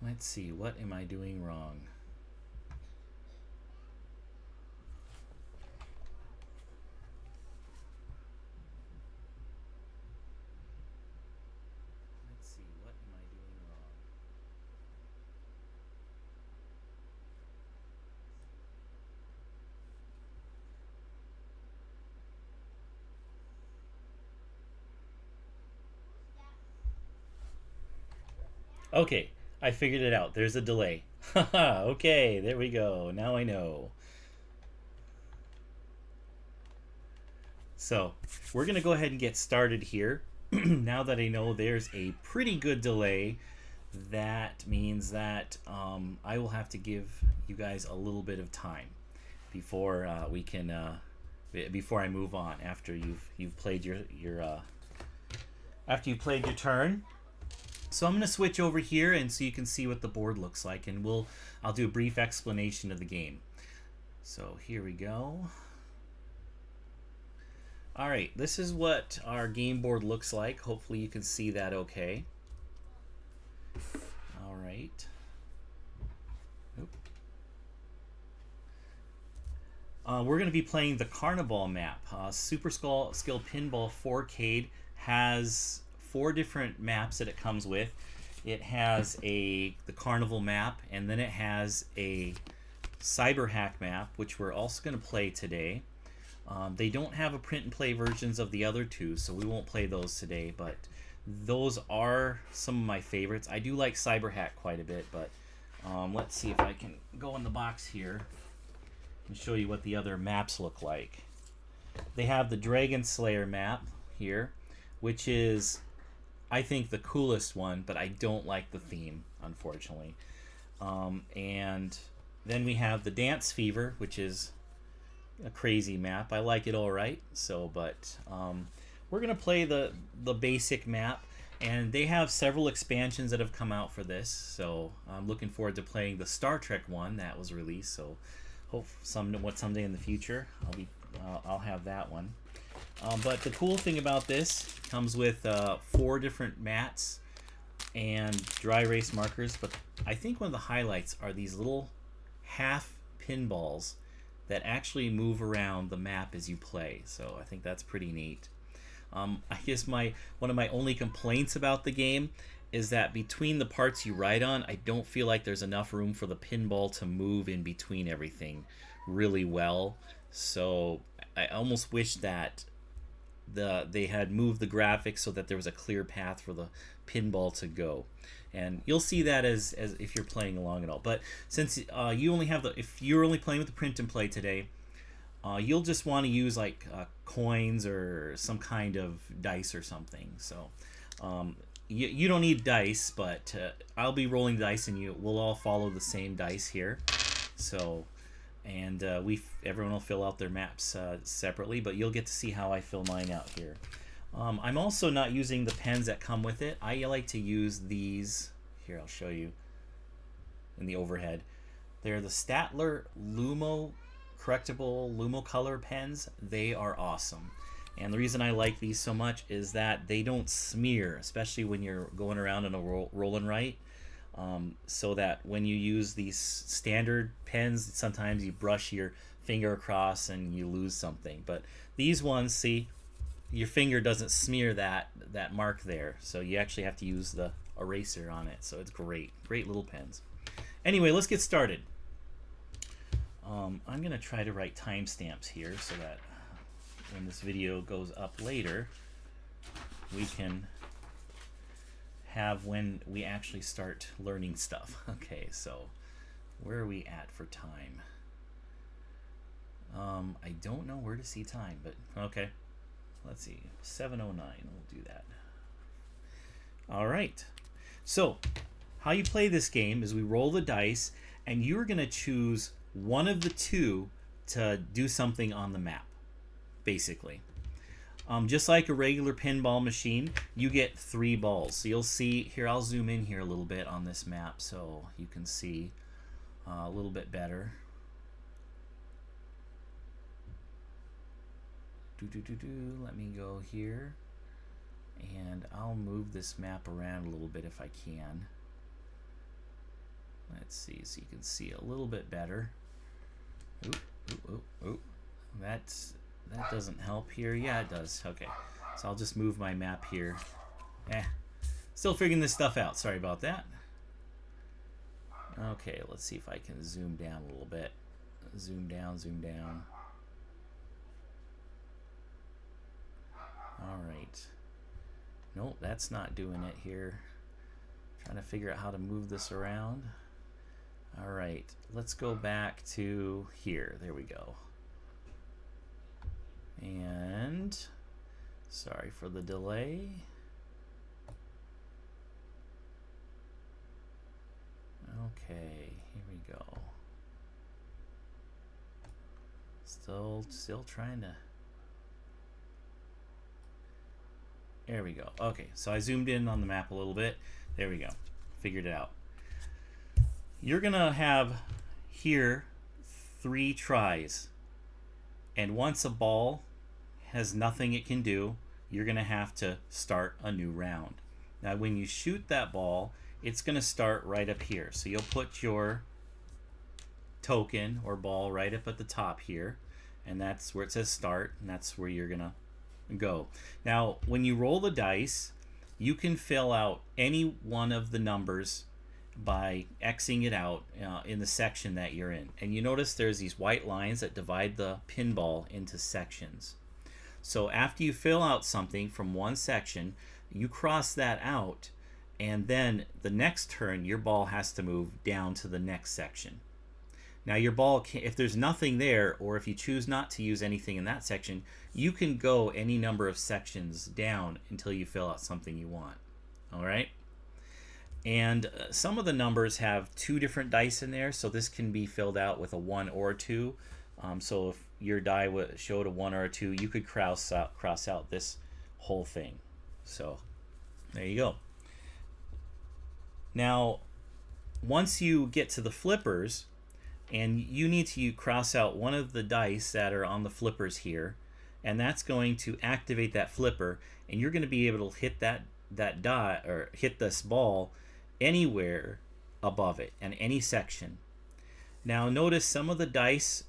Let's see, what am I doing wrong? Let's see, what am I doing wrong? Okay, I figured it out. There's a delay. Haha, okay, there we go. Now I know. So, we're going to go ahead and get started here. Now that I know there's a pretty good delay, that means that I will have to give you guys a little bit of time before we can before I move on after you've played your after you played your turn. So I'm going to switch over here and so you can see what the board looks like, and I'll do a brief explanation of the game. So here we go. All right, this is what our game board looks like. Hopefully you can see that okay. All right. We're going to be playing the Carniball map. Superskill Pinball 4-Cade has 4 different maps that it comes with. It has the Carnival map, and then it has a Cyberhack map, which we're also going to play today. They don't have a print and play versions of the other two, so we won't play those today, but those are some of my favorites. I do like Cyberhack quite a bit, but let's see if I can go in the box here and show you what the other maps look like. They have the Dragonslayer map here, which is, I think, the coolest one, but I don't like the theme, unfortunately. And then we have the Dance Fever, which is a crazy map. I like it all right. So, but we're gonna play the basic map, and they have several expansions that have come out for this. So I'm looking forward to playing the Star Trek one that was released. So hope someday in the future I'll have that one. But the cool thing about this comes with 4 different mats and dry erase markers. But I think one of the highlights are these little half pinballs that actually move around the map as you play. So I think that's pretty neat. I guess one of my only complaints about the game is that between the parts you ride on, I don't feel like there's enough room for the pinball to move in between everything really well. So I almost wish that they had moved the graphics so that there was a clear path for the pinball to go. And you'll see that as if you're playing along at all. But since you only have if you're only playing with the print and play today, you'll just want to use like coins or some kind of dice or something. So you don't need dice, but I'll be rolling dice, and we'll all follow the same dice here. So, and everyone will fill out their maps separately, but you'll get to see how I fill mine out here. I'm also not using the pens that come with it. I like to use these. Here, I'll show you in the overhead. They're the Statler Lumo correctable Lumo color pens. They are awesome. And the reason I like these so much is that they don't smear, especially when you're going around in a roll and write. So that when you use these standard pens, sometimes you brush your finger across and you lose something. But these ones, see, your finger doesn't smear that mark there, so you actually have to use the eraser on it. So it's great little pens. Anyway, let's get started. I'm gonna try to write timestamps here so that when this video goes up later, we can have when we actually start learning stuff. Okay, so where are we at for time? I don't know where to see time, but okay. Let's see, 7:09, we'll do that. All right, so how you play this game is we roll the dice, and you're gonna choose one of the two to do something on the map, basically. Just like a regular pinball machine, you get 3 balls. So you'll see, here I'll zoom in here a little bit on this map so you can see a little bit better. Let me go here, and I'll move this map around a little bit if I can. Let's see, so you can see a little bit better. Oop, oop, oop, oop. That doesn't help here. Yeah, it does. Okay, so I'll just move my map here. Still figuring this stuff out. Sorry about that. Okay, let's see if I can zoom down a little bit. Zoom down, zoom down. All right. Nope, that's not doing it here. Trying to figure out how to move this around. All right, let's go back to here. There we go. And sorry for the delay. Okay, here we go. Still trying to. There we go. Okay, so I zoomed in on the map a little bit. There we go. Figured it out. You're gonna have here 3 tries, and once a ball has nothing it can do, you're gonna have to start a new round. Now when you shoot that ball, it's gonna start right up here. So you'll put your token or ball right up at the top here, and that's where it says start, and that's where you're gonna go. Now when you roll the dice, you can fill out any one of the numbers by Xing it out in the section that you're in. And you notice there's these white lines that divide the pinball into sections. So after you fill out something from one section, you cross that out, and then the next turn your ball has to move down to the next section. Now your ball, if there's nothing there, or if you choose not to use anything in that section, you can go any number of sections down until you fill out something you want. All right? And some of the numbers have 2 different dice in there, so this can be filled out with a 1 or a 2. So if your die showed a 1 or a 2, you could cross out this whole thing. So there you go. Now, once you get to the flippers, and you need to cross out one of the dice that are on the flippers here, and that's going to activate that flipper, and you're going to be able to hit that die, or hit this ball anywhere above it and any section. Now notice some of the dice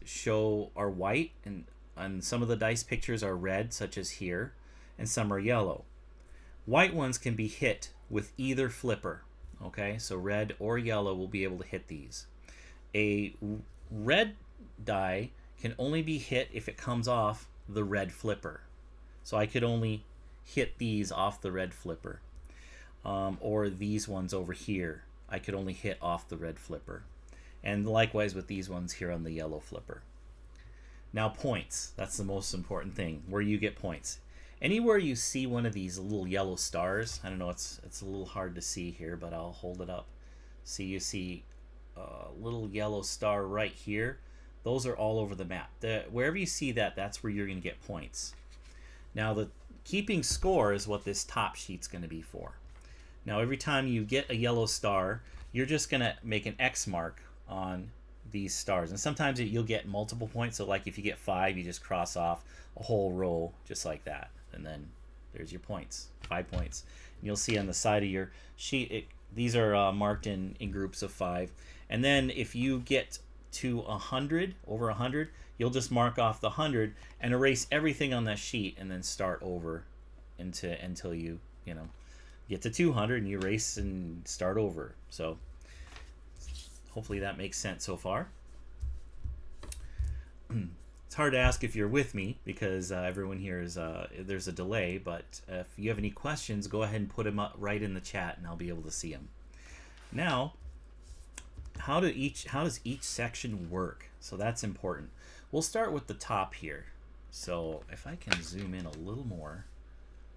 are white, and some of the dice pictures are red, such as here, and some are yellow. White ones can be hit with either flipper. Okay, so red or yellow will be able to hit these. A red die can only be hit if it comes off the red flipper. So I could only hit these off the red flipper. Or these ones over here, I could only hit off the red flipper. And likewise with these ones here on the yellow flipper. Now points, that's the most important thing, where you get points. Anywhere you see one of these little yellow stars, I don't know, it's a little hard to see here, but I'll hold it up. See, you see a little yellow star right here. Those are all over the map. Wherever you see that, that's where you're going to get points. Now the keeping score is what this top sheet's going to be for. Now every time you get a yellow star, you're just going to make an X mark on these stars. And sometimes you'll get multiple points. So like if you get 5, you just cross off a whole row just like that. And then there's your points, 5 points. And you'll see on the side of your sheet, these are marked in groups of 5. And then if you get to 100, over 100, you'll just mark off the 100 and erase everything on that sheet, and then start over until you get to 200 and you erase and start over. So hopefully that makes sense so far. It's hard to ask if you're with me because everyone here is there's a delay, but if you have any questions, go ahead and put them up right in the chat and I'll be able to see them. Now, how does each section work? So that's important. We'll start with the top here. So if I can zoom in a little more,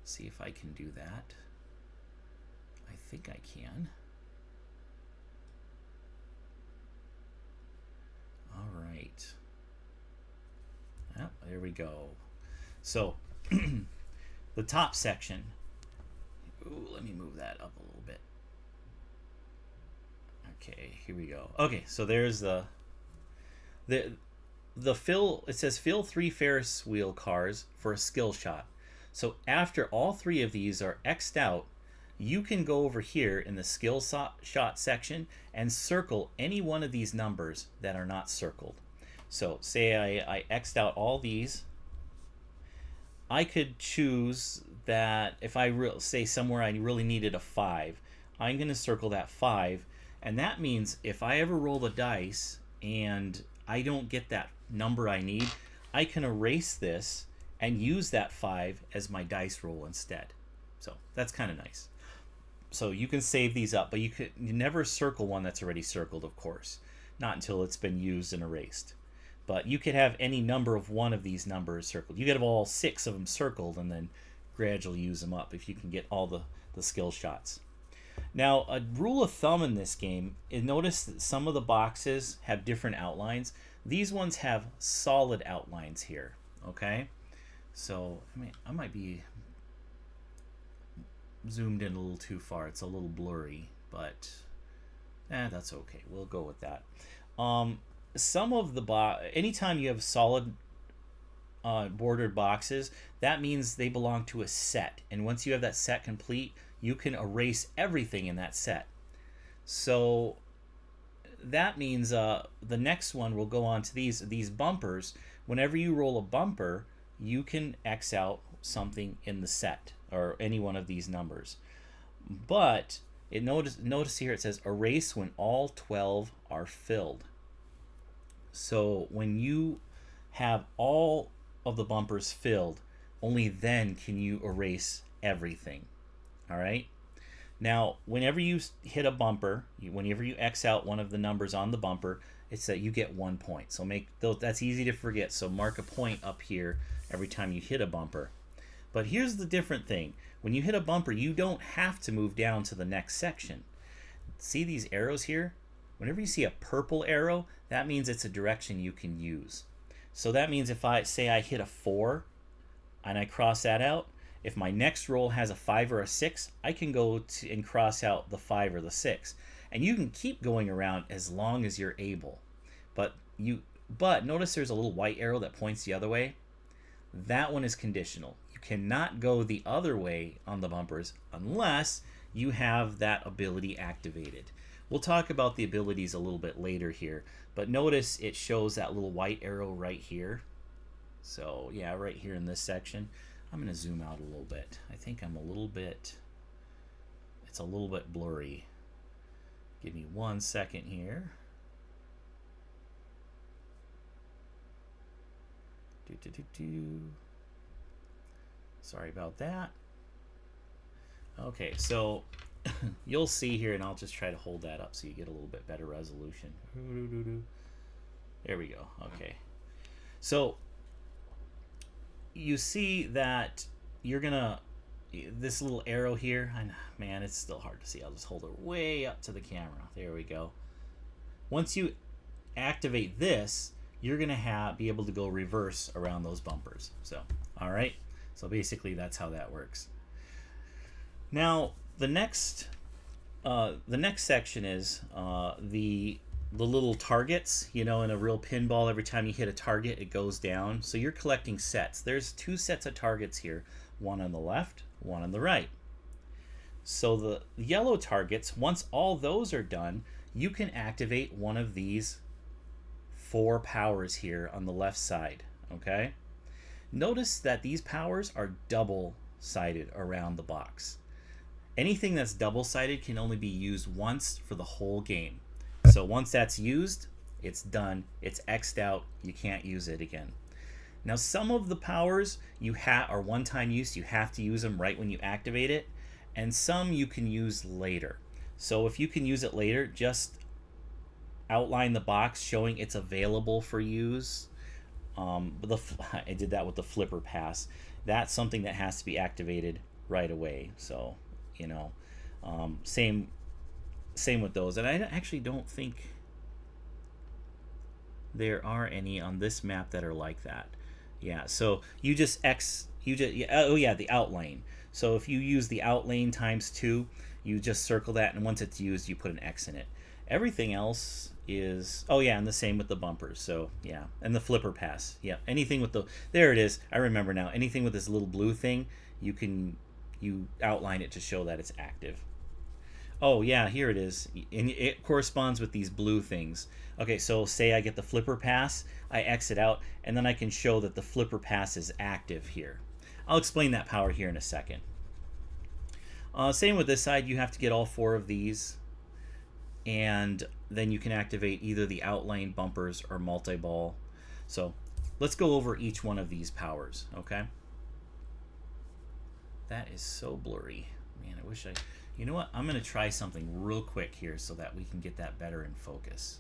see if I can do that. I think I can. All right. Yep, there we go. So the top section. Ooh, let me move that up a little bit. Okay, here we go. Okay, so there's the fill. It says fill 3 Ferris wheel cars for a skill shot. So after all 3 of these are X'd out, you can go over here in the skill shot section and circle any one of these numbers that are not circled. So say I X'd out all these. I could choose that if I say somewhere I really needed a 5, I'm going to circle that 5, and that means if I ever roll the dice and I don't get that number I need, I can erase this and use that 5 as my dice roll instead. So that's kind of nice. So you can save these up, but you never circle one that's already circled, of course, not until it's been used and erased. But you could have any number of one of these numbers circled. You could have all 6 of them circled and then gradually use them up if you can get all the skill shots. Now, a rule of thumb in this game is notice that some of the boxes have different outlines. These ones have solid outlines here, okay? So, I might be zoomed in a little too far. It's a little blurry, but that's okay. We'll go with that. Some of the anytime you have solid bordered boxes, that means they belong to a set, and once you have that set complete, you can erase everything in that set. So that means the next one will go on to these bumpers. Whenever you roll a bumper, you can X out something in the set or any one of these numbers. But notice here it says erase when all 12 are filled. So when you have all of the bumpers filled, only then can you erase everything. All right? Now, whenever you hit a bumper, whenever you X out one of the numbers on the bumper, it's that you get 1 point. So that's easy to forget. So mark a point up here every time you hit a bumper. But here's the different thing. When you hit a bumper, you don't have to move down to the next section. See these arrows here? Whenever you see a purple arrow, that means it's a direction you can use. So that means if I say I hit a 4 and I cross that out, if my next roll has a 5 or a 6, I can go and cross out the 5 or the 6. And you can keep going around as long as you're able. But notice there's a little white arrow that points the other way. That one is conditional. You cannot go the other way on the bumpers unless you have that ability activated. We'll talk about the abilities a little bit later here, but notice it shows that little white arrow right here. So yeah, right here in this section. I'm going to zoom out a little bit. I think it's a little bit blurry. Give me 1 second here. Sorry about that. Okay, so you'll see here, and I'll just try to hold that up so you get a little bit better resolution. There we go. Okay. So you see that you're gonna, this little arrow here, man, it's still hard to see. I'll just hold it way up to the camera. There we go. Once you activate this, you're gonna be able to go reverse around those bumpers. So, all right. So basically, that's how that works. Now, the next section is the little targets. You know, in a real pinball, every time you hit a target, it goes down. So you're collecting sets. There's 2 sets of targets here, one on the left, one on the right. So the yellow targets, once all those are done, you can activate one of these 4 powers here on the left side. Okay? Notice that these powers are double-sided around the box. Anything that's double-sided can only be used once for the whole game. So once that's used, it's done. It's X'd out. You can't use it again. Now, some of the powers are one-time use. You have to use them right when you activate it. And some you can use later. So if you can use it later, just outline the box showing it's available for use. I did that with the flipper pass. That's something that has to be activated right away. So, you know, same with those. And I actually don't think there are any on this map that are like that. Yeah, so you just the outlane. So if you use the outlane ×2, you just circle that, and once it's used, you put an X in it. Everything else is, and the same with the bumpers. So yeah, and the flipper pass. Yeah, anything with there it is. I remember now. Anything with this little blue thing, you can you outline it to show that it's active. Oh yeah, here it is, and it corresponds with these blue things. Okay, so say I get the flipper pass, I exit out, and then I can show that the flipper pass is active here. I'll explain that power here in a second. Same with this side, you have to get all 4 of these, and then you can activate either the outline bumpers or multi-ball. So let's go over each one of these powers, okay? That is so blurry. Man, I wish I... You know what? I'm going to try something real quick here so that we can get that better in focus.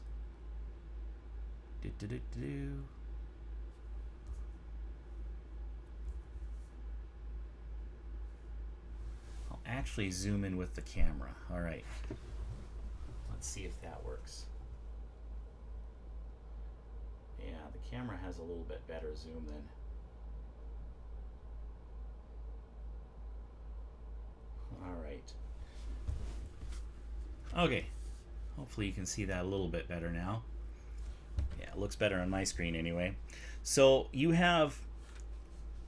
I'll actually zoom in with the camera. All right. Let's see if that works. Yeah, the camera has a little bit better zoom than... All right. Okay, hopefully you can see that a little bit better now. Yeah, it looks better on my screen anyway. So you have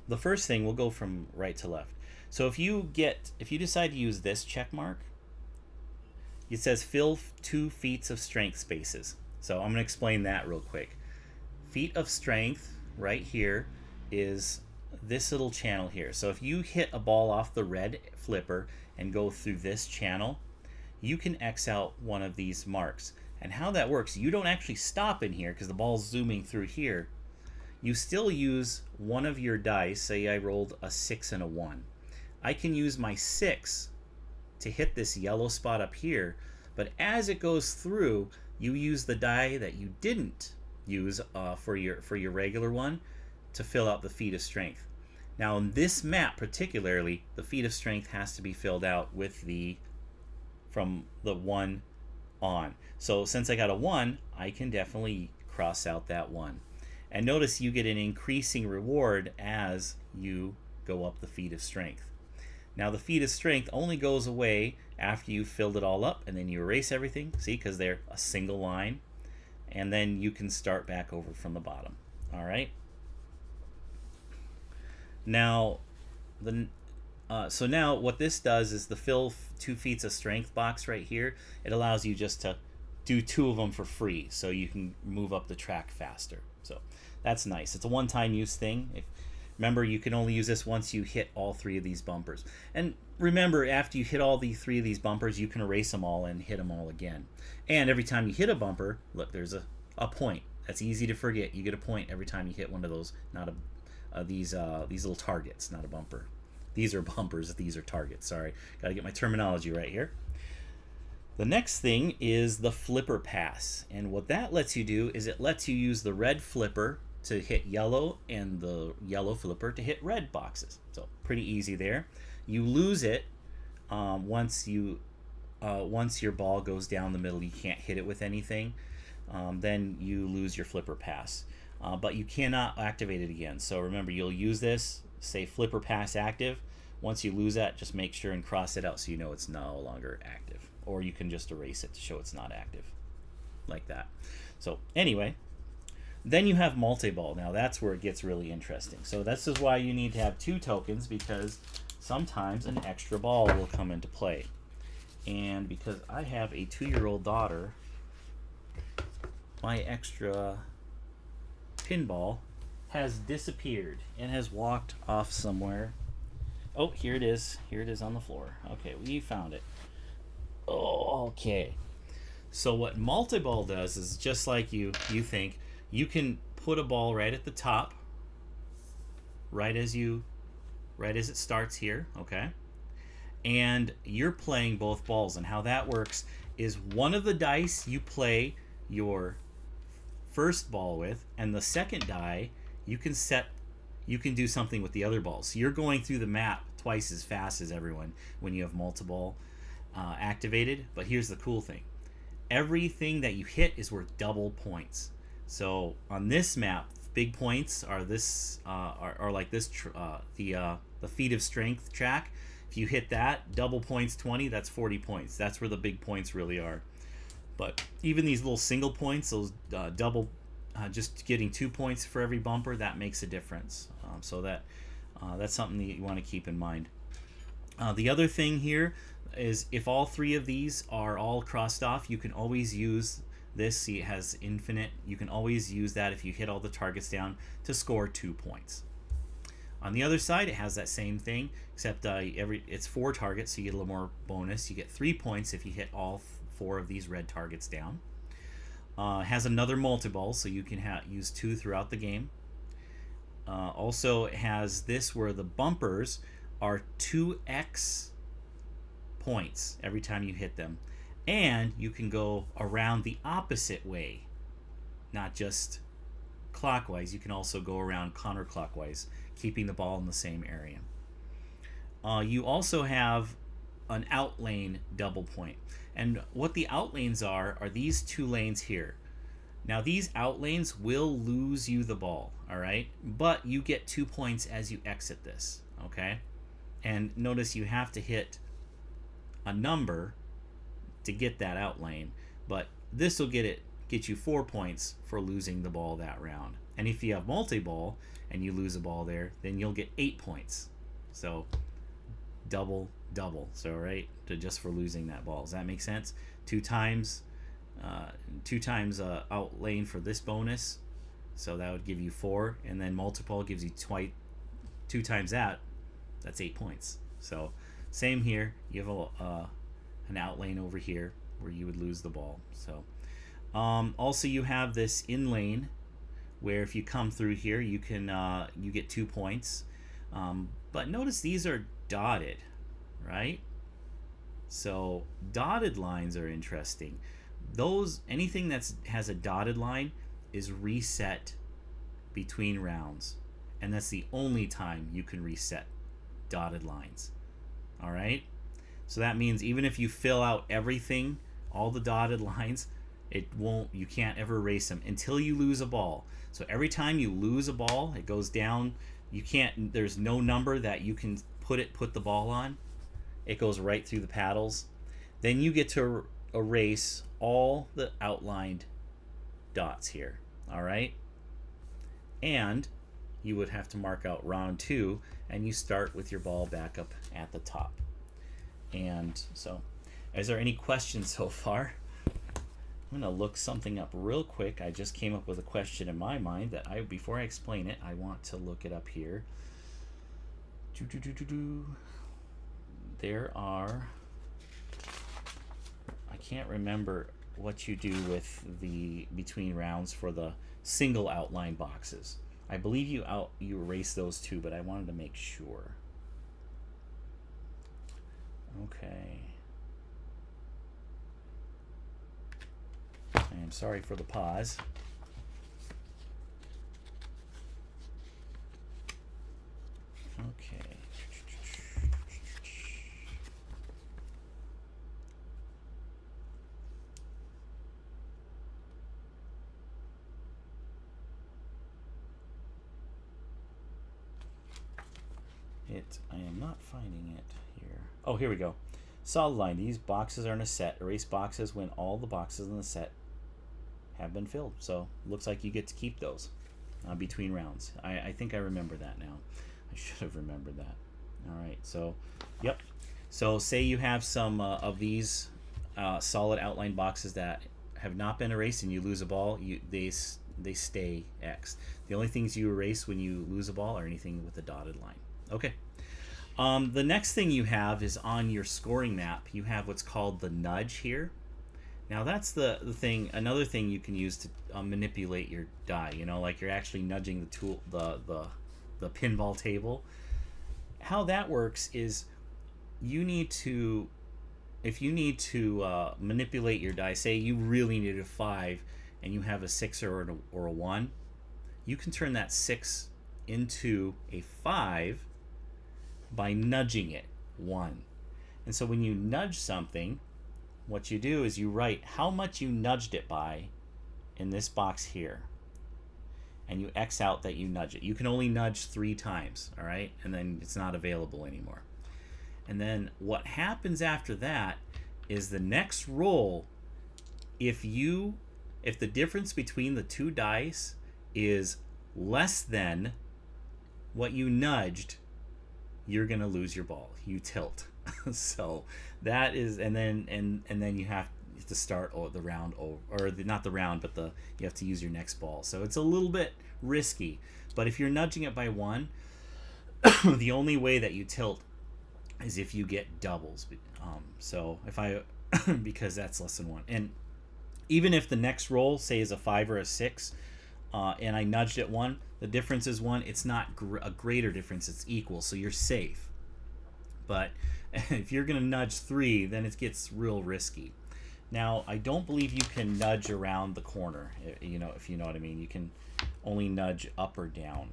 the first thing, we'll go from right to left. So if you decide to use this check mark, it says fill 2 feet of strength spaces. So I'm going to explain that real quick. Feet of strength right here is this little channel here. So if you hit a ball off the red flipper and go through this channel, you can X out one of these marks. And how that works, you don't actually stop in here because the ball's zooming through here. You still use one of your dice. Say I rolled a 6 and a 1. I can use my 6 to hit this yellow spot up here, but as it goes through, you use the die that you didn't use for your regular one to fill out the feat of strength. Now in this map particularly, the feat of strength has to be filled out with from the 1 on. So since I got a 1, I can definitely cross out that 1. And notice you get an increasing reward as you go up the feat of strength. Now the feat of strength only goes away after you've filled it all up, and then you erase everything, see, because they're a single line, and then you can start back over from the bottom. All right. Now so now what this does is the fill 2 feats of strength box right here, it allows you just to do 2 of them for free so you can move up the track faster. So that's nice. It's a one-time use thing. Remember, you can only use this once you hit all 3 of these bumpers. And remember, after you hit all 3 of these bumpers, you can erase them all and hit them all again. And every time you hit a bumper, look, there's a point. That's easy to forget. You get a point every time you hit one of those, not these little targets, not a bumper. These are bumpers, these are targets. Sorry, got to get my terminology right here. The next thing is the flipper pass. And what that lets you do is it lets you use the red flipper to hit yellow and the yellow flipper to hit red boxes. So pretty easy there. You lose it once your ball goes down the middle. You can't hit it with anything. Then you lose your flipper pass. But you cannot activate it again. So remember, you'll use this, say flipper pass active. Once you lose that, just make sure and cross it out so you know it's no longer active. Or you can just erase it to show it's not active. Like that. So anyway, then you have multi-ball. Now that's where it gets really interesting. So this is why you need to have 2 tokens, because sometimes an extra ball will come into play. And because I have a 2-year-old daughter, my extra pinball has disappeared and has walked off somewhere. Oh, here it is. Here it is on the floor. Okay, we found it. Oh, okay. So what multi-ball does is just like you think, you can put a ball right at the top, right as it starts here, okay? And you're playing both balls, and how that works is one of the dice you play your first ball with, and the second die you can do something with the other balls. So you're going through the map twice as fast as everyone when you have multi-ball activated. But here's the cool thing: everything that you hit is worth double points. So on this map, big points are this are like this the feat of strength track. If you hit that, double points 20, that's 40 points. That's where the big points really are. But even these little single points, those double, just getting 2 points for every bumper, that makes a difference. So that's something that you want to keep in mind. The other thing here is if all three of these are all crossed off, you can always use this. See, it has infinite. You can always use that if you hit all the targets down to score 2 points. On the other side, it has that same thing, except it's 4 targets, so you get a little more bonus. You get 3 points if you hit all 4 of these red targets down. It has another multi-ball, so you can use 2 throughout the game. Also, it has this where the bumpers are 2x points every time you hit them. And you can go around the opposite way, not just clockwise. You can also go around counterclockwise, keeping the ball in the same area. You also have an out lane double point. And what the out lanes are these 2 lanes here. Now these out lanes will lose you the ball, all right? But you get 2 points as you exit this, okay? And notice you have to hit a number to get that out lane, but this will get you 4 points for losing the ball that round. And if you have multi-ball and you lose a ball there, then you'll get 8 points. So double, so right, just for losing that ball. Does that make sense? 2 times out lane for this bonus, so that would give you 4, and then multiple gives you 2 times that. That's 8 points. So same here. You have an out lane over here where you would lose the ball. So also you have this in lane where if you come through here, you can you get 2 points. But notice these are dotted, right? So dotted lines are interesting. Anything that has a dotted line is reset between rounds, and that's the only time you can reset dotted lines. All right, so that means even if you fill out everything, all the dotted lines, you can't ever erase them until you lose a ball. So every time you lose a ball, it goes down. There's no number that you can put the ball on. It goes right through the paddles. Then you get to erase all the outlined dots here. All right, and you would have to mark out round 2, and you start with your ball back up at the top. And so, is there any questions so far? I'm gonna look something up real quick. I just came up with a question in my mind that before I explain it, I want to look it up here. There are, I can't remember what you do with the between rounds for the single outline boxes. I believe you erase those 2, but I wanted to make sure. Okay. I am sorry for the pause. Okay. I am not finding it here. Oh, here we go. Solid line. These boxes are in a set. Erase boxes when all the boxes in the set have been filled. So looks like you get to keep those between rounds. I think I remember that now. I should have remembered that. All right. So, yep. So say you have some of these solid outline boxes that have not been erased and you lose a ball. They stay X. The only things you erase when you lose a ball are anything with a dotted line. Okay. The next thing you have is on your scoring map. You have what's called the nudge here. Now that's the thing. Another thing you can use to manipulate your die. You know, like you're actually nudging the tool, the pinball table. How that works is you need to, if you need to manipulate your die. Say you really need a 5 and you have a 6 or a 1. You can turn that 6 into a 5 by nudging it 1. And so when you nudge something, what you do is you write how much you nudged it by in this box here, and you X out that you nudge it. You can only nudge 3 times, all right, and then it's not available anymore. And then what happens after that is the next roll, if the difference between the 2 dice is less than what you nudged, you're gonna lose your ball. You tilt. So that is, and then you have to start the round over, or not the round, but you have to use your next ball. So it's a little bit risky. But if you're nudging it by one, the only way that you tilt is if you get doubles. So if I because that's less than one, and even if the next roll, say, is a 5 or a 6, and I nudged at 1, the difference is 1. It's not a greater difference. It's equal, so you're safe. But if you're going to nudge 3, then it gets real risky. Now, I don't believe you can nudge around the corner, if you know what I mean. You can only nudge up or down.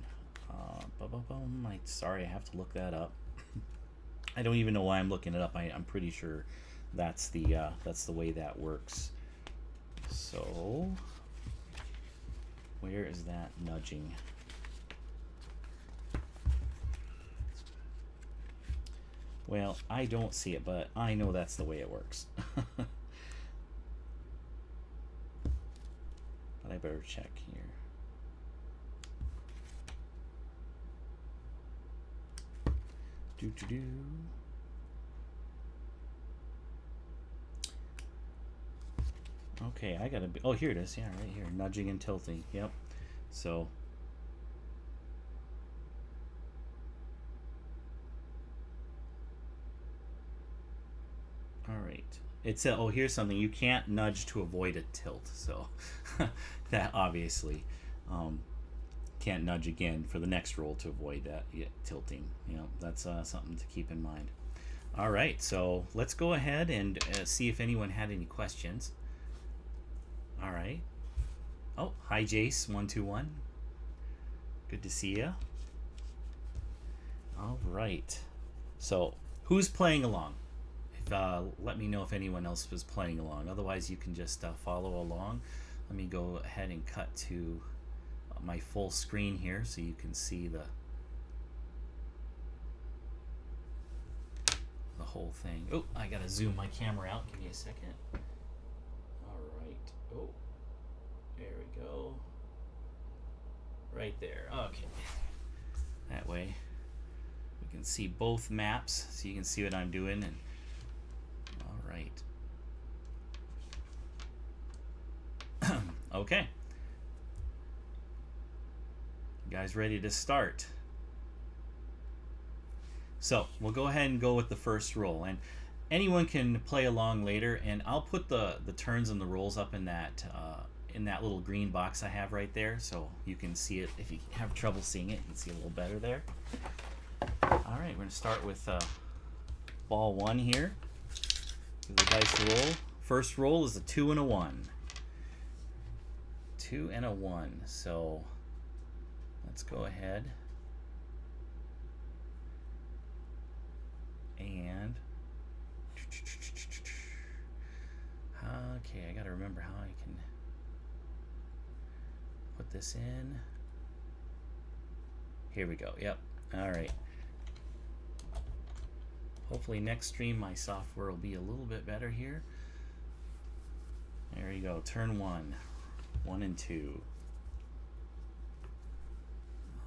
Sorry, I have to look that up. I don't even know why I'm looking it up. I'm pretty sure that's the way that works. So, where is that nudging? Well, I don't see it, but I know that's the way it works. But I better check here. Do. Okay, I gotta be. Oh, here it is. Yeah, right here. Nudging and tilting. Yep. So. All right. It said, oh, here's something. You can't nudge to avoid a tilt. So that obviously can't nudge again for the next roll to avoid that tilting. You know, that's something to keep in mind. All right. So let's go ahead and see if anyone had any questions. All right. Oh, hi, Jace121. Good to see you. All right. So who's playing along? Let me know if anyone else was playing along. Otherwise, you can just follow along. Let me go ahead and cut to my full screen here so you can see the whole thing. Oh, I gotta zoom my camera out. Give me a second. All right. Oh, there we go. Right there. Okay. That way we can see both maps, so you can see what I'm doing. And right. Okay. You guys ready to start? So we'll go ahead and go with the first roll, and anyone can play along later. And I'll put the turns and the rolls up in that little green box I have right there, so you can see it. If you have trouble seeing it, you can see a little better there. All right, we're gonna start with ball 1 here. Give the dice a roll. First roll is a 2 and a 1. 2 and a 1. So let's go ahead and okay, I gotta remember how I can put this in. Here we go. Yep. All right. Hopefully next stream my software will be a little bit better here. There you go. Turn 1. 1 and 2.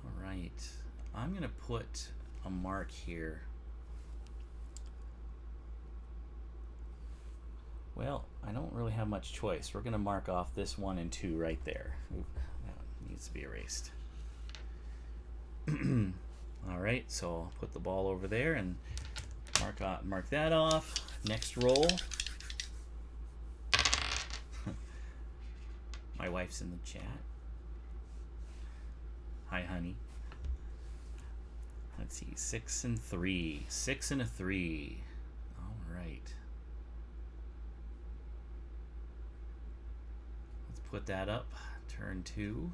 All right. I'm going to put a mark here. Well, I don't really have much choice. We're going to mark off this 1 and 2 right there. Oop, that needs to be erased. All right. So I'll put the ball over there and mark that off. Next roll. My wife's in the chat. Hi, honey. Let's see. 6 and 3. 6 and a 3. All right. Let's put that up. Turn 2.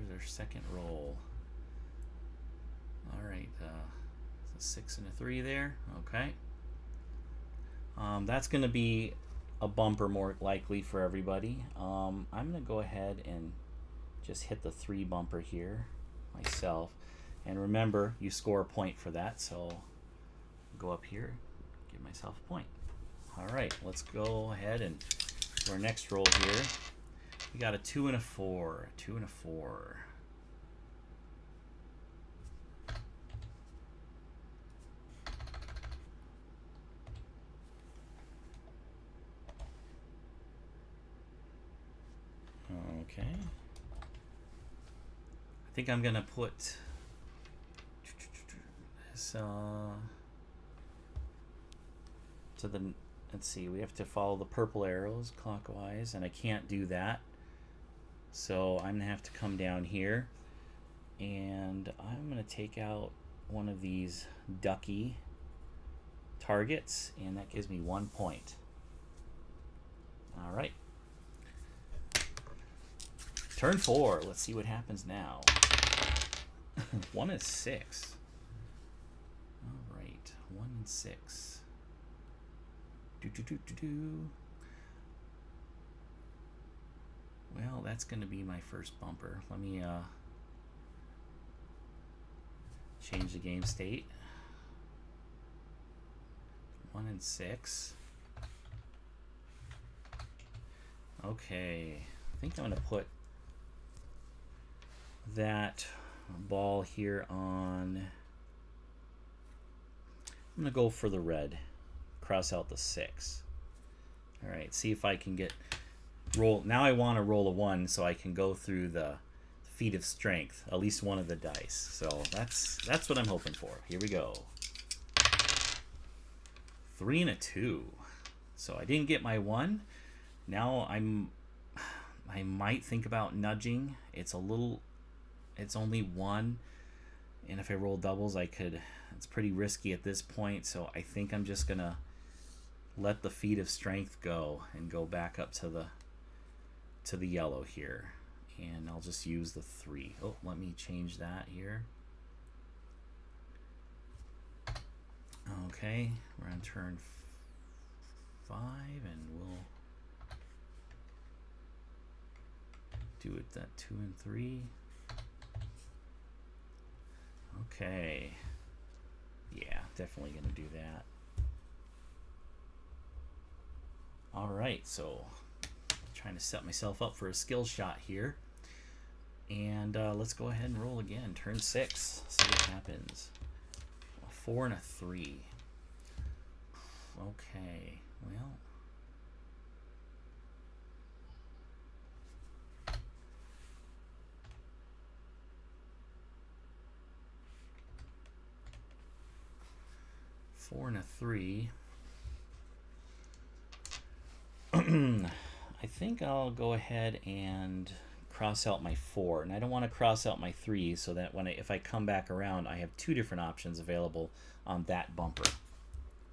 There's our second roll. All right, so 6 and a 3 there. Okay. That's going to be a bumper more likely for everybody. I'm going to go ahead and just hit the 3 bumper here myself. And remember, you score a point for that. So go up here, give myself a point. All right, let's go ahead and do our next roll here. We got a 2 and a 4. 2 and a 4. Okay. I think I'm gonna put this to the, let's see, we have to follow the purple arrows clockwise, and I can't do that. So I'm gonna have to come down here, and I'm gonna take out one of these ducky targets, and that gives me 1 point. All right. Turn 4. Let's see what happens now. 1 is 6. All right, 1 and 6. Well, that's going to be my first bumper. Let me change the game state. 1 and 6. Okay, I think I'm going to put that ball here on. I'm gonna go for the red, cross out the 6. All right, see if I can get roll. Now I want to roll a 1 so I can go through the feat of strength, at least one of the dice. So that's what I'm hoping for. Here we go. 3 and a 2. So I didn't get my 1. Now I might think about nudging. It's only 1, and if I roll doubles, it's pretty risky at this point, so I think I'm just gonna let the feat of strength go and go back up to the yellow here, and I'll just use the 3. Oh, let me change that here. Okay, we're on turn 5, and we'll do it that 2 and 3. Okay. Yeah, definitely going to do that. All right, so trying to set myself up for a skill shot here. And let's go ahead and roll again. Turn 6. See what happens. A 4 and a 3. Okay, well. Four and a 3. I think I'll go ahead and cross out my 4, and I don't want to cross out my 3 so that if I come back around, I have 2 different options available on that bumper.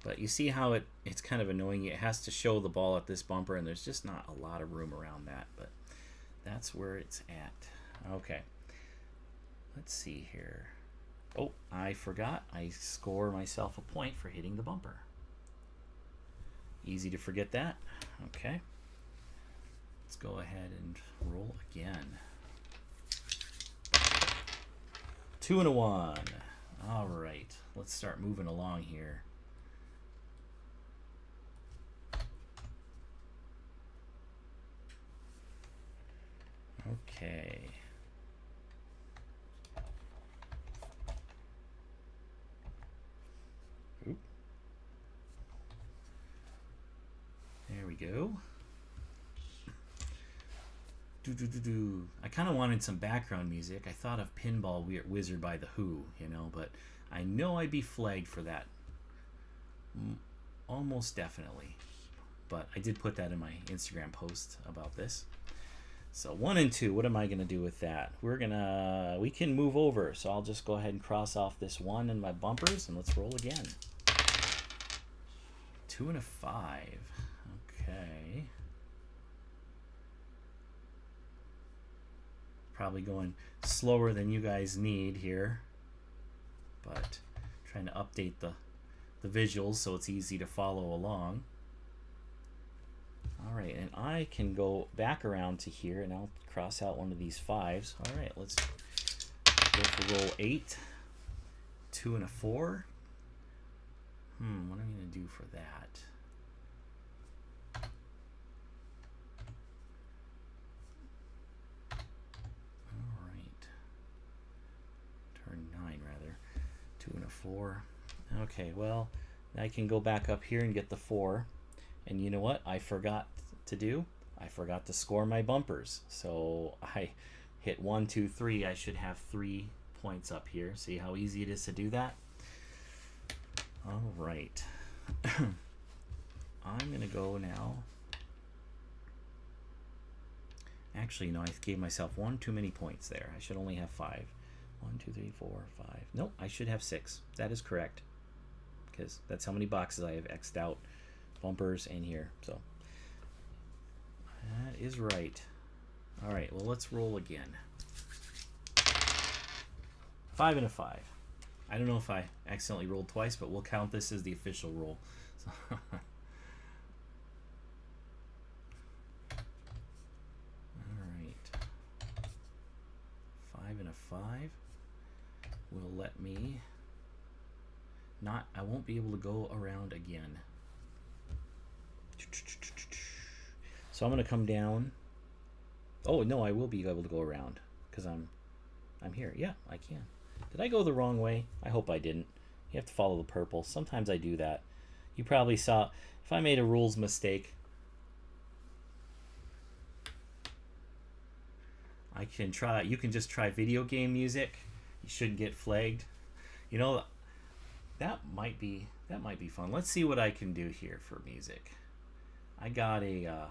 But you see how it's kind of annoying. It has to show the ball at this bumper, and there's just not a lot of room around that, but that's where it's at. Okay, let's see here. Oh, I forgot. I score myself a point for hitting the bumper. Easy to forget that. Okay. Let's go ahead and roll again. 2 and a 1. All right. Let's start moving along here. Okay. Oop. There we go. I kind of wanted some background music. I thought of Pinball Wizard by The Who, you know, but I know I'd be flagged for that. Almost definitely. But I did put that in my Instagram post about this. So 1 and 2, what am I going to do with that? We can move over. So I'll just go ahead and cross off this 1 in my bumpers, and let's roll again. 2 and a 5. Okay. Probably going slower than you guys need here, but trying to update the visuals so it's easy to follow along. All right, and I can go back around to here, and I'll cross out one of these 5s. All right, let's go for roll 8. 2 and a 4. What am I going to do for that? 9 rather. 2 and a 4. Okay, well, I can go back up here and get the 4. And you know what I forgot to do? I forgot to score my bumpers. So I hit 1, 2, 3. I should have 3 points up here. See how easy it is to do that? All right. I'm going to go now. Actually, no, I gave myself 1 too many points there. I should only have 5. 1, 2, 3, 4, 5. Nope, I should have 6. That is correct. Because that's how many boxes I have X'd out. Bumpers in here. So that is right. All right, well, let's roll again. 5 and a 5. I don't know if I accidentally rolled twice, but we'll count this as the official roll. So Alright. 5 and a 5 will let me not, I won't be able to go around again. So I'm going to come down. Oh, no, I will be able to go around because I'm here. Yeah, I can. Did I go the wrong way? I hope I didn't. You have to follow the purple. Sometimes I do that. You probably saw if I made a rules mistake. I can try. You can just try video game music. You shouldn't get flagged. You know, that might be fun. Let's see what I can do here for music. I got a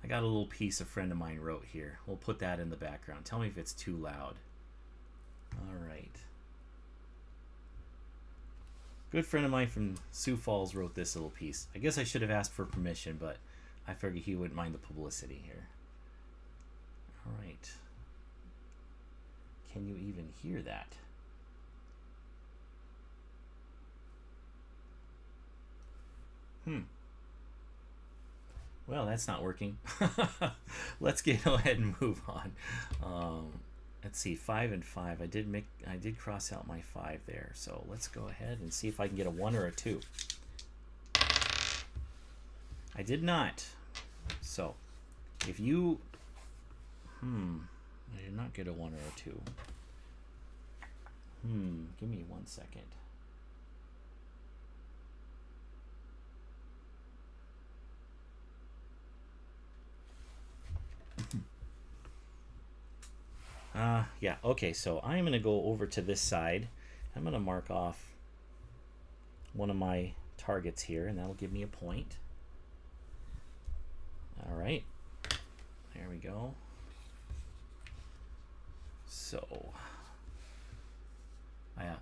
little piece a friend of mine wrote here. We'll put that in the background. Tell me if it's too loud. All right. Good friend of mine from Sioux Falls wrote this little piece. I guess I should have asked for permission, but I figured he wouldn't mind the publicity here. All right. Can you even hear that? Well, that's not working. Let's go ahead and move on. Let's see, 5 and 5. I did cross out my 5 there. So let's go ahead and see if I can get a 1 or a 2. I did not. So if you I did not get a 1 or a 2. Give me 1 second. Yeah, okay, so I'm going to go over to this side. I'm going to mark off one of my targets here, and that'll give me a point. All right, there we go. So,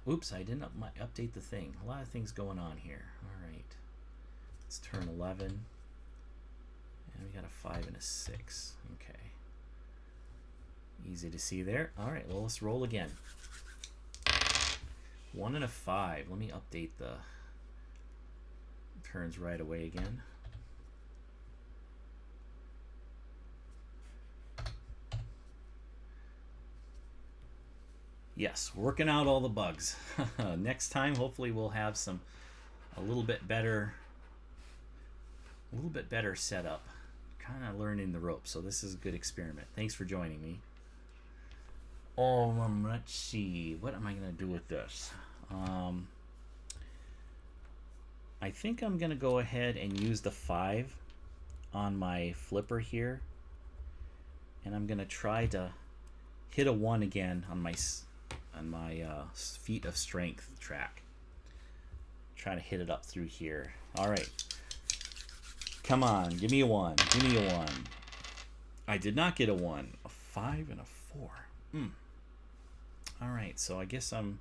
oops, I didn't update the thing. A lot of things going on here. All right, let's turn 11, and we got a 5 and a 6. Okay. Easy to see there. All right, well, let's roll again. 1 and a 5. Let me update the turns right away again. Yes, working out all the bugs. Next time, hopefully, we'll have a little bit better setup. Kind of learning the ropes, so this is a good experiment. Thanks for joining me. Let's see. What am I going to do with this? I think I'm going to go ahead and use the 5 on my flipper here. And I'm going to try to hit a 1 again on my feat of strength track. Try to hit it up through here. All right. Come on. Give me a 1. Give me a 1. I did not get a 1. A 5 and a 4. All right, so I guess I'm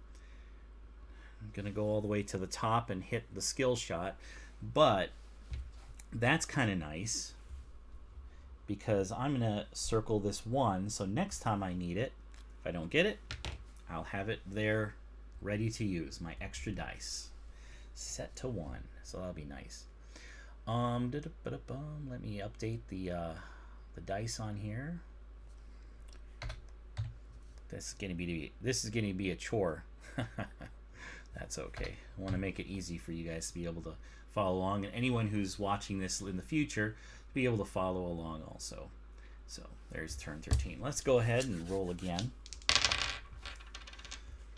going to go all the way to the top and hit the skill shot, but that's kind of nice because I'm going to circle this 1, so next time I need it, if I don't get it, I'll have it there ready to use, my extra dice. Set to 1, so that'll be nice. Let me update the dice on here. This is going to be a chore. That's okay. I want to make it easy for you guys to be able to follow along, and anyone who's watching this in the future to be able to follow along also. So there's turn 13. Let's go ahead and roll again.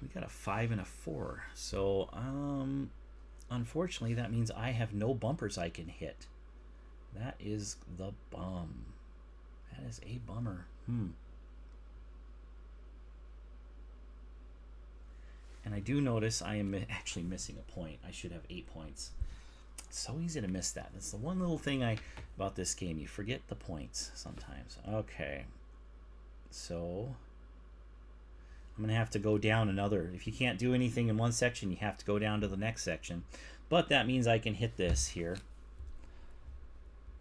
We got a 5 and a 4. So, unfortunately, that means I have no bumpers I can hit. That is the bum. That is a bummer. And I do notice I am actually missing a point. I should have 8 points. It's so easy to miss that. That's the one little thing about this game. You forget the points sometimes. Okay. So I'm going to have to go down another. If you can't do anything in one section, you have to go down to the next section. But that means I can hit this here.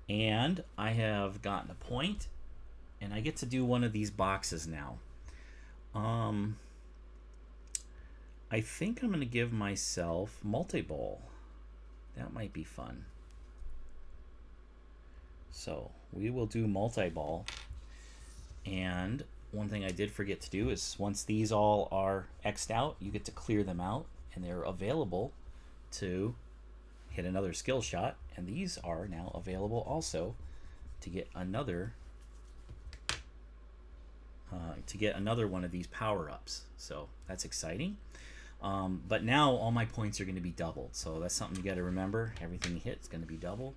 And I have gotten a point. And I get to do one of these boxes now. I think I'm going to give myself multi-ball. That might be fun. So we will do multi-ball. And one thing I did forget to do is once these all are X'd out, you get to clear them out. And they're available to hit another skill shot. And these are now available also to get another one of these power-ups. So that's exciting. But now all my points are going to be doubled. So that's something you got to remember. Everything you hit is going to be double.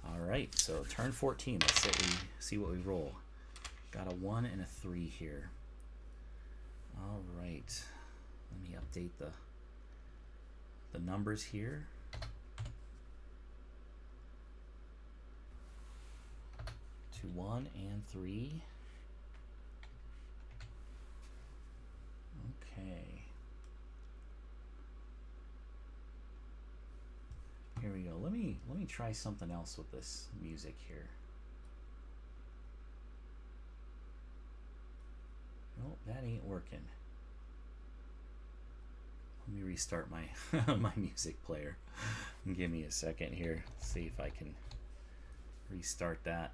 All right, so turn 14. Let's see what we roll. Got a 1 and a 3 here. All right. Let me update the numbers here. To 1 and 3. Okay. Here we go. Let me try something else with this music here. Nope, that ain't working. Let me restart my my music player. Give me a second here. See if I can restart that.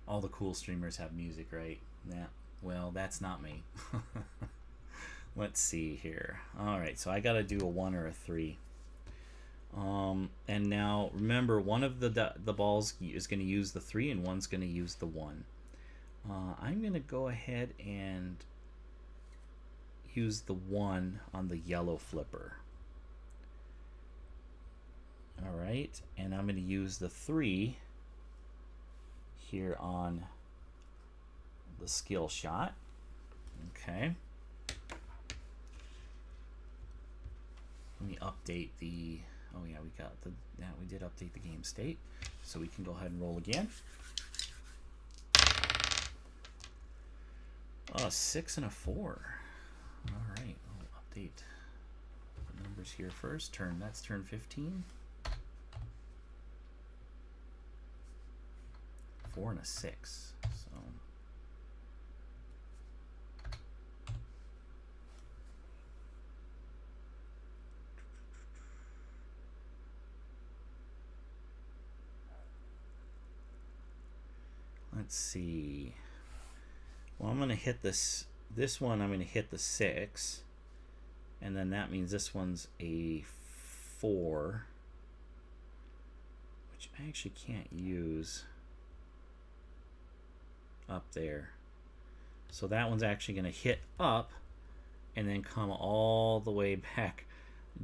All the cool streamers have music, right? Yeah. Well, that's not me. Let's see here. All right, so I got to do a 1 or a 3. And now remember, one of the balls is going to use the 3 and one's going to use the 1. I'm going to go ahead and use the 1 on the yellow flipper. All right, and I'm going to use the 3 here on the skill shot. Okay. Let me update the. Oh yeah, we got the. Yeah, we did update the game state, so we can go ahead and roll again. Oh, 6 and a 4. All right, I'll update the numbers here first. That's turn 15. 4 and a 6. So. Let's see. Well, I'm going to hit this one. I'm going to hit the 6. And then that means this one's a 4. Which I actually can't use up there. So that one's actually going to hit up and then come all the way back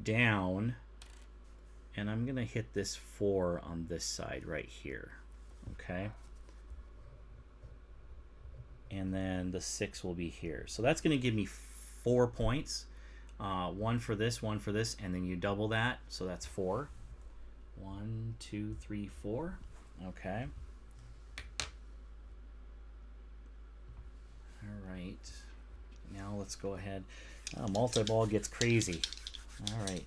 down. And I'm going to hit this 4 on this side right here. Okay. And then the 6 will be here. So that's going to give me 4 points. 1 for this, and then you double that. So that's 4. 1, 2, 3, 4. Okay. All right. Now let's go ahead. Multi-ball gets crazy. All right.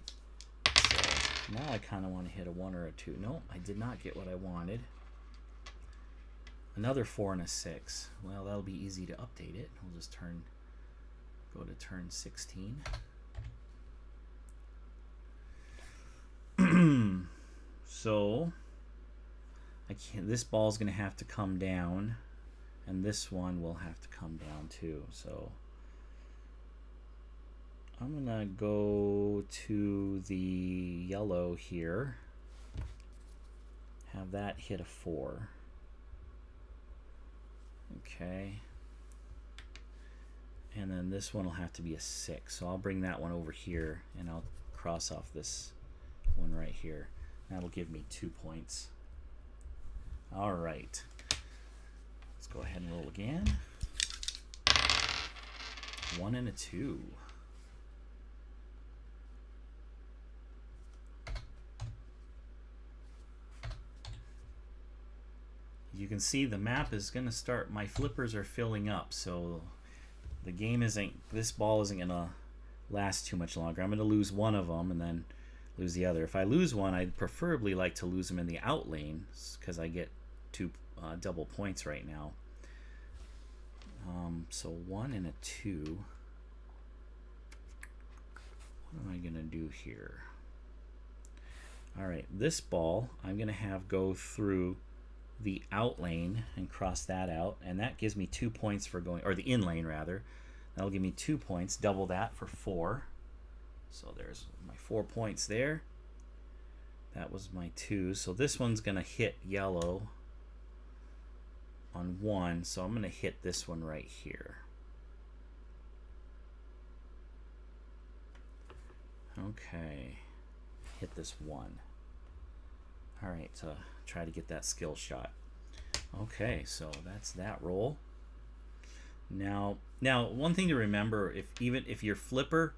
So now I kind of want to hit a 1 or a 2. No, I did not get what I wanted. Another 4 and a 6. Well, that'll be easy to update it. We'll just go to turn 16. So I can't. This ball's gonna have to come down, and this one will have to come down too. So I'm gonna go to the yellow here. Have that hit a 4. Okay. And then this one will have to be a 6. So I'll bring that one over here, and I'll cross off this one right here. That'll give me 2 points. All right. Let's go ahead and roll again. 1 and a 2. You can see the map is going to start, my flippers are filling up, so the game isn't, this ball isn't going to last too much longer. I'm going to lose one of them and then lose the other. If I lose one, I'd preferably like to lose them in the out lane because I get 2 double points right now. So 1 and a 2. What am I going to do here? All right, this ball I'm going to have go through the out lane and cross that out, and that gives me 2 points for going, or the in lane rather. That'll give me 2 points, double that for 4. So there's my 4 points there. That was my 2. So this one's gonna hit yellow on 1, so I'm gonna hit this one right here. Okay, hit this 1. All right, so try to get that skill shot. Okay, so that's that roll. Now one thing to remember, even if your flipper,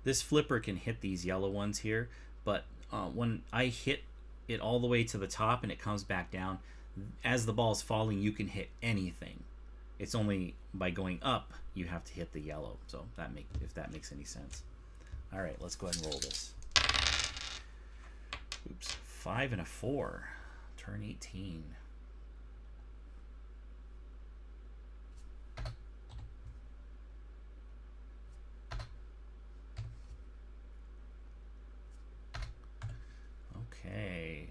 this flipper can hit these yellow ones here, but when I hit it all the way to the top and it comes back down, as the ball's falling, you can hit anything. It's only by going up you have to hit the yellow. So if that makes any sense. All right, let's go ahead and roll this. Oops. 5 and a 4. Turn 18. Okay.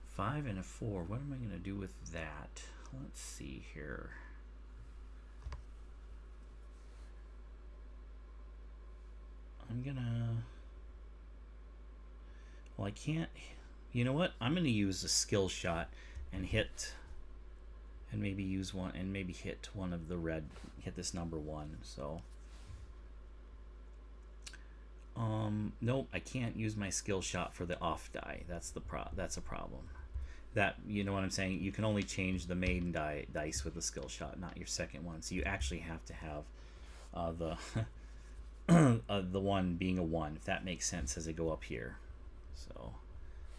5 and a 4. What am I going to do with that? Let's see here. I'm going to... Well, I can't, you know what? I'm going to use a skill shot and hit, and maybe use one, and maybe hit one of the red, hit this number 1. So, nope, I can't use my skill shot for the off die. That's a problem. That, you know what I'm saying? You can only change the main dice with the skill shot, not your second one. So you actually have to have the one being a 1, if that makes sense, as I go up here. So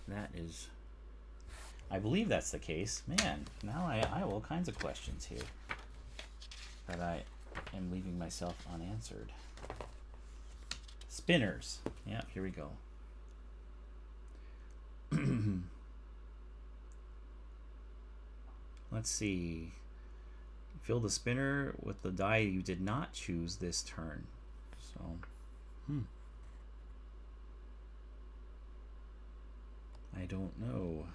that is, I believe that's the case. Man, now I have all kinds of questions here that I am leaving myself unanswered. Spinners. Yeah, here we go. Let's see. Fill the spinner with the die you did not choose this turn. So, I don't know.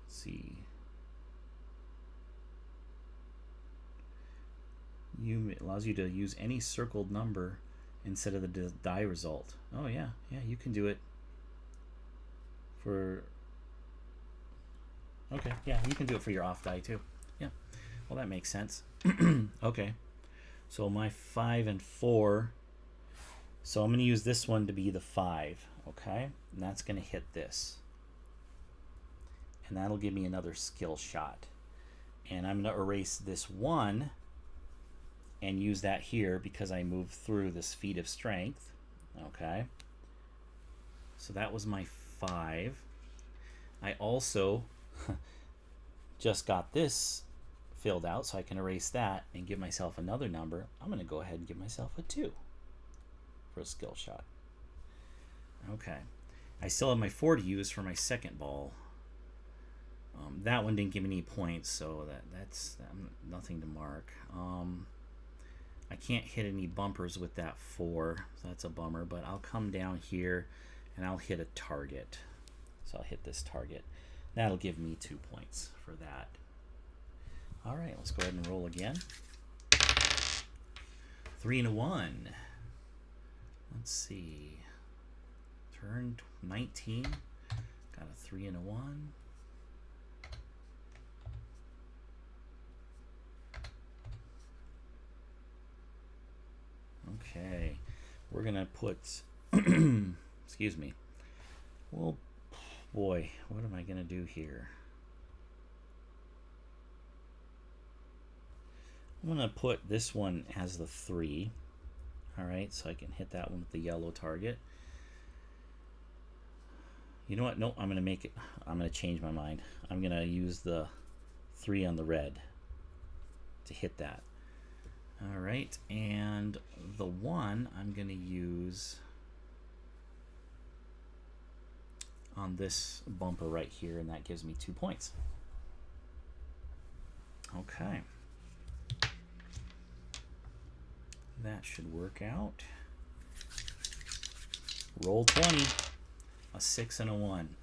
Let's see. It allows you to use any circled number instead of the die result. Oh yeah, you can do it for... Okay, yeah, you can do it for your off die too. Yeah, well that makes sense. Okay, so my 5 and 4. So I'm going to use this one to be the 5. Okay, and that's going to hit this. And that'll give me another skill shot. And I'm going to erase this 1 and use that here because I moved through this feat of strength. Okay, so that was my 5. I also just got this filled out, so I can erase that and give myself another number. I'm going to go ahead and give myself a 2 for a skill shot. Okay, I still have my 4 to use for my second ball. That one didn't give me any points, so that's nothing to mark. I can't hit any bumpers with that 4, so that's a bummer, but I'll come down here and I'll hit a target. So I'll hit this target. That'll give me 2 points for that. All right, let's go ahead and roll again. 3 and a 1. Let's see. Turn 19. Got a 3 and a 1. Okay, we're gonna put, excuse me. Well, boy, what am I gonna do here? I'm gonna put this one as the 3. All right, so I can hit that one with the yellow target. You know what? No, I'm gonna change my mind. I'm gonna use the 3 on the red to hit that. All right, and the 1 I'm gonna use on this bumper right here, and that gives me 2 points. Okay. That should work out. Roll 20. A 6 and a 1.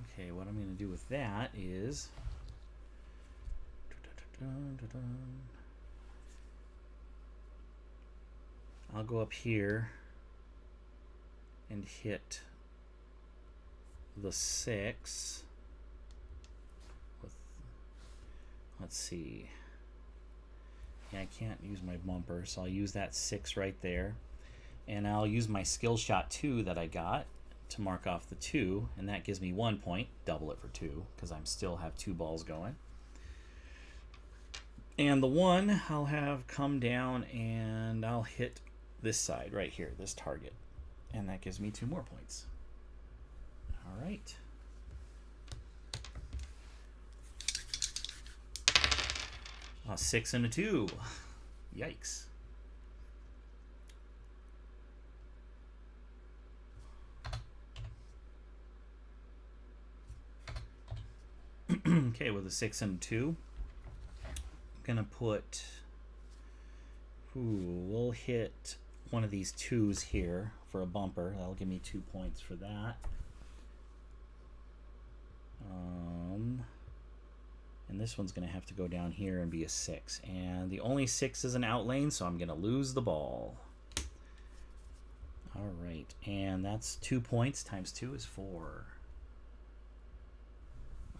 Okay, what I'm going to do with that is I'll go up here and hit the 6 with, let's see, yeah, I can't use my bumper, so I'll use that 6 right there, and I'll use my skill shot 2 that I got to mark off the 2, and that gives me 1 point, double it for 2 because I still have 2 balls going. And the 1 I'll have come down and I'll hit this side right here, this target, and that gives me 2 more points. All right. A 6 and a 2. Yikes. Okay, with a 6 and a 2, I'm gonna put. We'll hit one of these 2s here for a bumper. That'll give me 2 points for that. And this one's going to have to go down here and be a 6. And the only 6 is an out lane, so I'm going to lose the ball. All right, and that's 2 points times 2 is 4.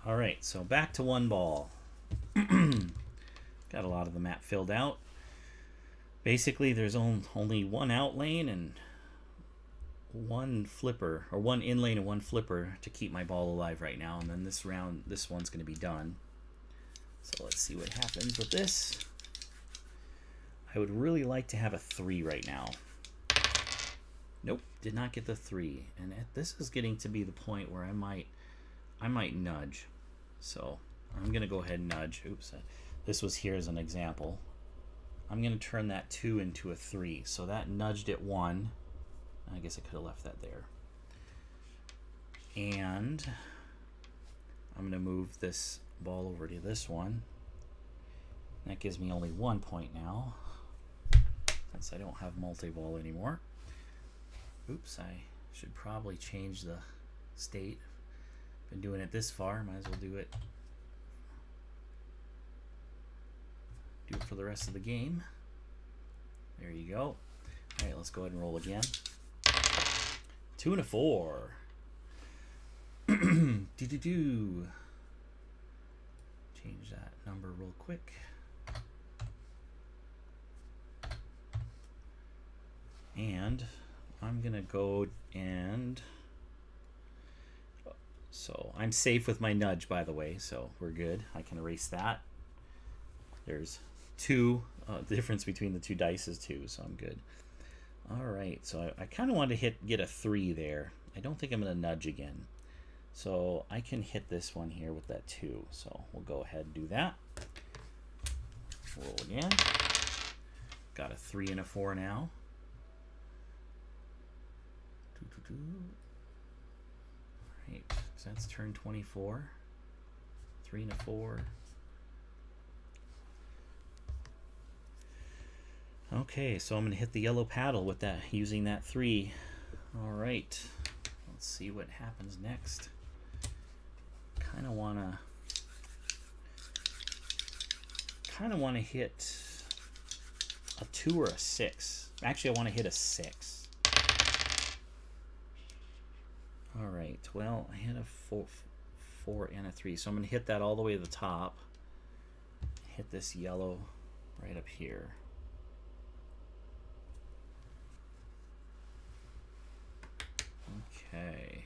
All right, so back to 1 ball. Got a lot of the map filled out. Basically, there's only 1 out lane and 1 flipper, or 1 in lane and 1 flipper to keep my ball alive right now. And then this round, this one's going to be done. So let's see what happens with this. I would really like to have a 3 right now. Nope, did not get the 3. And this is getting to be the point where I might nudge. So I'm going to go ahead and nudge. Oops, this was here as an example. I'm going to turn that 2 into a 3. So that nudged it 1. I guess I could have left that there. And I'm going to move this ball over to this one. That gives me only 1 point now, since I don't have multi-ball anymore. Oops, I should probably change the state. Been doing it this far, might as well do it for the rest of the game. There you go. All right, let's go ahead and roll again. 2 and a 4. Do. Change that number real quick. And I'm gonna go and so I'm safe with my nudge, by the way, so we're good. I can erase that. There's 2 difference between the 2 dice is 2, so I'm good. All right, so I kind of want to get a 3 there. I don't think I'm gonna nudge again. So I can hit this one here with that 2. So we'll go ahead and do that. Roll again. Got a 3 and a 4 now. Alright, so that's turn 24. 3 and a 4. Okay, so I'm going to hit the yellow paddle with that, using that 3. Alright, let's see what happens next. Kind of want to hit a 2 or a 6. Actually, I want to hit a 6. All right, well, I had a 4 and a 3, so I'm going to hit that all the way to the top. Hit this yellow right up here. Okay.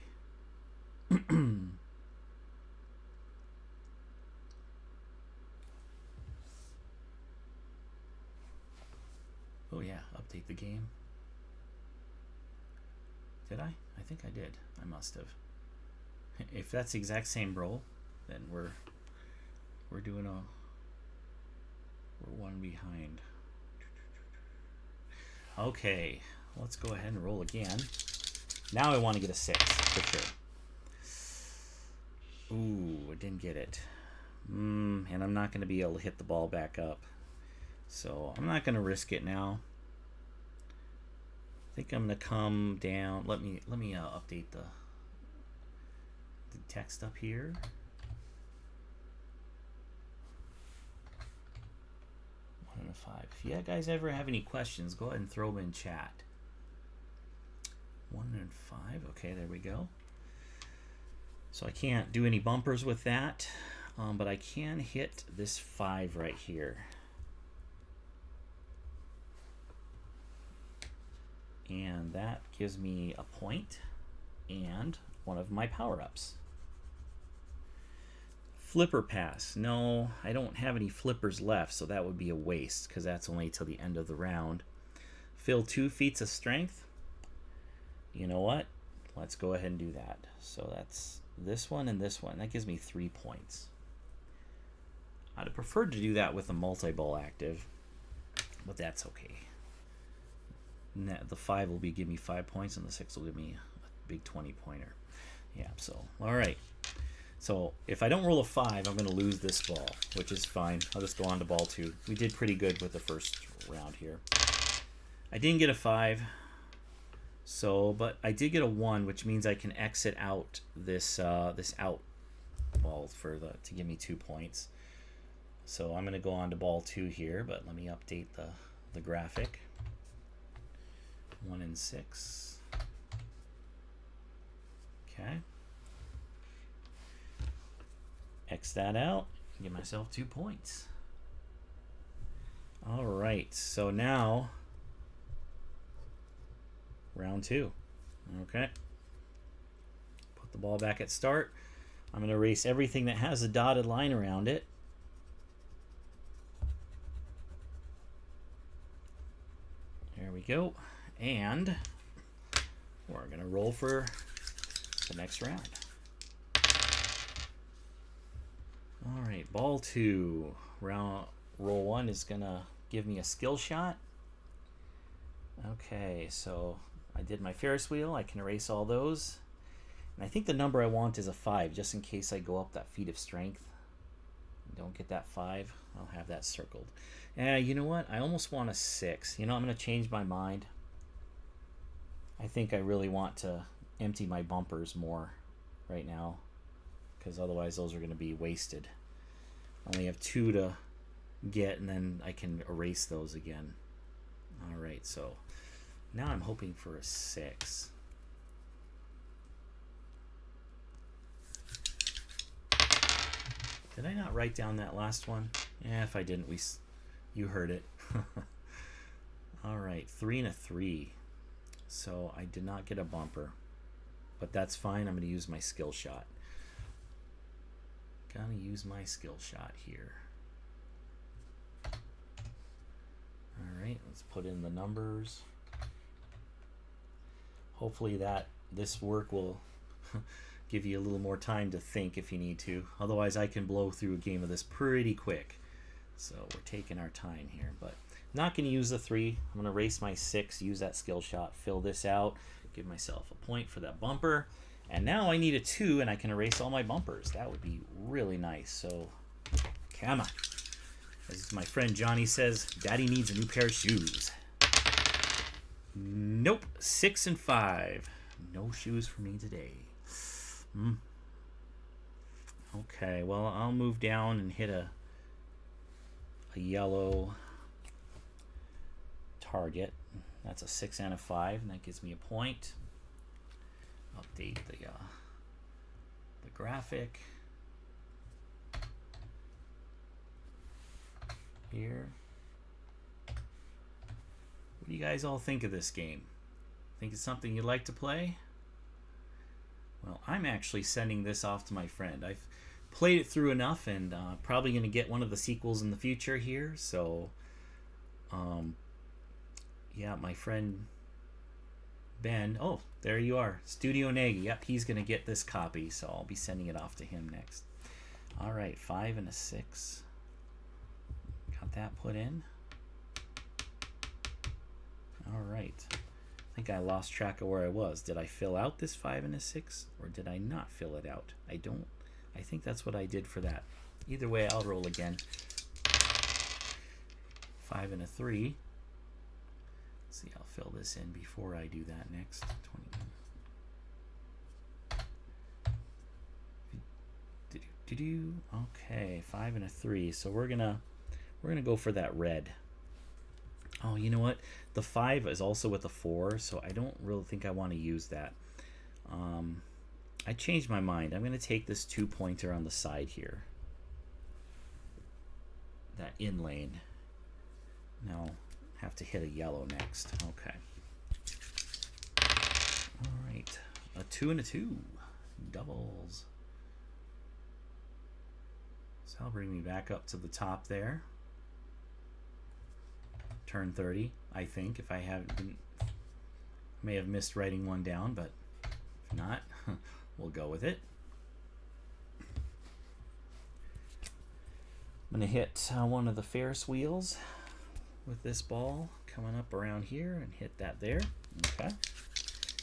Oh yeah, update the game. Did I? I think I did. I must have. If that's the exact same roll, then we're doing we're one behind. Okay, let's go ahead and roll again. Now I want to get a 6 for sure. Ooh, I didn't get it. And I'm not going to be able to hit the ball back up. So I'm not going to risk it now. I think I'm going to come down. Let me update the text up here. One and a 5. If you guys ever have any questions, go ahead and throw them in chat. 1 and 5. Okay, there we go. So I can't do any bumpers with that, but I can hit this 5 right here. And that gives me a point and one of my power-ups. Flipper pass. No, I don't have any flippers left, so that would be a waste because that's only till the end of the round. Fill 2 feats of strength. You know what? Let's go ahead and do that. So that's this one and this one. That gives me 3 points. I'd have preferred to do that with a multi-ball active, but that's okay. The 5 will give me 5 points, and the 6 will give me a big 20-pointer. Yeah, so, all right. So if I don't roll a 5, I'm going to lose this ball, which is fine. I'll just go on to ball 2. We did pretty good with the first round here. I didn't get a 5, so, but I did get a 1, which means I can exit out this this out ball to give me 2 points. So I'm going to go on to ball 2 here, but let me update the graphic. 1 and 6. Okay. X that out. Give myself 2 points. All right. So now round 2. Okay. Put the ball back at start. I'm going to erase everything that has a dotted line around it. There we go. And we're going to roll for the next round. All right, ball 2. Roll 1 is going to give me a skill shot. Okay, so I did my Ferris wheel. I can erase all those. And I think the number I want is a 5, just in case I go up that feat of strength. Don't get that 5. I'll have that circled. You know what? I almost want a 6. You know, I'm going to change my mind. I think I really want to empty my bumpers more right now, because otherwise those are going to be wasted. I only have 2 to get, and then I can erase those again. All right, so now I'm hoping for a 6. Did I not write down that last one? Yeah, if I didn't, you heard it. All right, 3 and a 3. So I did not get a bumper, but that's fine. I'm going to use my skill shot. Gonna use my skill shot here. All right, let's put in the numbers. Hopefully this work will give you a little more time to think if you need to. Otherwise, I can blow through a game of this pretty quick. So we're taking our time here, but not going to use the 3. I'm going to erase my 6, use that skill shot, fill this out, give myself a point for that bumper. And now I need a 2, and I can erase all my bumpers. That would be really nice. So, come on. As my friend Johnny says, Daddy needs a new pair of shoes. Nope. 6 and 5. No shoes for me today. Okay, well, I'll move down and hit a yellow target. That's a 6 and a 5, and that gives me a point. update the graphic here. What do you guys all think of this game? Think it's something you'd like to play? Well, I'm actually sending this off to my friend. I've played it through enough, and probably going to get one of the sequels in the future here. So, yeah, my friend Ben. Oh, there you are. Studio Nagy. Yep, he's going to get this copy, so I'll be sending it off to him next. All right, 5 and a 6. Got that put in. All right. I think I lost track of where I was. Did I fill out this 5 and a 6, or did I not fill it out? I think that's what I did for that. Either way, I'll roll again. 5 and a 3. Let's see, I'll fill this in before I do that next. 21. Okay, 5 and a 3. So we're gonna go for that red. Oh, you know what? The 5 is also with a 4, so I don't really think I want to use that. I changed my mind. I'm going to take this 2-pointer on the side here. That in lane. Now, have to hit a yellow next. Okay. All right. A 2 and a 2. Doubles. So that'll bring me back up to the top there. Turn 30, I think. If I may have missed writing one down, but if not, we'll go with it. I'm going to hit one of the Ferris wheels with this ball coming up around here and hit that there. Okay.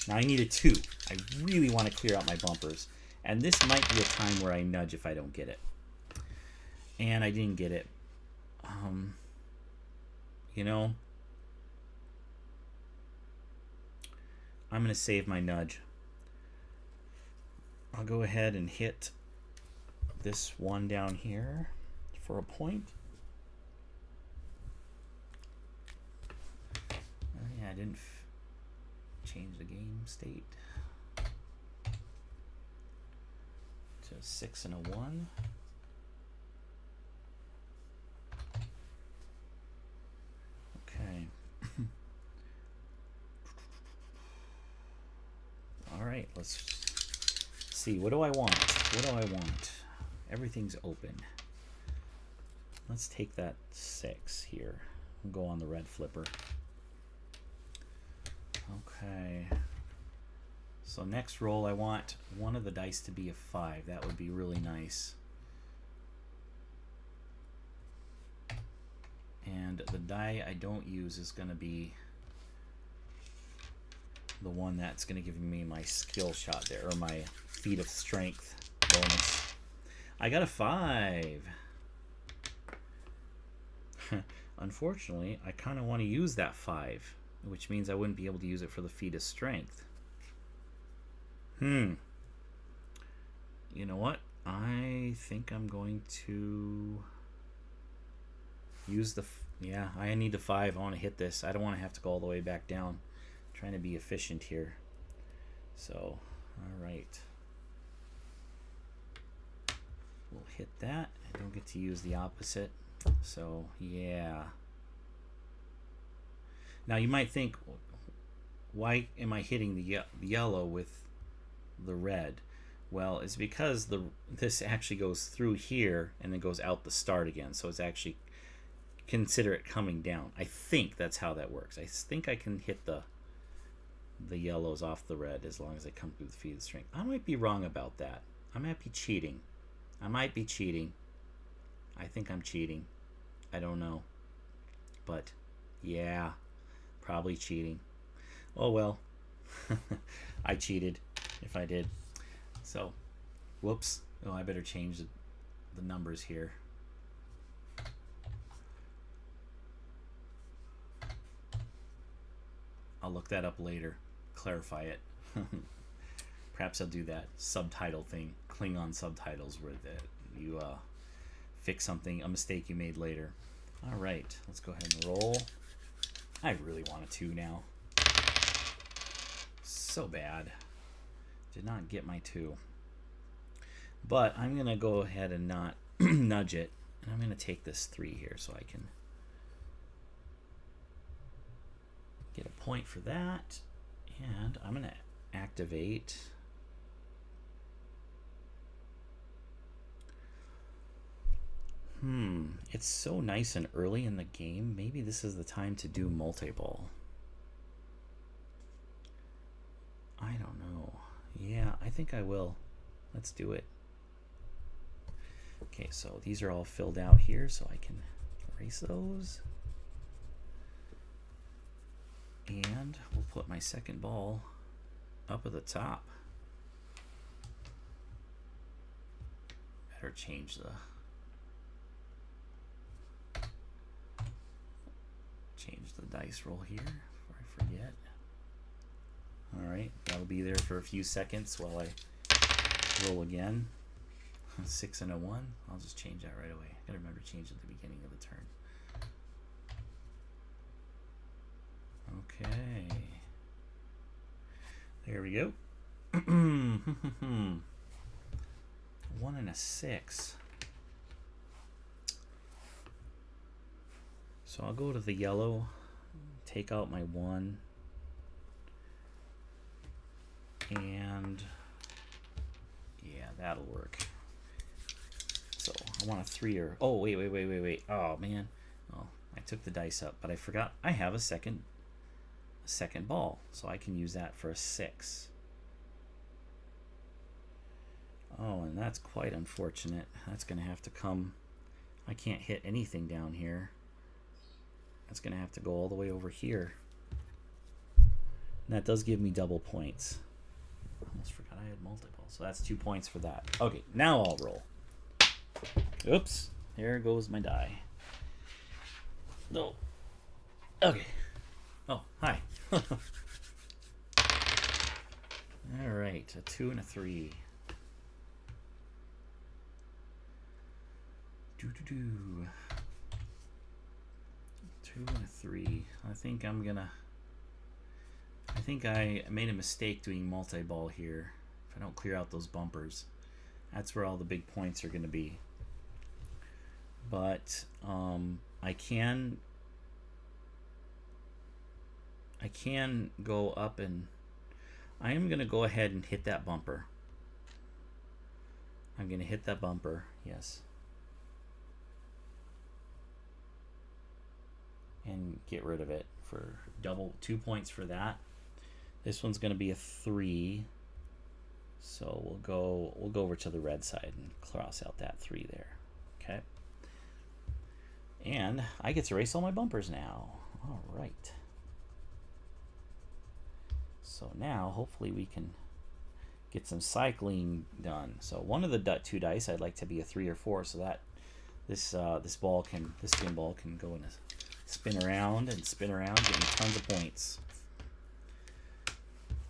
Now I need a 2. I really want to clear out my bumpers. And this might be a time where I nudge if I don't get it. And I didn't get it. You know, I'm going to save my nudge. I'll go ahead and hit this one down here for a point. Yeah, I didn't change the game state. To 6 and a 1. Okay. All right, let's see. What do I want? What do I want? Everything's open. Let's take that 6 here and go on the red flipper. Okay. So next roll, I want one of the dice to be a 5. That would be really nice. And the die I don't use is going to be the one that's going to give me my skill shot there, or my feat of strength bonus. I got a 5. Unfortunately, I kind of want to use that 5, which means I wouldn't be able to use it for the feat of strength. You know what? I think I'm going to use the... Yeah, I need the 5. I want to hit this. I don't want to have to go all the way back down. I'm trying to be efficient here. So, all right. We'll hit that. I don't get to use the opposite. So, yeah. Now, you might think, why am I hitting the yellow with the red? Well, it's because this actually goes through here and then goes out the start again. So it's actually... consider it coming down. I think that's how that works. I think I can hit the yellows off the red as long as they come through the feat of strength. I might be wrong about that. I might be cheating. I might be cheating. I think I'm cheating. I don't know. But yeah, probably cheating. Oh well. I cheated if I did. So, whoops. Oh, I better change the numbers here. I'll look that up later, clarify it. Perhaps I'll do that subtitle thing, Klingon subtitles, where you fix something, a mistake you made later. All right, let's go ahead and roll. I really want a 2 now. So bad. Did not get my 2. But I'm going to go ahead and not nudge it. And I'm going to take this 3 here so I can get a point for that. And I'm going to activate. It's so nice and early in the game. Maybe this is the time to do multi-ball. I don't know. Yeah, I think I will. Let's do it. Okay, so these are all filled out here, so I can erase those. And we'll put my second ball up at the top. Better change the dice roll here before I forget. Alright, that'll be there for a few seconds while I roll again. 6 and a 1. I'll just change that right away. Gotta remember to change at the beginning of the turn. Okay. There we go. 1 and a 6. So I'll go to the yellow, take out my 1, and yeah, that'll work. So I want a 3 or wait. Oh man. Oh, I took the dice up, but I forgot I have a second ball, so I can use that for a 6. Oh, and that's quite unfortunate. That's gonna have to come. I can't hit anything down here. That's gonna have to go all the way over here. And that does give me double points. Almost forgot I had multiple. So that's 2 points for that. Okay, now I'll roll. Oops, there goes my die. No. Okay. Oh, hi. All right, a 2 and a 3. 2 and a 3. I think I made a mistake doing multi-ball here. If I don't clear out those bumpers, that's where all the big points are going to be. But I can go up, and I am going to go ahead and hit that bumper. I'm going to hit that bumper, yes. And get rid of it for 2 points for that. This one's going to be a 3. So we'll go over to the red side and cross out that 3 there. Okay. And I get to erase all my bumpers now. All right. So now hopefully we can get some cycling done. So one of the 2 dice I'd like to be a 3 or 4, so that this spin ball can go in a spin around and spin around, give me tons of points.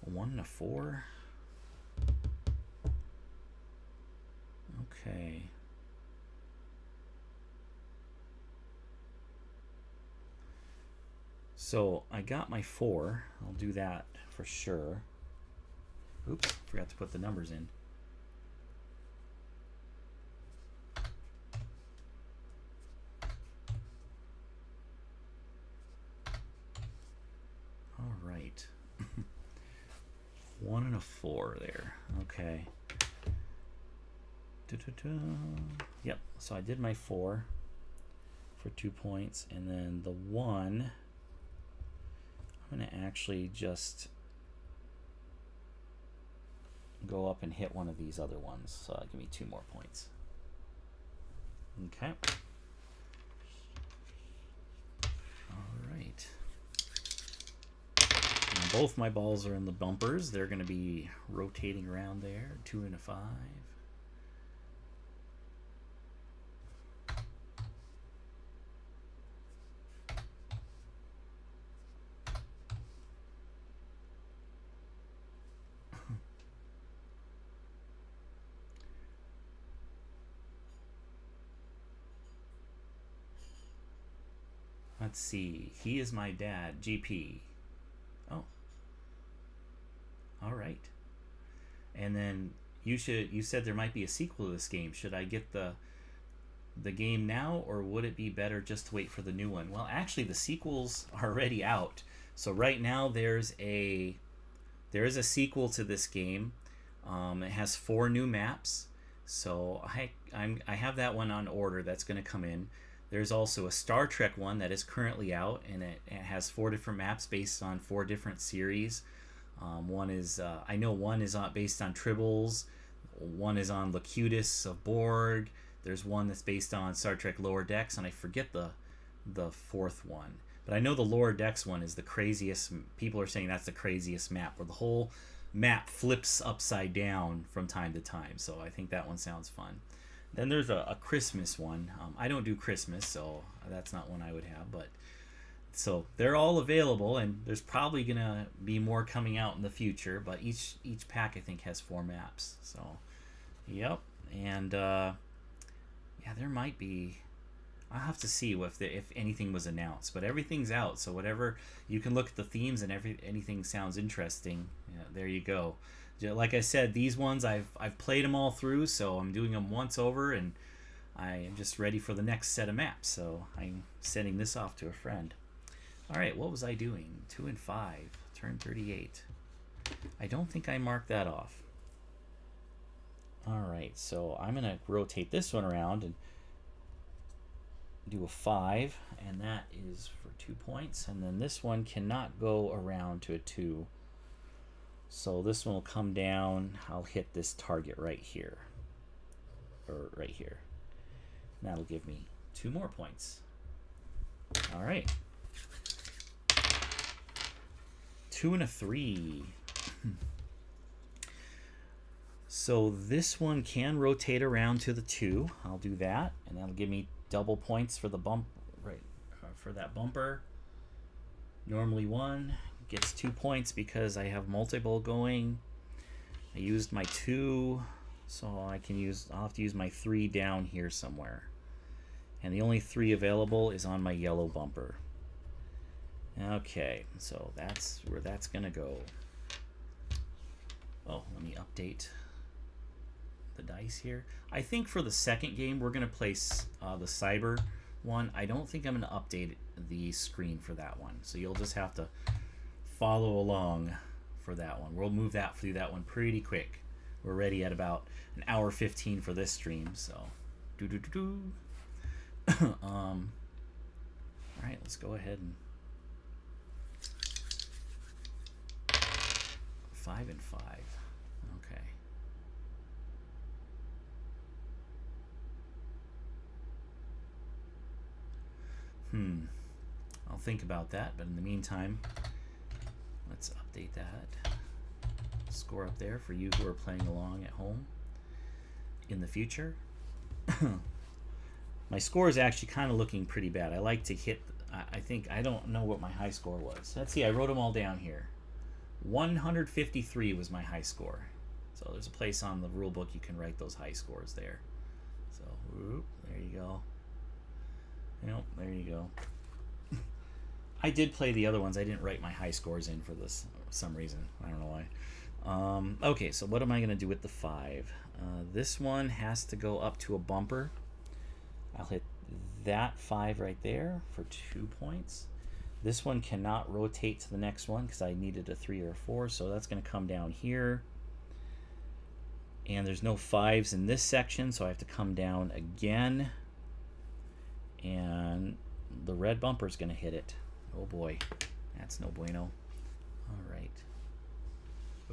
1 and a 4. Okay. So I got my 4. I'll do that for sure. Oops, forgot to put the numbers in. All right. 1 and a 4 there. Okay. Yep, so I did my 4 for 2 points, and then the 1, I'm going to actually just go up and hit one of these other ones, so that'll give me 2 more points. Okay. All right. And both my balls are in the bumpers. They're going to be rotating around there. 2 and a 5. Let's see. He is my dad. GP. Oh. All right. And then you said there might be a sequel to this game. Should I get the game now, or would it be better just to wait for the new one? Well, actually, the sequels are already out. So right now there is a sequel to this game. It has 4 new maps. So I have that one on order. That's going to come in. There's also a Star Trek one that is currently out, and it has 4 different maps based on 4 different series. One is I know one is based on Tribbles. One is on Locutus of Borg. There's one that's based on Star Trek Lower Decks, and I forget the 4th one. But I know the Lower Decks one is the craziest. People are saying that's the craziest map, where the whole map flips upside down from time to time. So I think that one sounds fun. Then there's a Christmas one. I don't do Christmas, so that's not one I would have. But so they're all available, and there's probably gonna be more coming out in the future. But each pack I think has 4 maps. So, yep, and yeah, there might be. I'll have to see if anything was announced, but everything's out. So whatever, you can look at the themes, and anything sounds interesting. Yeah, there you go. Like I said, these ones I've played them all through, so I'm doing them once over, and I am just ready for the next set of maps. So I'm sending this off to a friend. All right, what was I doing? 2 and 5, turn 38. I don't think I marked that off. All right, so I'm gonna rotate this one around and do a 5, and that is for 2 points. And then this one cannot go around to a 2. So this one will come down. I'll hit this target right here, or right here. And that'll give me 2 more points. All right. 2 and a 3. So this one can rotate around to the 2. I'll do that, and that'll give me double points for the bump, right? For that bumper. Normally 1 gets 2 points because I have multiple going. I used my 2, so I'll have to use my 3 down here somewhere. And the only 3 available is on my yellow bumper. Okay, so that's where that's gonna go. Oh, let me update the dice here. I think for the second game we're gonna place the Cyber one. I don't think I'm gonna update the screen for that one, so you'll just have to follow along for that one. We'll move through that one pretty quick. We're ready at about an hour 15 for this stream, so all right, let's go ahead and 5 and 5. Okay. I'll think about that, but in the meantime, let's update that score up there for you who are playing along at home in the future. My score is actually kind of looking pretty bad. I like to hit, I don't know what my high score was. Let's see, I wrote them all down here. 153 was my high score. So there's a place on the rule book you can write those high scores there. So, whoop, there you go. Yep, there you go. I did play the other ones. I didn't write my high scores in for this for some reason. I don't know why. Okay, so what am I going to do with the 5? This one has to go up to a bumper. I'll hit that 5 right there for 2 points. This one cannot rotate to the next one because I needed a 3 or a 4, so that's going to come down here. And there's no 5s in this section, so I have to come down again. And the red bumper is going to hit it. Oh boy, that's no bueno. All right.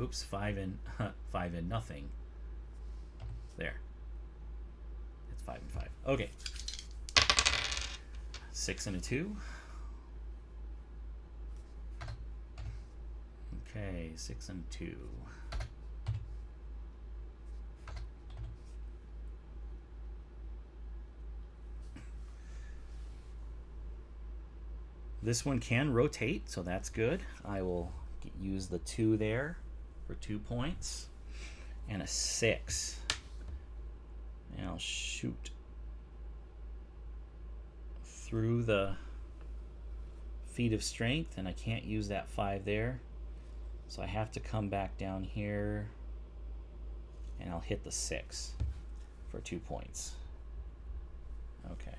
Oops, 5 and nothing. There. It's 5 and 5. Okay. 6 and a 2. Okay, 6 and 2. This one can rotate, so that's good. I will use the 2 there for 2 points. And a 6. And I'll shoot through the feat of strength, and I can't use that 5 there. So I have to come back down here and I'll hit the 6 for 2 points. Okay.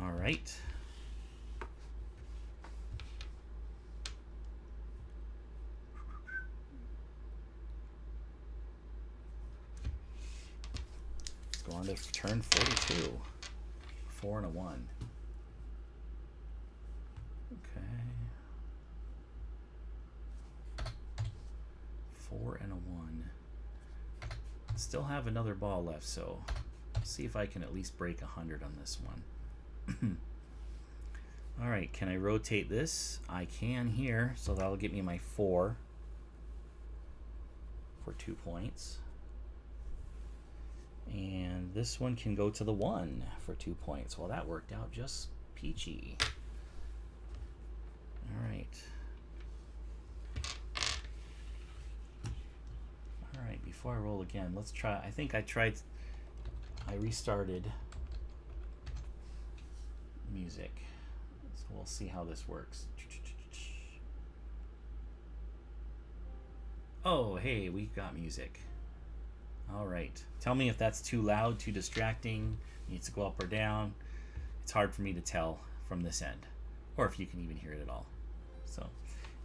All right. Let's go on to turn 42. 4 and a 1. Okay. 4 and a 1. Still have another ball left, so see if I can at least break 100 on this one. All right, can I rotate this? I can here, so that'll get me my 4 for 2 points. And this one can go to the 1 for 2 points. Well, that worked out just peachy. All right. All right, before I roll again, let's try. I think I restarted music. So we'll see how this works. Oh, hey, we've got music. All right. Tell me if that's too loud, too distracting, needs to go up or down. It's hard for me to tell from this end, or if you can even hear it at all. So,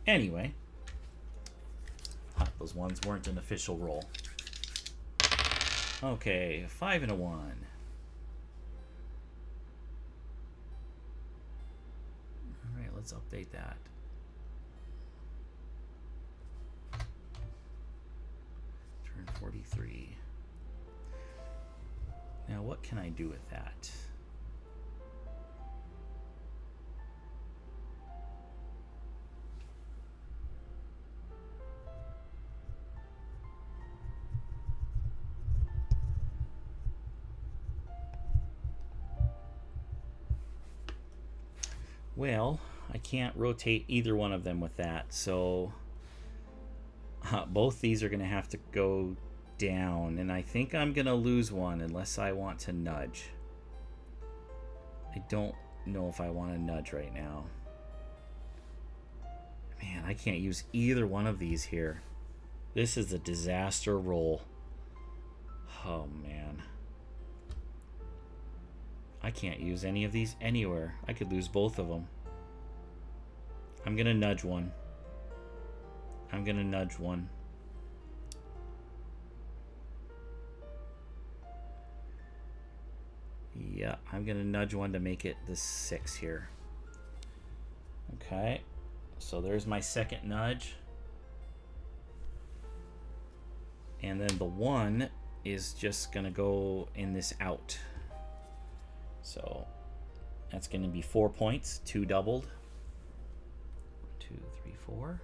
anyway, those ones weren't an official roll. Okay, 5 and a 1. All right, let's update that. Turn 43. Now, what can I do with that? Well, I can't rotate either one of them with that, so both these are going to have to go down, and I think I'm going to lose one unless I want to nudge. I don't know if I want to nudge right now. Man, I can't use either one of these here. This is a disaster roll. Oh, man. I can't use any of these anywhere. I could lose both of them. I'm going to nudge one. I'm going to nudge one. Yeah, I'm going to nudge one to make it the 6 here. Okay, so there's my second nudge. And then the 1 is just going to go in this out. So that's going to be 4 points, 2 doubled. 2, 3, 4.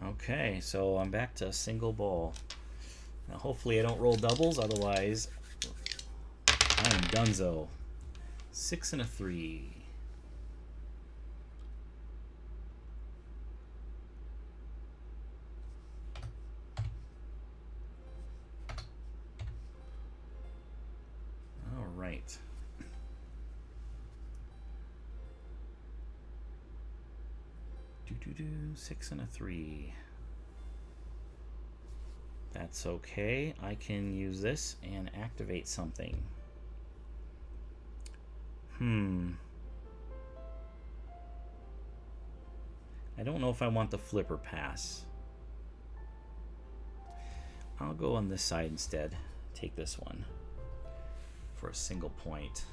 Okay, so I'm back to a single ball. Now hopefully I don't roll doubles, otherwise I'm donezo. 6 and a 3. All right. Do 6 and a 3. That's okay. I can use this and activate something. I don't know if I want the flipper pass. I'll go on this side instead. Take this one for a single point.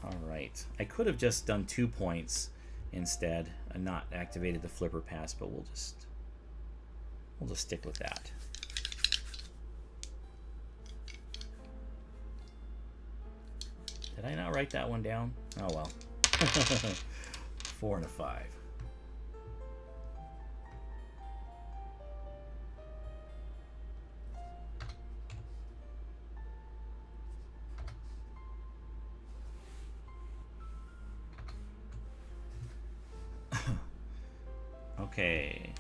All right. I could have just done 2 points instead and not activated the flipper pass, but we'll just stick with that. Did I not write that one down? Oh well. 4 and a 5. Okay.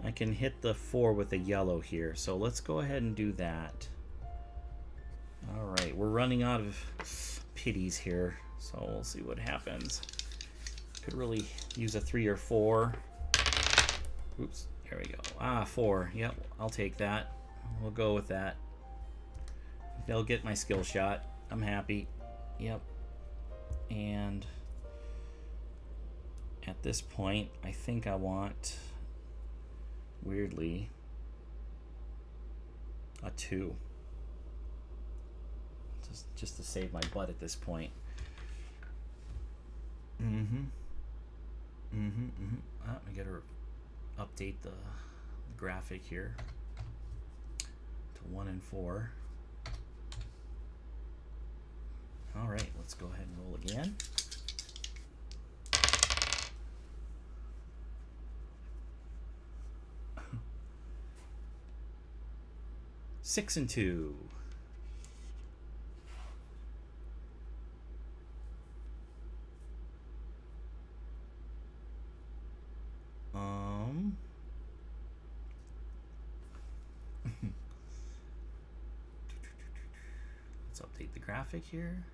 I can hit the 4 with a yellow here, so let's go ahead and do that. All right, right, we're running out of pities here, so we'll see what happens. Could really use a 3 or 4. Oops, there we go. Ah, 4. Yep, I'll take that. We'll go with that. They'll get my skill shot. I'm happy. Yep. And at this point, I think I want, weirdly, a 2. Just to save my butt at this point. I gotta update the graphic here to 1 and 4. All right, let's go ahead and roll again. Six and 2. Let's update the graphic here.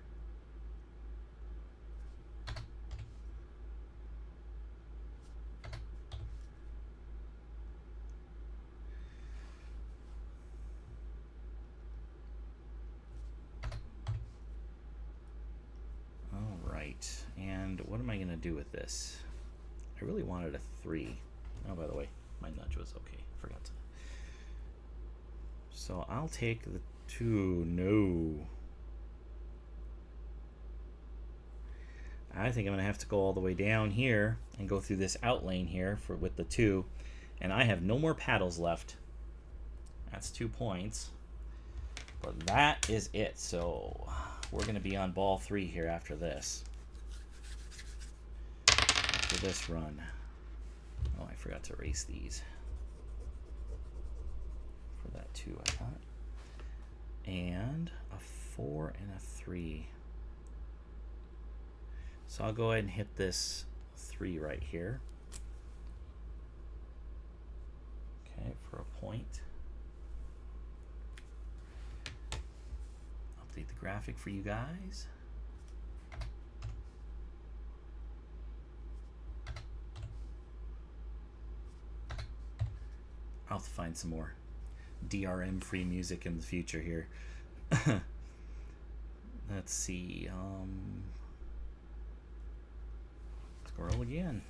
And what am I going to do with this? I really wanted a 3. Oh, by the way, my nudge was okay. Forgot to. So I'll take the 2. No. I think I'm going to have to go all the way down here and go through this out lane here with the 2. And I have no more paddles left. That's 2 points. But that is it. So we're going to be on ball 3 here after this. For this run. Oh, I forgot to erase these. For that 2, I thought. And a 4 and a 3. So I'll go ahead and hit this 3 right here. Okay, for a point. Update the graphic for you guys. I'll have to find some more DRM free music in the future here. Let's see. Let's go roll again.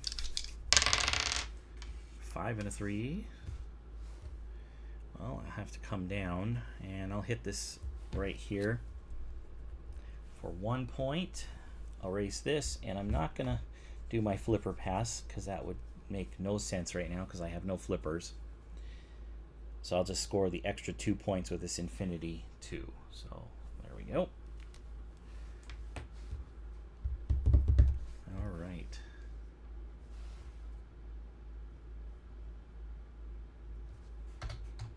5 and a 3. Well, I have to come down, and I'll hit this right here for 1 point. I'll erase this, and I'm not gonna do my flipper pass because that would make no sense right now because I have no flippers. So I'll just score the extra 2 points with this infinity 2. So there we go. All right.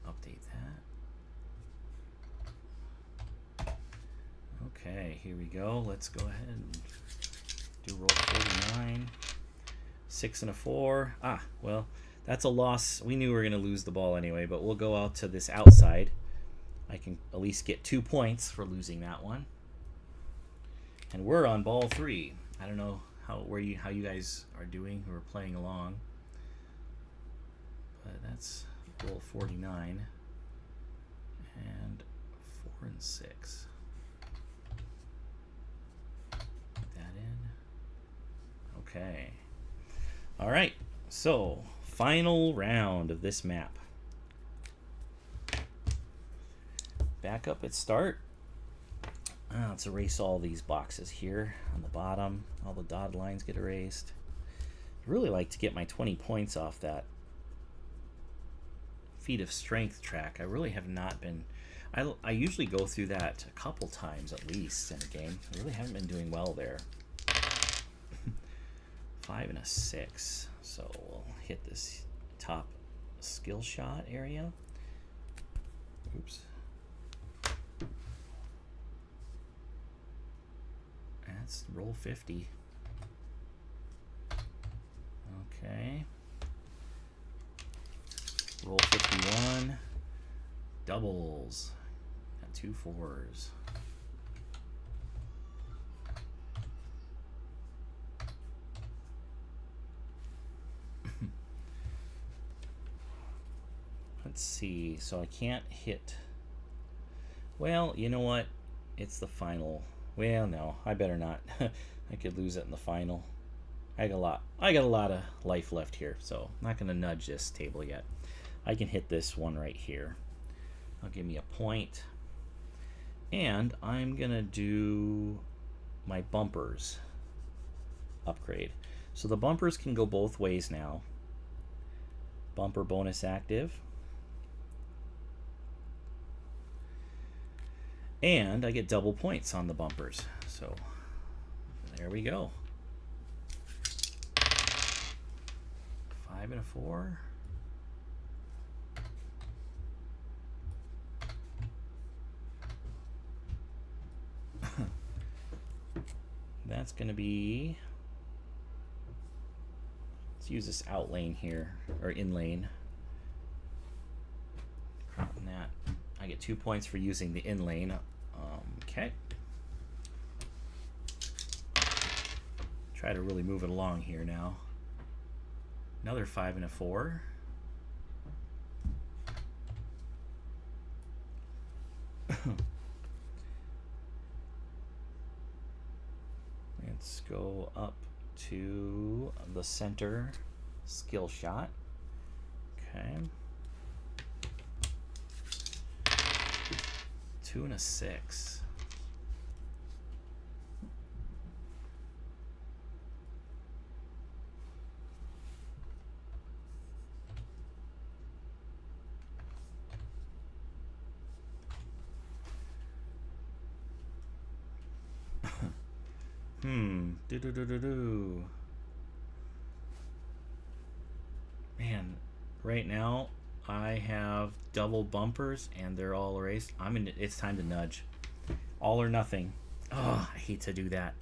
Update that. Okay, here we go. Let's go ahead and do roll 49. 6 and a 4. Ah, well. That's a loss. We knew we were going to lose the ball anyway, but we'll go out to this outside. I can at least get 2 points for losing that one. And we're on ball 3. I don't know how you guys are doing who are playing along. But that's roll 49. And 4 and 6. Put that in. Okay. All right. So final round of this map. Back up at start. Let's erase all these boxes here on the bottom. All the dotted lines get erased. I'd really like to get my 20 points off that feat of strength track. I really have not been. I usually go through that a couple times at least in a game. I really haven't been doing well there. 5 and a 6. So we'll hit this top skill shot area. Oops. That's roll 50. Okay. Roll 51. Doubles. Got 2 4s. let's see. So I can't hit. Well, you know what? It's the final. Well, no, I better not. I could lose it in the final. I got a lot of life left here, so I'm not going to nudge this table yet. I can hit this one right here. I'll give me a point. And I'm going to do my bumpers upgrade. So the bumpers can go both ways now. Bumper bonus active. And I get double points on the bumpers. So there we go. 5 and a 4. That's going to be, let's use this out lane here, or in lane. And that, I get 2 points for using the in lane. Okay. Try to really move it along here now. Another 5 and a 4. Let's go up to the center skill shot. Okay. 2 and a 6. Man, right now I have double bumpers and they're all erased. It's time to nudge. All or nothing. Oh, I hate to do that.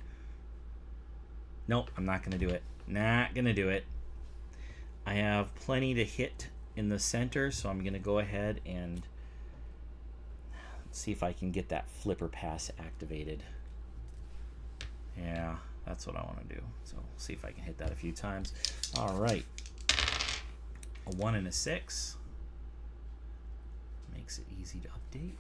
Nope, I'm not gonna do it. Not gonna do it. I have plenty to hit in the center, so I'm gonna go ahead and see if I can get that flipper pass activated. Yeah, that's what I want to do. So see if I can hit that a few times. All right. A 1 and a 6. Makes it easy to update.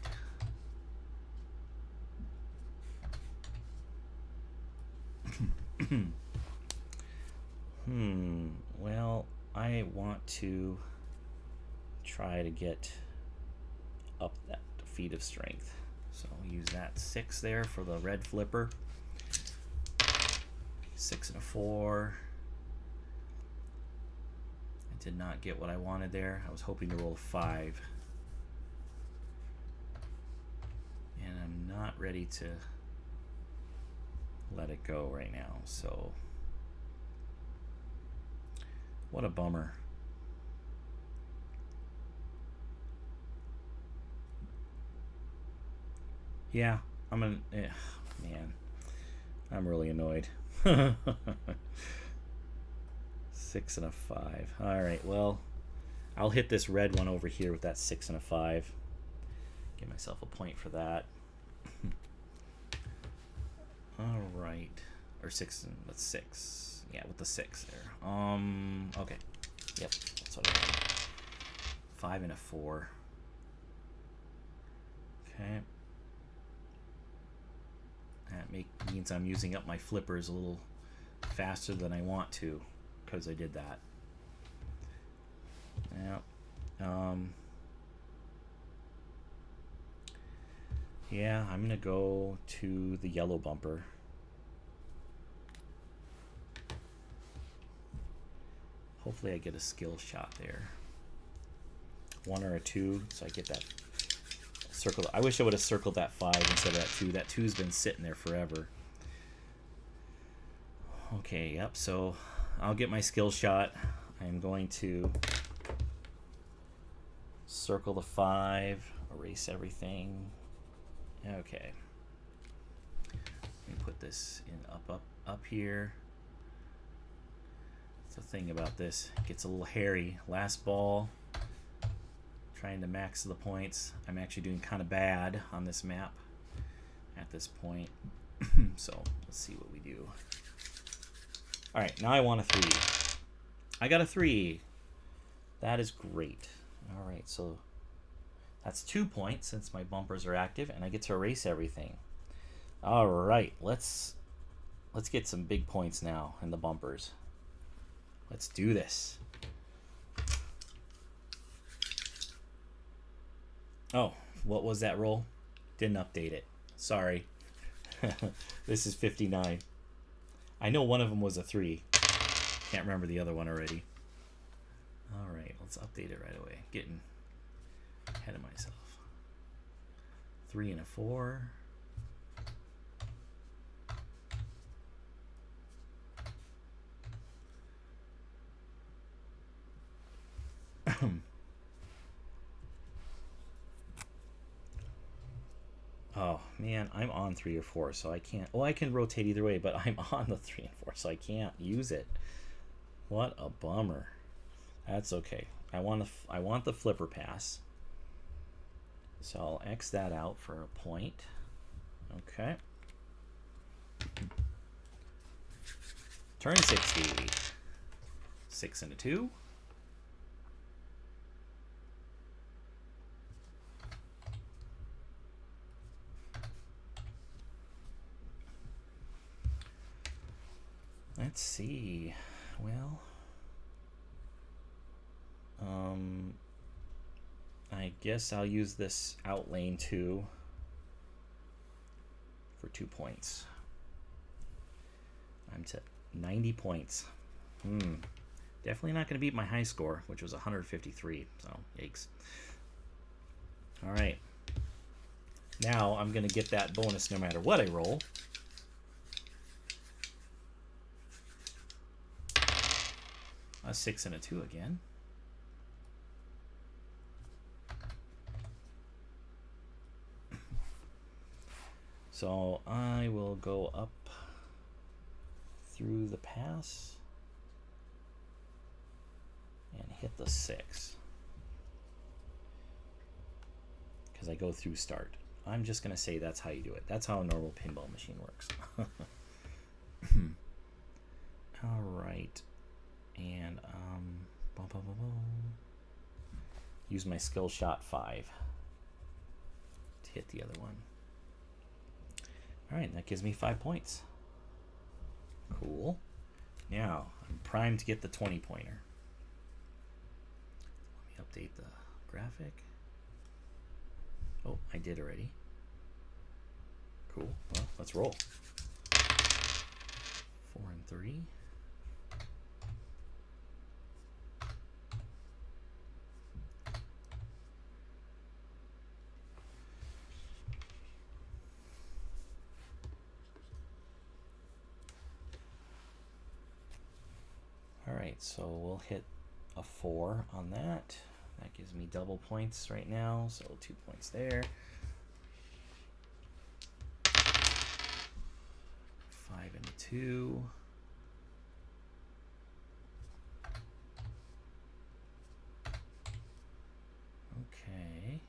Well, I want to try to get up that feat of strength. So I'll use that 6 there for the red flipper. 6 and a 4. I did not get what I wanted there. I was hoping to roll a 5. And I'm not ready to let it go right now. So, what a bummer. Yeah, man, I'm really annoyed. 6 and a 5. All right, well, I'll hit this red one over here with that 6 and a 5. Give myself a point for that. All right, or 6 and that's 6. Yeah, with the 6 there. Okay. Yep, that's what I want. 5 and a 4. Okay. That means I'm using up my flippers a little faster than I want to because I did that. Yeah. Yeah, I'm gonna go to the yellow bumper. Hopefully I get a skill shot there. 1 or a 2, so I get that circle. I wish I would have circled that 5 instead of that 2. That 2's been sitting there forever. Okay, yep, so I'll get my skill shot. I'm going to circle the 5, erase everything. Okay. Let me put this in up here. That's the thing about this. It gets a little hairy. Last ball. Trying to max the points. I'm actually doing kind of bad on this map at this point. So let's see what we do. All right, now I want a 3. I got a 3. That is great. All right, so that's 2 points since my bumpers are active, and I get to erase everything. All right, let's get some big points now in the bumpers. Let's do this. Oh, what was that roll? Didn't update it. Sorry. This is 59. I know one of them was a 3. Can't remember the other one already. All right, let's update it right away. Getting ahead of myself. 3 and a 4. Oh man, I'm on 3 or 4, so I can't. Well, I can rotate either way, but I'm on the 3 and 4, so I can't use it. What a bummer. That's okay. I want the flipper pass, so I'll X that out for a point. Okay. Turn 60. 6 and a 2. Let's see. Well, I guess I'll use this out lane 2 for 2 points. I'm to 90 points. Definitely not going to beat my high score, which was 153. So, yikes. All right. Now I'm going to get that bonus no matter what I roll. A 6 and a 2 again. So I will go up through the pass and hit the 6 because I go through start. I'm just going to say that's how you do it. That's how a normal pinball machine works. All right. And use my skill shot 5 to hit the other one. All right, that gives me 5 points. Cool. Now I'm primed to get the 20 pointer. Let me update the graphic. Oh, I did already. Cool. Well, let's roll. 4 and 3. Alright, so we'll hit a 4 on that. That gives me double points right now, so 2 points there. 5 and a 2. Okay.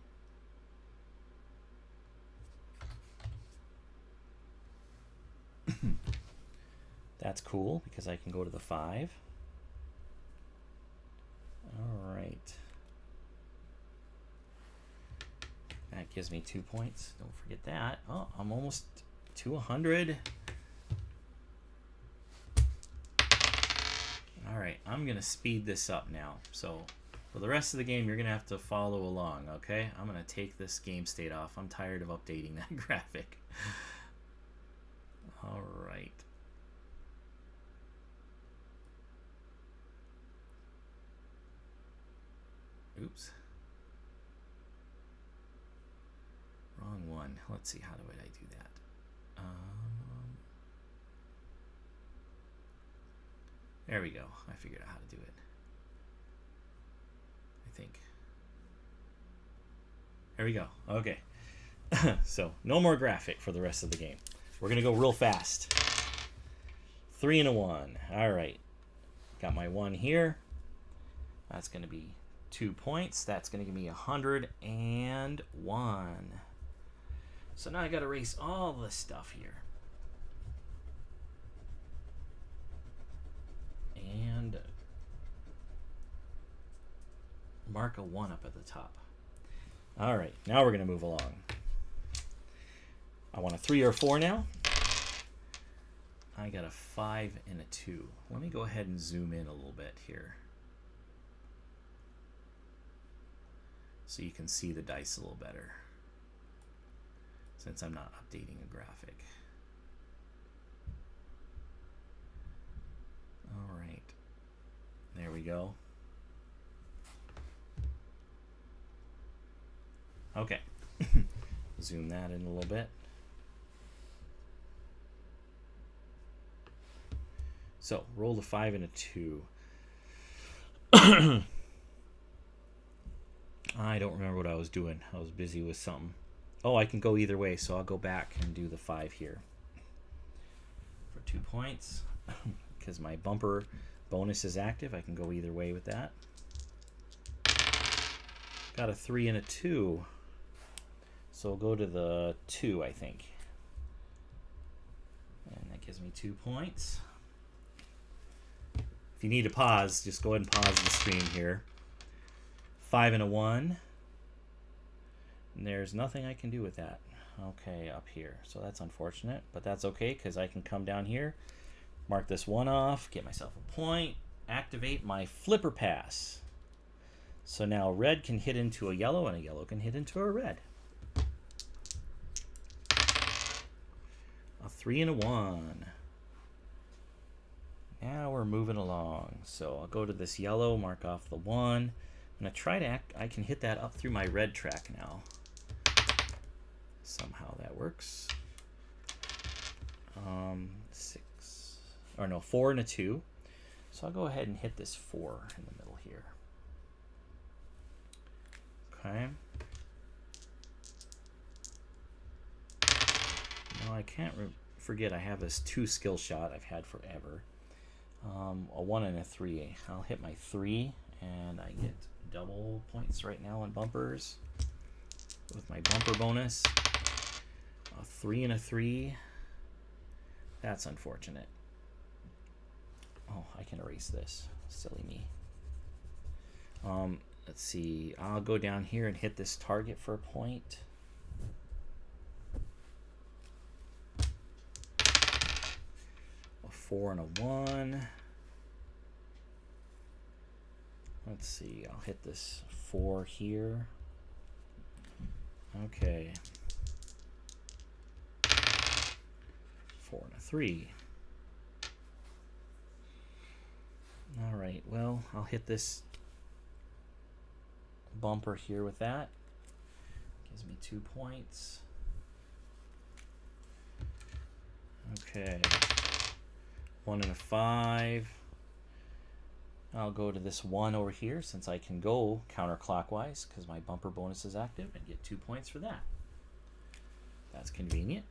That's cool because I can go to the 5. All right. That gives me 2 points. Don't forget that. Oh, I'm almost to 100. All right, I'm going to speed this up now. So for the rest of the game, you're going to have to follow along, okay? I'm going to take this game state off. I'm tired of updating that graphic. All right. Oops. Wrong one. Let's see, how do I do that? There we go. I figured out how to do it. I think. There we go. Okay. So, no more graphic for the rest of the game. We're going to go real fast. 3 and a 1. All right. Got my 1 here. That's going to be 2 points. That's going to give me 101. So now I got to erase all this stuff here. And mark a 1 up at the top. All right, now we're going to move along. I want a 3 or 4 now. I got a 5 and a 2. Let me go ahead and zoom in a little bit here, so you can see the dice a little better, since I'm not updating a graphic. All right, there we go. Okay, zoom that in a little bit. So roll a 5 and a 2. I don't remember what I was doing. I was busy with something. Oh, I can go either way, so I'll go back and do the 5 here for 2 points. Because my bumper bonus is active, I can go either way with that. Got a 3 and a 2. So we'll go to the 2, I think. And that gives me 2 points. If you need to pause, just go ahead and pause the stream here. 5 and a 1. And there's nothing I can do with that. Okay, up here. So that's unfortunate, but that's okay because I can come down here, mark this 1 off, get myself a point, activate my flipper pass. So now red can hit into a yellow and a yellow can hit into a red. A 3 and a 1. Now we're moving along. So I'll go to this yellow, mark off the 1. I'm going to try to I can hit that up through my red track now. Somehow that works. 6, or no, 4 and a 2. So I'll go ahead and hit this 4 in the middle here. Okay. Now I can't forget I have this 2 skill shot I've had forever. A 1 and a 3. I'll hit my 3 and I get double points right now on bumpers with my bumper bonus. A 3 and a 3. That's unfortunate. Oh, I can erase this. Silly me. Let's see. I'll go down here and hit this target for a point. A 4 and a 1. Let's see. I'll hit this 4 here. Okay. 4 and a 3. All right. Well, I'll hit this bumper here with that. Gives me 2 points. Okay. 1 and a 5. I'll go to this 1 over here since I can go counterclockwise because my bumper bonus is active and get 2 points for that. That's convenient.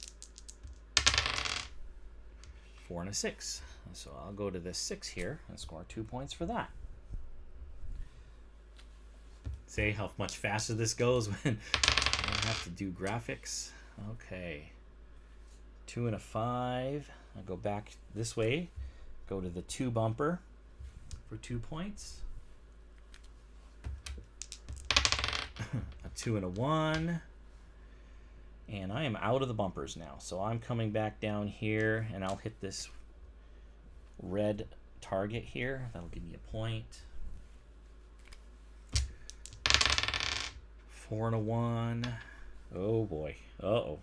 4 and a 6. So I'll go to this 6 here and score 2 points for that. See how much faster this goes when I have to do graphics. Okay. 2 and a 5. I'll go back this way. Go to the 2 bumper for 2 points. A 2 and a 1. And I am out of the bumpers now. So I'm coming back down here and I'll hit this red target here. That'll give me a point. 4 and a 1. Oh boy. Uh-oh.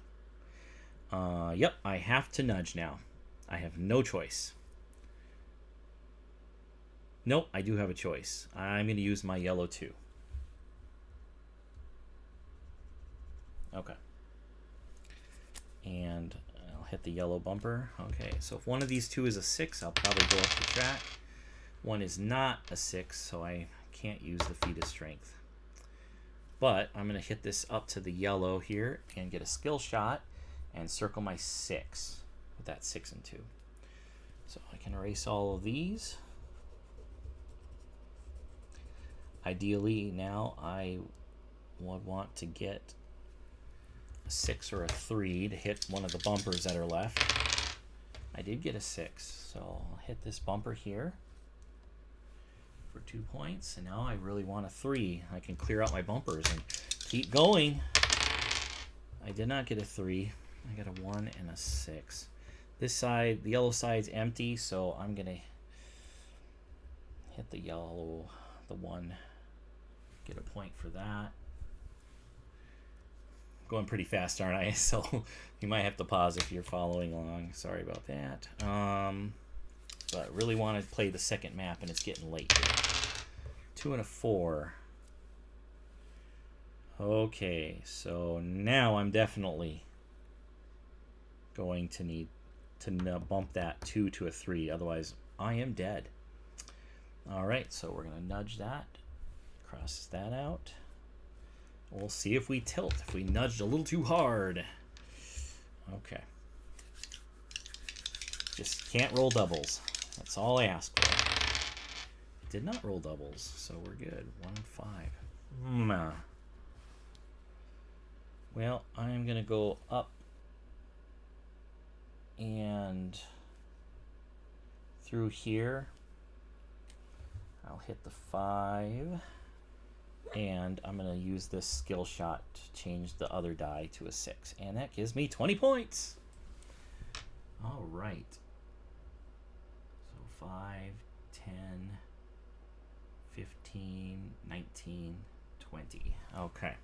Yep, I have to nudge now. I have no choice. Nope, I do have a choice. I'm going to use my yellow 2. Okay. And I'll hit the yellow bumper. Okay, so if one of these 2 is a 6, I'll probably go up the track. 1 is not a 6, so I can't use the feat of strength. But I'm going to hit this up to the yellow here and get a skill shot and circle my 6 with that 6 and 2. So I can erase all of these. Ideally, now I would want to get a 6 or a 3 to hit one of the bumpers that are left. I did get a 6, so I'll hit this bumper here for for 2 points. And now I really want a 3. I can clear out my bumpers and keep going. I did not get a 3. I got a 1 and a 6. This side, the yellow side's empty, so I'm going to hit the yellow, the 1. Get a point for that. Going pretty fast, aren't I? So you might have to pause if you're following along. Sorry about that. But I really want to play the second map, and it's getting late here. 2 and a 4. Okay, so now I'm definitely going to need to bump that 2 to a 3. Otherwise, I am dead. All right, so we're going to nudge that. Cross that out. We'll see if we tilt, if we nudged a little too hard. Okay. Just can't roll doubles. That's all I ask for. Did not roll doubles, so we're good. 1 and 5. Well, I'm going to go up and through here. I'll hit the 5. And I'm going to use this skill shot to change the other die to a 6. And that gives me 20 points. All right. So 5, 10, 15, 19, 20. Okay.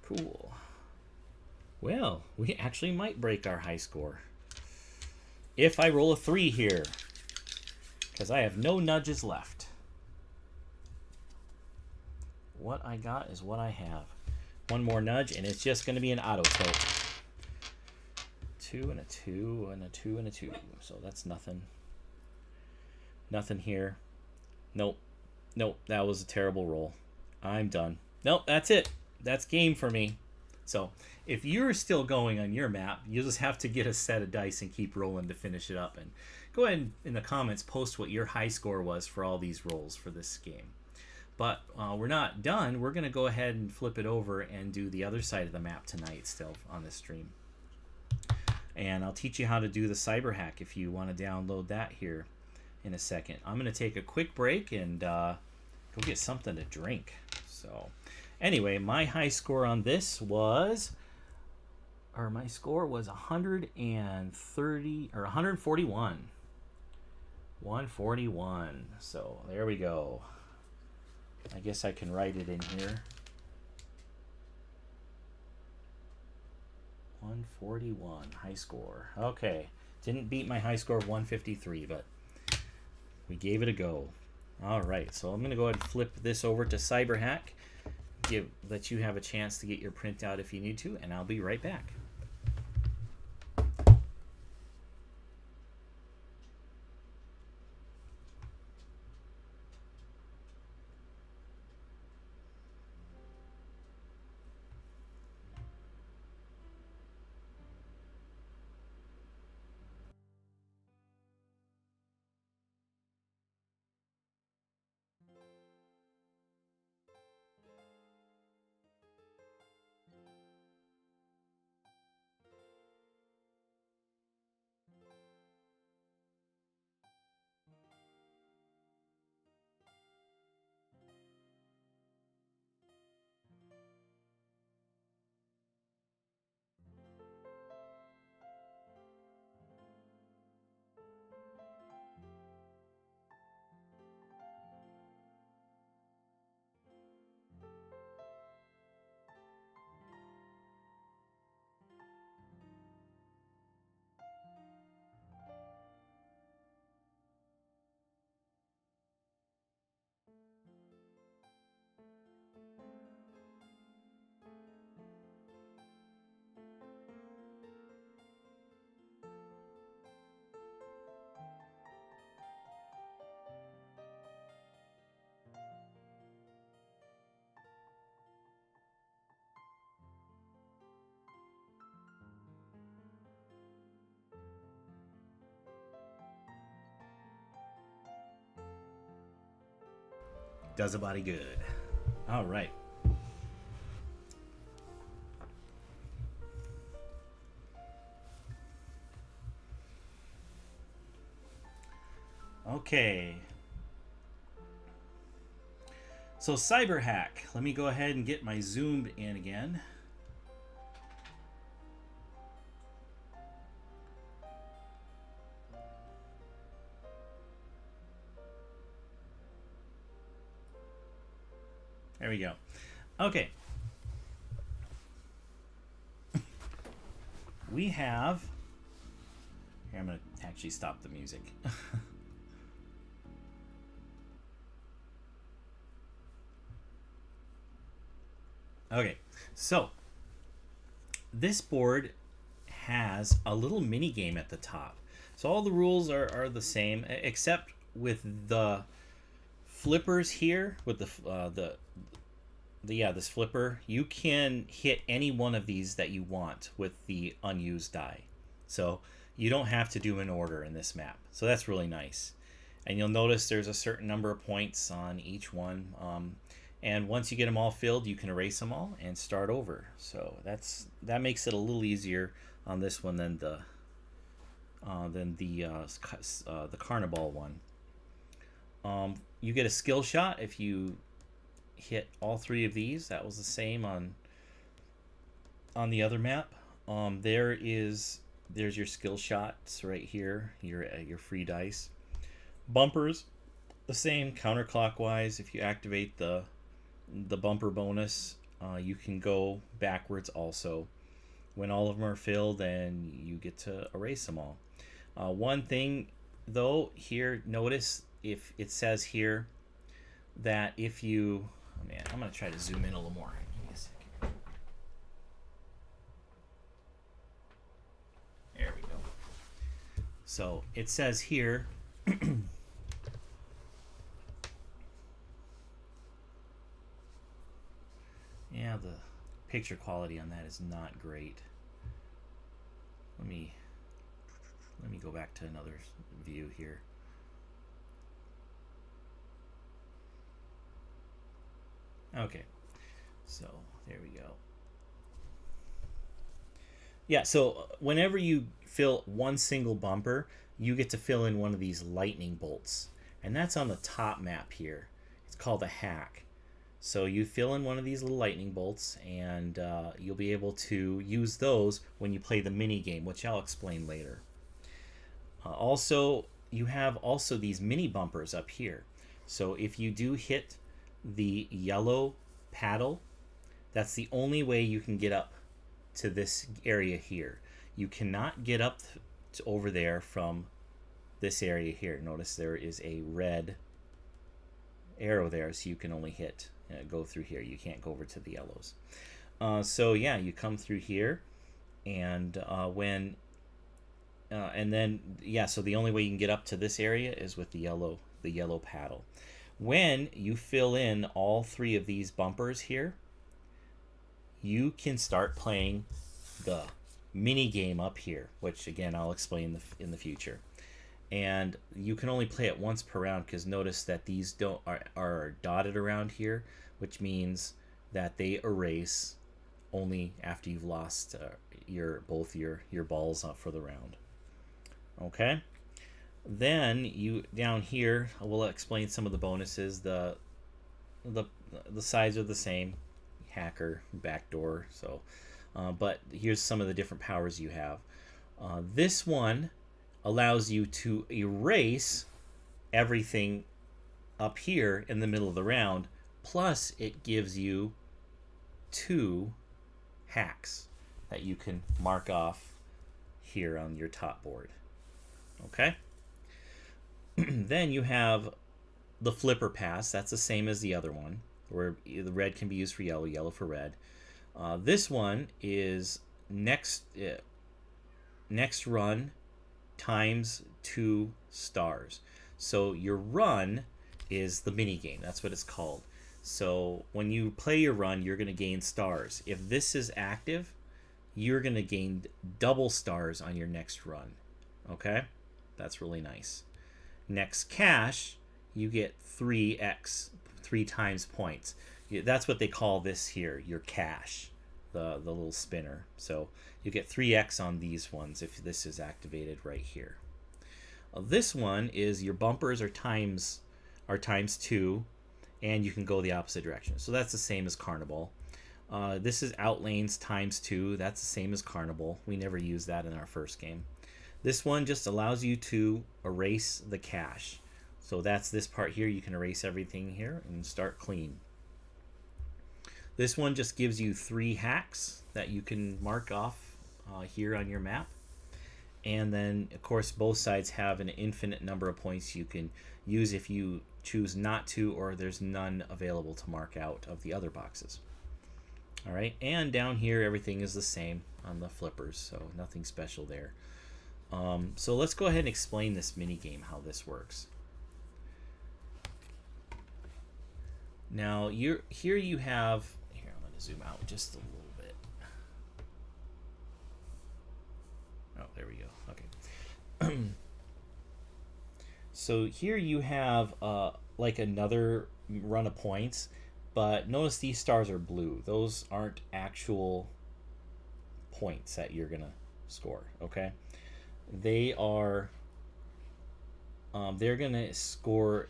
Cool. Well, we actually might break our high score. If I roll a 3 here. Because I have no nudges left. What I got is what I have. One more nudge, and it's just going to be an auto tilt. 2 and a 2 and a 2 and a 2. So that's nothing. Nothing here. Nope. Nope, that was a terrible roll. I'm done. Nope, that's it. That's game for me. So if you're still going on your map, you'll just have to get a set of dice and keep rolling to finish it up. And go ahead and in the comments post what your high score was for all these rolls for this game. But we're not done. We're going to go ahead and flip it over and do the other side of the map tonight still on this stream. And I'll teach you how to do the Cyberhack if you want to download that here in a second. I'm going to take a quick break and go get something to drink. So anyway, my high score on this was, or my score was 130 or 141. 141. So there we go. I guess I can write it in here. 141 high score. Okay, didn't beat my high score of 153, but we gave it a go. All right, so I'm going to go ahead and flip this over to Cyberhack. Let you have a chance to get your printout if you need to, and I'll be right back. Does a body good. All right. Okay. So Cyberhack. Let me go ahead and get my zoomed in again. There we go. Okay. We have... Here, I'm going to actually stop the music. Okay, so this board has a little mini game at the top. So all the rules are the same, except with the flippers here, with this flipper, you can hit any one of these that you want with the unused die. So you don't have to do an order in this map. So that's really nice. And you'll notice there's a certain number of points on each one. And once you get them all filled, you can erase them all and start over. So that makes it a little easier on this one than the Carniball one. You get a skill shot if you hit all three of these. That was the same on the other map. There's your skill shots right here. Your free dice. Bumpers, the same counterclockwise. If you activate the bumper bonus, you can go backwards also. When all of them are filled, then you get to erase them all. One thing though, here, notice if it says here that if you... Oh man, I'm going to try to zoom in a little more. Give me a second. There we go. So it says here... Yeah, the picture quality on that is not great. Let me go back to another view here. Okay, so there we go. Yeah, so whenever you fill one single bumper, you get to fill in one of these lightning bolts. And that's on the top map here. It's called a hack. So you fill in one of these little lightning bolts, and you'll be able to use those when you play the mini game, which I'll explain later. Also, you have also these mini bumpers up here. So if you do hit the yellow paddle, that's the only way you can get up to this area here. You cannot get up to over there from this area here. Notice there is a red arrow there, so you can only hit go through here. You can't go over to the yellows. So yeah, you come through here, and and then yeah, so the only way you can get up to this area is with the yellow paddle. When you fill in all three of these bumpers here, you can start playing the mini game up here, which again I'll explain in the future. And you can only play it once per round, because notice that these are dotted around here, which means that they erase only after you've lost both your balls for the round. Okay. Then you down here, we'll explain some of the bonuses. The sides are the same, hacker, backdoor. So, but here's some of the different powers you have. This one allows you to erase everything up here in the middle of the round, plus it gives you 2 hacks that you can mark off here on your top board. Okay? Then you have the flipper pass. That's the same as the other one, where the red can be used for yellow, yellow for red. This one is next run times 2 stars. So your run is the mini game. That's what it's called. So when you play your run, you're going to gain stars. If this is active, you're going to gain double stars on your next run. Okay? That's really nice. Next cash, you get 3x, 3 times points. That's what they call this here, your cash, the little spinner. So you get 3x on these ones if this is activated right here. This one is your bumpers are times 2, and you can go the opposite direction. So that's the same as Carniball. This is outlanes times 2. That's the same as Carniball. We never used that in our first game. This one just allows you to erase the cache. So that's this part here. You can erase everything here and start clean. This one just gives you 3 hacks that you can mark off here on your map. And then, of course, both sides have an infinite number of points you can use if you choose not to, or there's none available to mark out of the other boxes. All right, and down here, everything is the same on the flippers, so nothing special there. So let's go ahead and explain this mini game, how this works. Now, here you have, here, I'm going to zoom out just a little bit. Oh, there we go. Okay. So here you have like another run of points, but notice these stars are blue. Those aren't actual points that you're gonna score. Okay, they are. They're gonna score.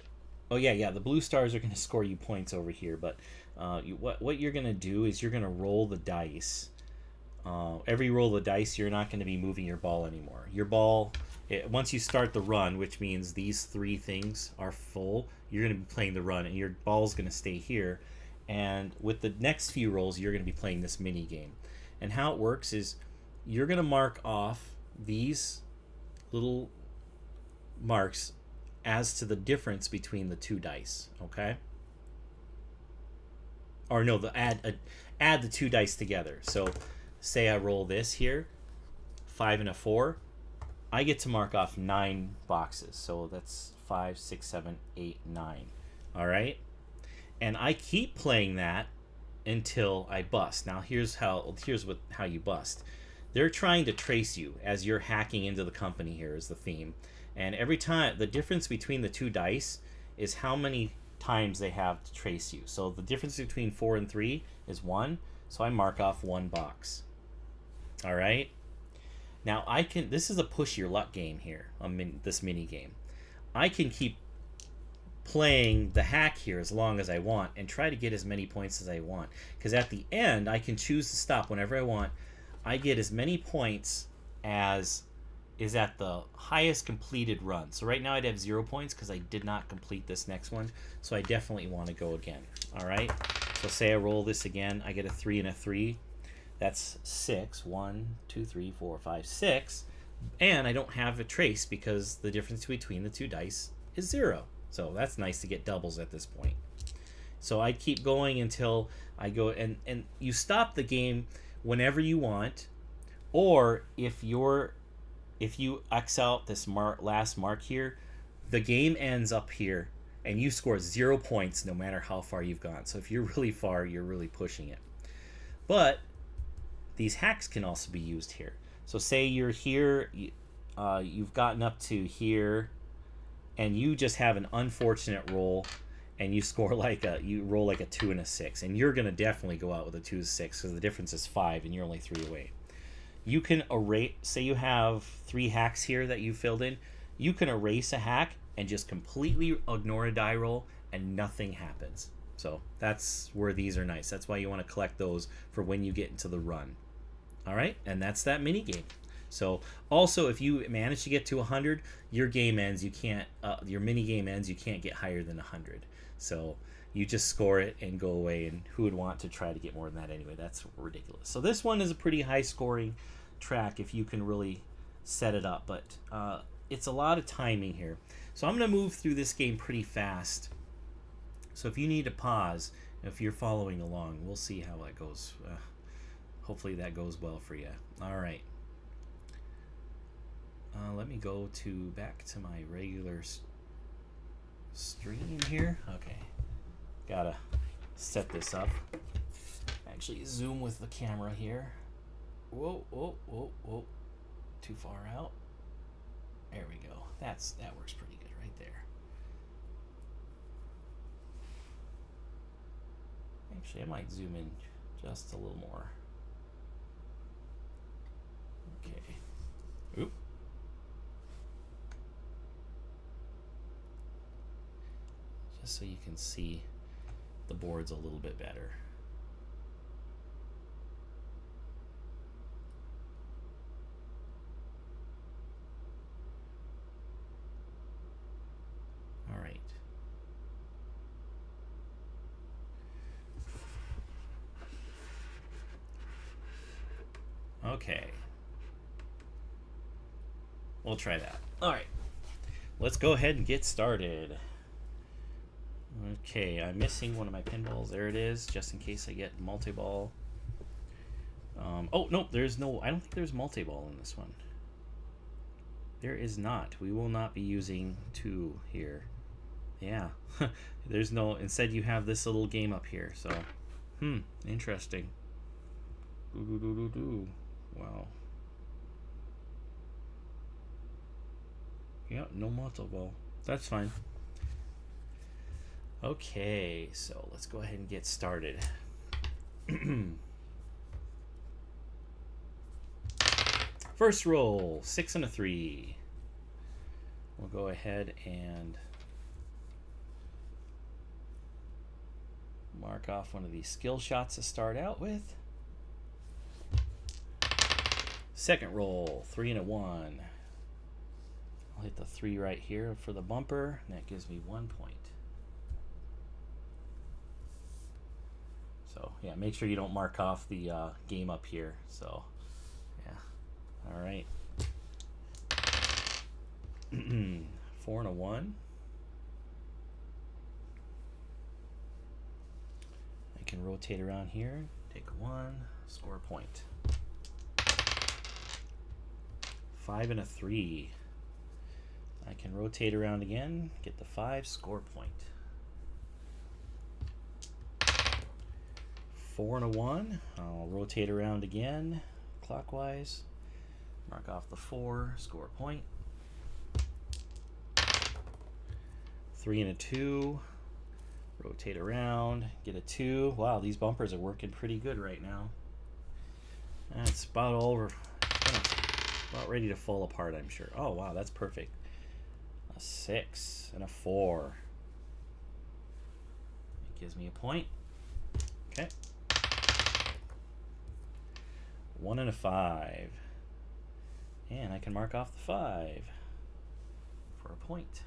Oh yeah. The blue stars are gonna score you points over here. But what you're gonna do is you're gonna roll the dice. Every roll of the dice, you're not going to be moving your ball anymore. Your ball, once you start the run, which means these 3 things are full, you're going to be playing the run, and your ball's going to stay here. And with the next few rolls, you're going to be playing this mini game. And how it works is you're going to mark off these little marks as to the difference between the 2 dice. Okay? Or no, add the 2 dice together. So say I roll this here, 5 and a 4, I get to mark off 9 boxes. So that's 5, 6, 7, 8, 9. All right, and I keep playing that until I bust. Now here's how you bust. They're trying to trace you as you're hacking into the company. Here is the theme, and every time the difference between the 2 dice is how many times they have to trace you. So the difference between 4 and 3 is 1. So I mark off 1 box. All right. Now I can. This is a push your luck game here. This mini game. I can keep playing the hack here as long as I want and try to get as many points as I want. Because at the end, I can choose to stop whenever I want. I get as many points as is at the highest completed run. So right now I'd have 0 points because I did not complete this next one. So I definitely want to go again. All right. So say I roll this again. I get a 3 and a 3. That's 6. 1, 2, 3, 4, 5, 6. And I don't have a trace because the difference between the 2 dice is 0. So that's nice to get doubles at this point. So I keep going until I go, and you stop the game whenever you want, or if you X out this last mark here, the game ends up here and you score 0 points no matter how far you've gone. So if you're really far, you're really pushing it. But these hacks can also be used here. So say you're here, you've gotten up to here, and you just have an unfortunate roll, and you score you roll like a 2 and a 6, and you're gonna definitely go out with a 2 and 6 because the difference is 5, and you're only 3 away. You can erase. Say you have 3 hacks here that you filled in. You can erase a hack and just completely ignore a die roll, and nothing happens. So that's where these are nice. That's why you want to collect those for when you get into the run. All right, and that's that mini game. So also, if you manage to get to 100, your game ends. You can't. Your mini game ends. You can't get higher than 100. So you just score it and go away. And who would want to try to get more than that anyway? That's ridiculous. So this one is a pretty high scoring track if you can really set it up. But it's a lot of timing here. So I'm going to move through this game pretty fast. So if you need to pause, if you're following along, we'll see how that goes. Hopefully that goes well for you. All right. Let me go back to my regular stream here. Okay. Gotta set this up. Actually, zoom with the camera here. Whoa, whoa, whoa, whoa. Too far out. There we go. That works pretty good right there. Actually, I might zoom in just a little more. Okay. Oop. just so you can see the boards a little bit better. All right. Okay. We'll try that. All right. Let's go ahead and get started. Okay, I'm missing one of my pinballs. There it is, just in case I get multi-ball. Oh, no, there's no... I don't think there's multi-ball in this one. There is not. We will not be using 2 here. Yeah. There's no... Instead, you have this little game up here, so... interesting. Wow. Yeah, no multi-ball. That's fine. Okay, so let's go ahead and get started. First roll, 6 and a 3. We'll go ahead and mark off one of these skill shots to start out with. Second roll, 3 and a 1. I'll hit the 3 right here for the bumper, and that gives me 1 point. So yeah, make sure you don't mark off the game up here. So yeah, all right. 4 and a 1. I can rotate around here, take a 1, score a point. 5 and a 3. I can rotate around again, get the 5, score a point. 4 and a 1. I'll rotate around again, clockwise. Mark off the 4, score a point. 3 and a 2. Rotate around, get a 2. Wow, these bumpers are working pretty good right now. That's about over. About ready to fall apart, I'm sure. Oh, wow, that's perfect. A 6 and a 4. It gives me a point. Okay. 1 and a 5. And I can mark off the 5 for a point.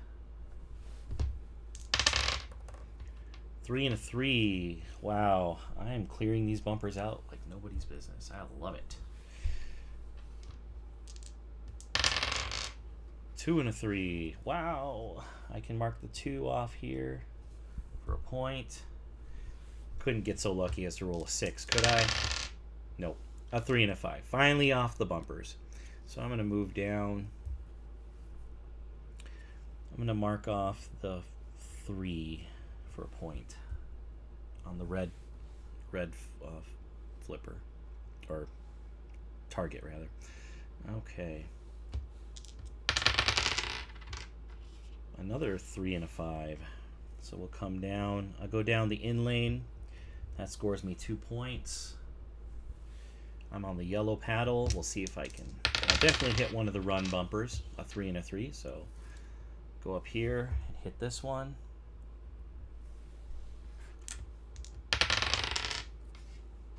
3 and a 3. Wow, I am clearing these bumpers out like nobody's business. I love it. 2 and a 3. Wow, I can mark the 2 off here for a point. Couldn't get so lucky as to roll a 6, could I? Nope. A 3 and a 5. Finally off the bumpers. So I'm going to move down. I'm going to mark off the 3 for a point on the red flipper, or target rather. Okay. Another 3 and a 5. So we'll come down. I'll go down the in lane. That scores me 2 points. I'm on the yellow paddle. We'll see if I can. I'll definitely hit one of the run bumpers, a 3 and a 3. So go up here and hit this one.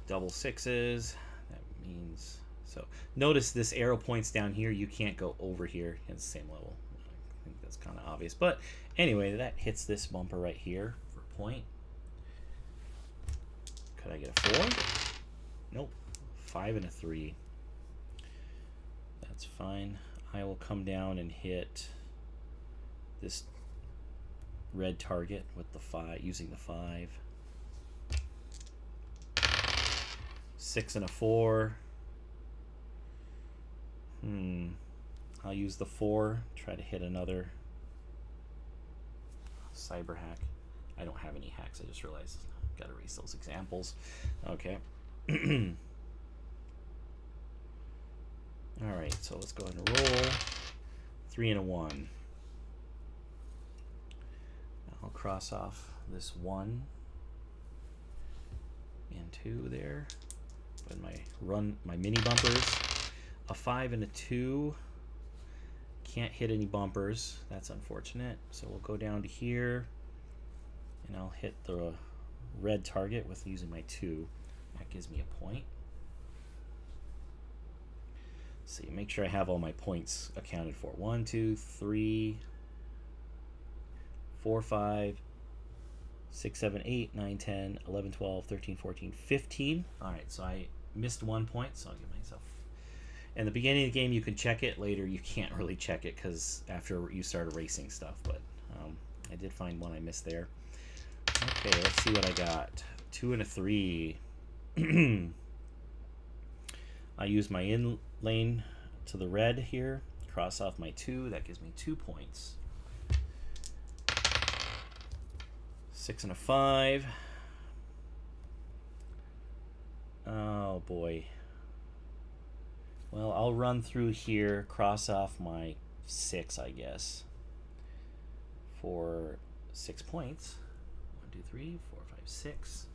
Double 6s. That means, so notice this arrow points down here. You can't go over here at the same level. I think that's kind of obvious. But anyway, that hits this bumper right here for a point. Could I get a 4? Nope. 5 and a 3. That's fine. I will come down and hit this red target with the 5, using the 5. 6 and a 4. I'll use the 4. Try to hit another Cyberhack. I don't have any hacks. I just realized I've got to erase those examples. Okay. All right. So let's go ahead and roll. 3 and a 1. I'll cross off this 1 and 2 there. And my mini bumpers. A 5 and a 2. Can't hit any bumpers. That's unfortunate. So we'll go down to here. And I'll hit the red target with using my 2. That gives me a point. Let's see, make sure I have all my points accounted for. 1, 2, 3, 4, 5, 6, 7, 8, 9, 10, 11, 12, 13, 14, 15. Alright, so I missed 1 point, so I'll give myself... In the beginning of the game, you can check it. Later, you can't really check it because after you start erasing stuff. But I did find one I missed there. Okay, let's see what I got. 2 and a 3. I use my in lane to the red here. Cross off my 2. That gives me 2 points. 6 and a 5. Oh boy. Well, I'll run through here, cross off my 6, I guess, for 6 points. 1, 2, 3, 4, 5, 6,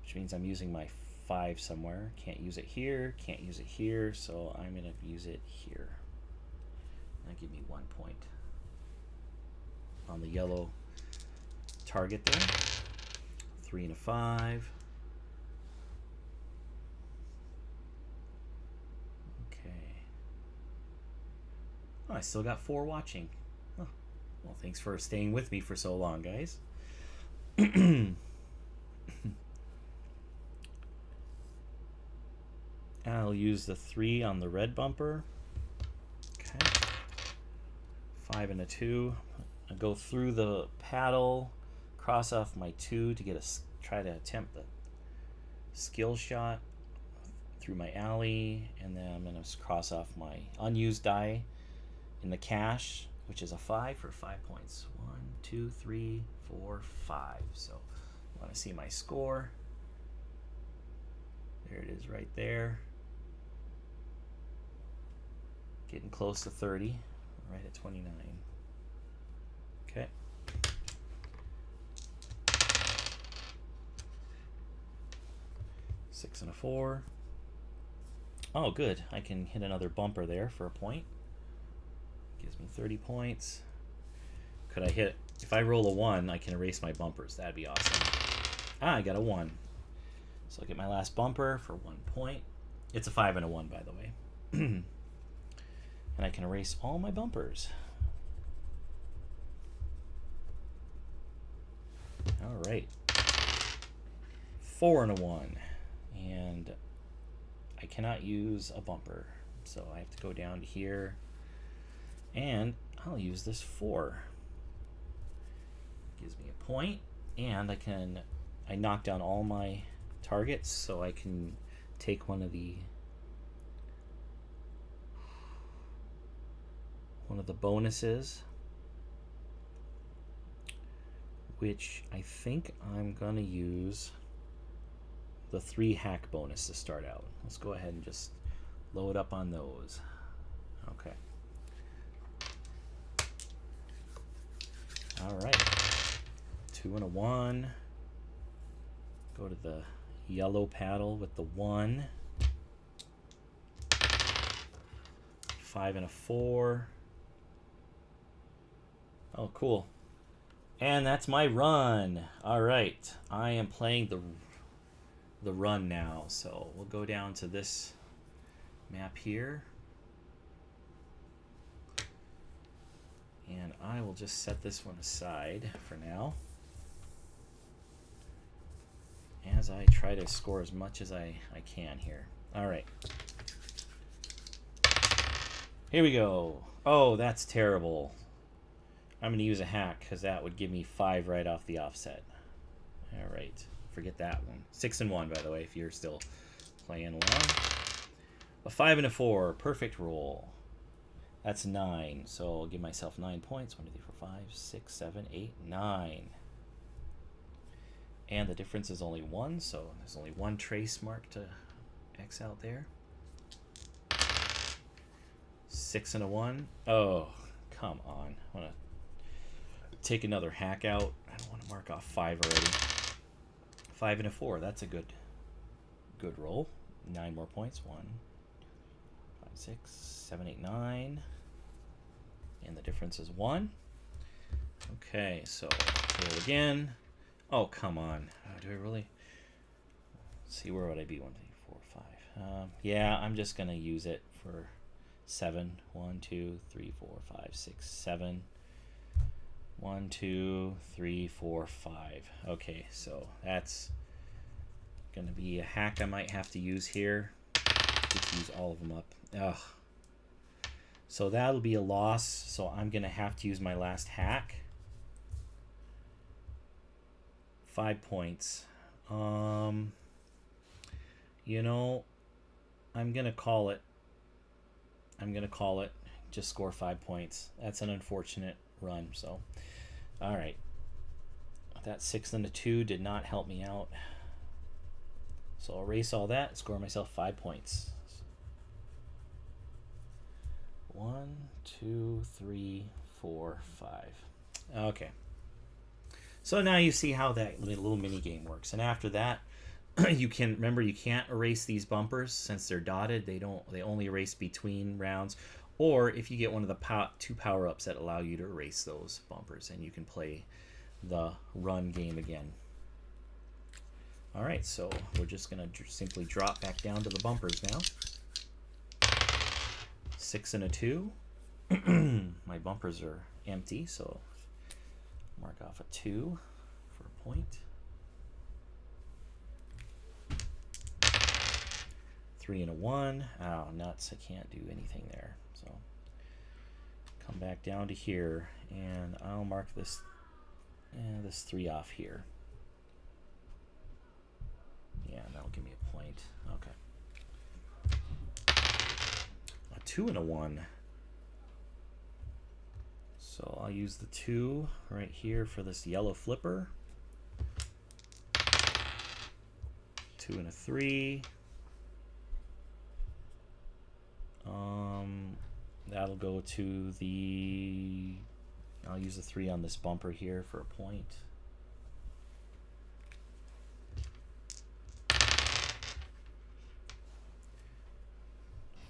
which means I'm using my 5 somewhere. Can't use it here, can't use it here, so I'm going to use it here. That give me 1 point on the yellow target there. 3 and a 5. Oh, I still got 4 watching. Oh, well, thanks for staying with me for so long, guys. I'll use the 3 on the red bumper. Okay. 5 and a 2. I'll go through the paddle, cross off my 2 to get try to attempt the skill shot through my alley, and then I'm going to cross off my unused die in the cache, which is a 5 for 5 points. 1, 2, 3, 4, 5. So I want to see my score. There it is right there. Getting close to 30. Right at 29. Okay. Six and a 4. Oh, good. I can hit another bumper there for a point. Gives me 30 points. Could I hit... If I roll a 1, I can erase my bumpers. That'd be awesome. Ah, I got a 1. So I'll get my last bumper for 1 point. It's a 5 and a 1, by the way. And I can erase all my bumpers. All right. 4 and a 1. And I cannot use a bumper. So I have to go down to here. And I'll use this 4. Gives me a point, and I knock down all my targets, so I can take one of the bonuses, which I think I'm gonna use the 3 hack bonus to start out. Let's go ahead and just load up on those. Okay. All right. 2 and a 1. Go to the yellow paddle with the 1. 5 and a 4. Oh, cool. And that's my run. All right. I am playing the run now. So we'll go down to this map here. And I will just set this one aside for now, as I try to score as much as I can here. All right. Here we go. Oh, that's terrible. I'm going to use a hack because that would give me 5 right off the offset. All right. Forget that one. 6 and 1, by the way, if you're still playing along. A 5 and a 4. Perfect roll. That's 9, so I'll give myself 9 points. 1, 2, 3, 4, 5, 6, 7, 8, 9. And the difference is only 1, so there's only 1 trace mark to X out there. 6 and a 1. Oh, come on. I want to take another hack out. I don't want to mark off 5 already. 5 and a 4. That's a good roll. 9 more points. 1, 5, 6, 7, 8, 9. And the difference is 1. Okay, so roll again. Oh, come on. Do I really? Let's see, where would I be? 1, 2, 4, 5. Yeah, I'm just going to use it for 7. 1, 2, 3, 4, 5, 6, 7. 1, 2, 3, 4, 5. Okay, so that's going to be a hack I might have to use here. Just use all of them up. Ugh. So that'll be a loss. So I'm going to have to use my last hack. 5 points. You know, I'm going to call it. Just score 5 points. That's an unfortunate run. So, all right. That 6 and a 2 did not help me out. So I'll erase all that, score myself 5 points. 1, 2, 3, 4, 5. Okay. So now you see how that little mini game works. And after that, you can't erase these bumpers since they're dotted. They only erase between rounds. Or if you get one of the 2 power-ups that allow you to erase those bumpers, and you can play the run game again. All right, so we're just going to simply drop back down to the bumpers now. 6 and a 2. My bumpers are empty, so mark off a 2 for a point. 3 and a 1. Oh, nuts. I can't do anything there. So come back down to here, and I'll mark this 3 off here. Yeah, that'll give me a point. Okay. A 2 and a 1. So I'll use the 2 right here for this yellow flipper. 2 and a 3. That'll go to the... I'll use the 3 on this bumper here for a point.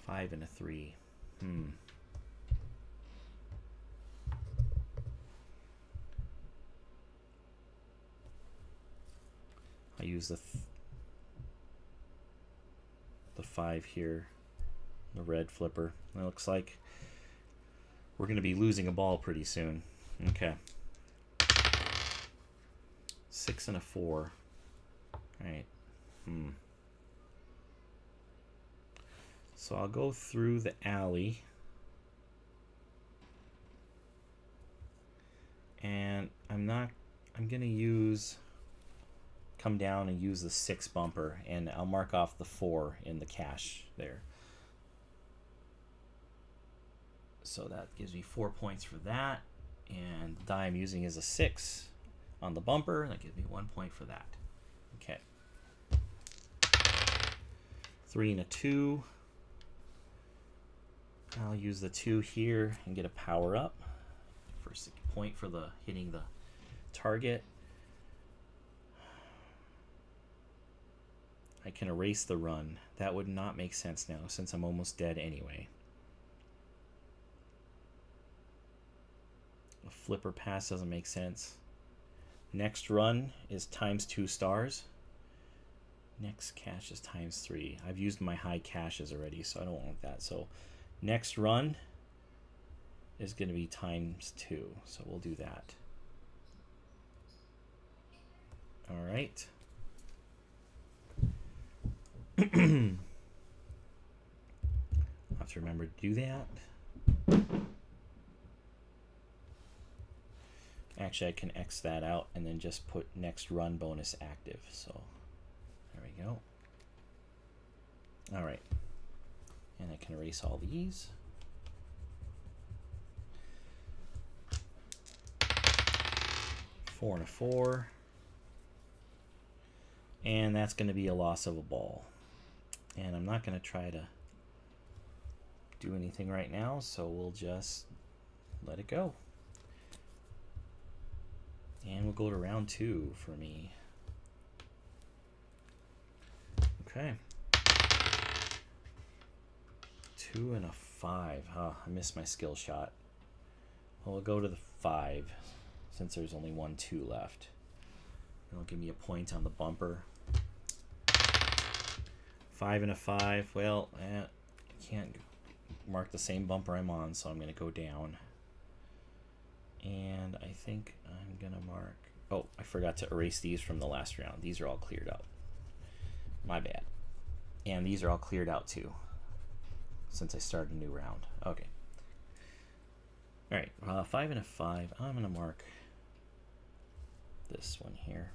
5 and a 3. I use the 5 here, the red flipper. It looks like we're going to be losing a ball pretty soon. Okay. 6 and a 4. All right. So I'll go through the alley. And I'm going to come down and use the 6 bumper, and I'll mark off the 4 in the cache there. So that gives me 4 points for that, and the die I'm using is a 6 on the bumper, and that gives me 1 point for that. Okay. 3 and a 2. I'll use the 2 here and get a power up. First point for the hitting the target. I can erase the run. That would not make sense now since I'm almost dead anyway. A flipper pass doesn't make sense. Next run is times 2 stars. Next cache is times 3. I've used my high caches already, so I don't want that. So next run is going to be times 2. So we'll do that. All right. I'll have to remember to do that. Actually, I can X that out and then just put next run bonus active. So there we go. All right. And I can erase all these. Four and a 4. And that's going to be a loss of a ball. And I'm not going to try to do anything right now, so we'll just let it go. And we'll go to round 2 for me. Okay. 2 and a 5. I missed my skill shot. Well, we'll go to the 5 since there's only 1 2 left. It'll give me a point on the bumper. 5 and a 5. Well, I can't mark the same bumper I'm on, so I'm going to go down. And I think I'm going to mark... Oh, I forgot to erase these from the last round. These are all cleared out. My bad. And these are all cleared out too, since I started a new round. Okay. All right, 5 and a 5. I'm going to mark this one here.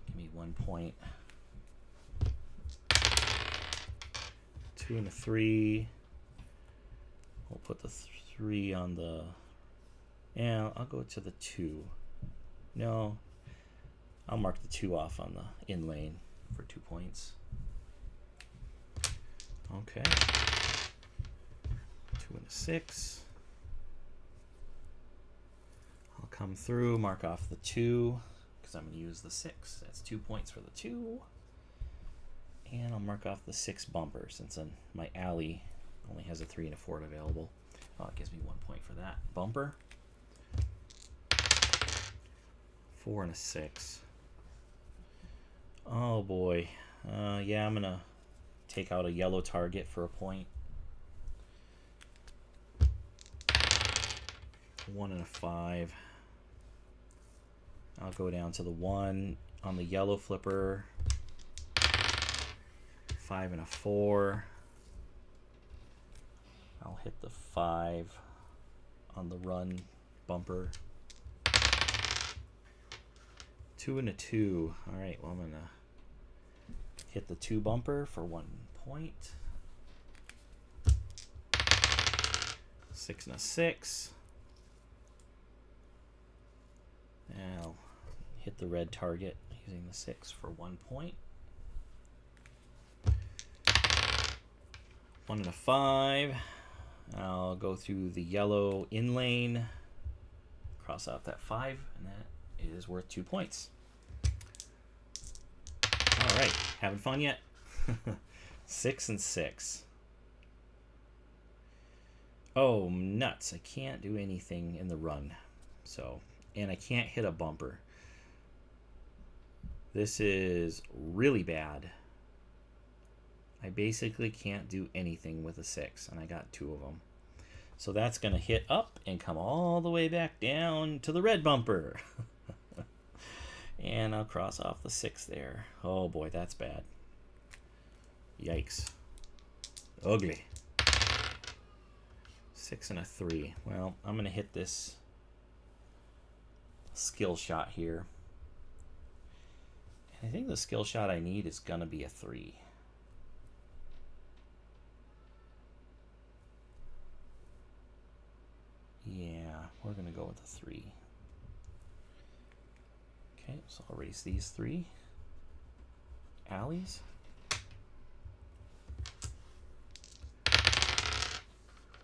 Give me 1 point. 2 and a 3. We'll put the 3 on the... Yeah, I'll go to the 2. No, I'll mark the 2 off on the in lane for 2 points. Okay. 2 and a 6. I'll come through, mark off the 2, because I'm going to use the 6. That's 2 points for the 2. And I'll mark off the 6 bumper, since my alley only has a 3 and a 4 available. Oh, it gives me 1 point for that. Bumper. 4 and a 6. Oh boy. Yeah, I'm gonna take out a yellow target for a point. 1 and a 5. I'll go down to the 1 on the yellow flipper. 5 and a 4. I'll hit the 5 on the run bumper. 2 and a 2. All right, well, I'm gonna hit the 2 bumper for 1 point. 6 and a 6. And I'll hit the red target using the 6 for 1 point. 1 and a 5. I'll go through the yellow in lane, cross out that 5, and that is worth 2 points. All right, having fun yet? 6 and 6. Oh, nuts. I can't do anything in the run. So, and I can't hit a bumper. This is really bad. I basically can't do anything with a 6, and I got 2 of them. So that's going to hit up and come all the way back down to the red bumper. And I'll cross off the 6 there. Oh boy, that's bad. Yikes. Ugly. 6 and a 3. Well, I'm going to hit this skill shot here. And I think the skill shot I need is going to be a 3. Yeah, we're going to go with a 3. Okay, so I'll erase these 3 alleys.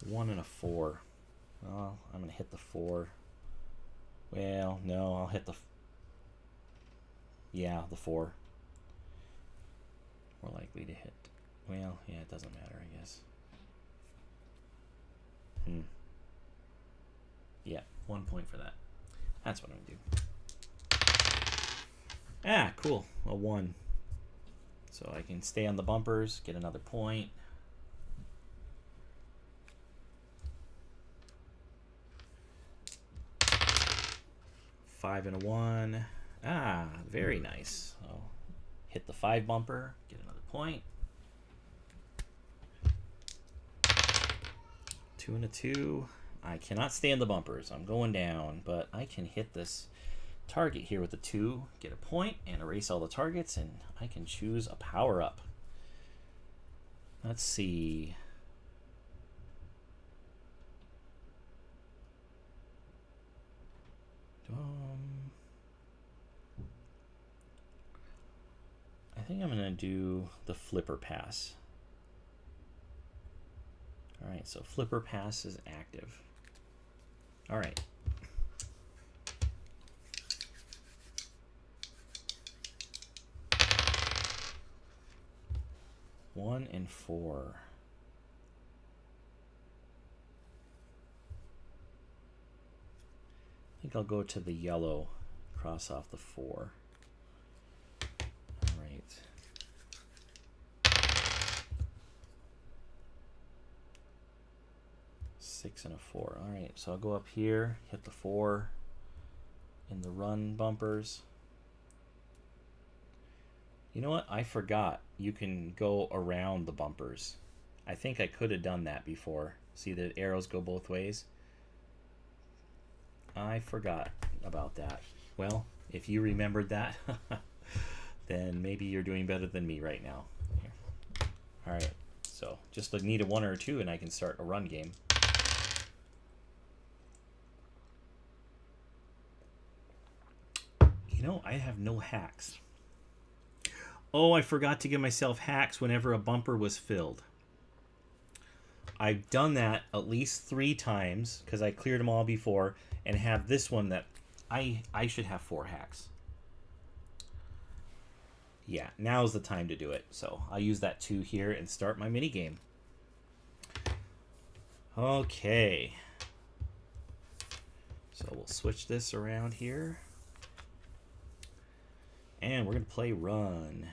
One and a 4. Well, I'm going to hit the 4. Well, no, I'll hit the... Yeah, the 4. More likely to hit... Well, yeah, it doesn't matter, I guess. Yeah, 1 point for that. That's what I'm going to do. Ah, cool. A 1. So I can stay on the bumpers, get another point. Five and a 1. Ah, very nice. So hit the 5 bumper, get another point. 2 and a 2. I cannot stand the bumpers. I'm going down, but I can hit this target here with the 2, get a point, and erase all the targets, and I can choose a power-up. Let's see. I think I'm going to do the flipper pass. All right, so flipper pass is active. All right. One and 4. I think I'll go to the yellow cross off the 4. All right. 6 and a 4. All right, so I'll go up here, hit the 4 in the run bumpers. You know what? I forgot you can go around the bumpers. I think I could have done that before. See, the arrows go both ways. I forgot about that. Well, if you remembered that, then maybe you're doing better than me right now. Here. All right, so just need a 1 or a 2 and I can start a run game. You know, I have no hacks. Oh, I forgot to give myself hacks whenever a bumper was filled. I've done that at least 3 times because I cleared them all before, and have this one that I should have 4 hacks. Yeah, now's the time to do it. So I'll use that 2 here and start my mini game. Okay. So we'll switch this around here. And we're going to play Run.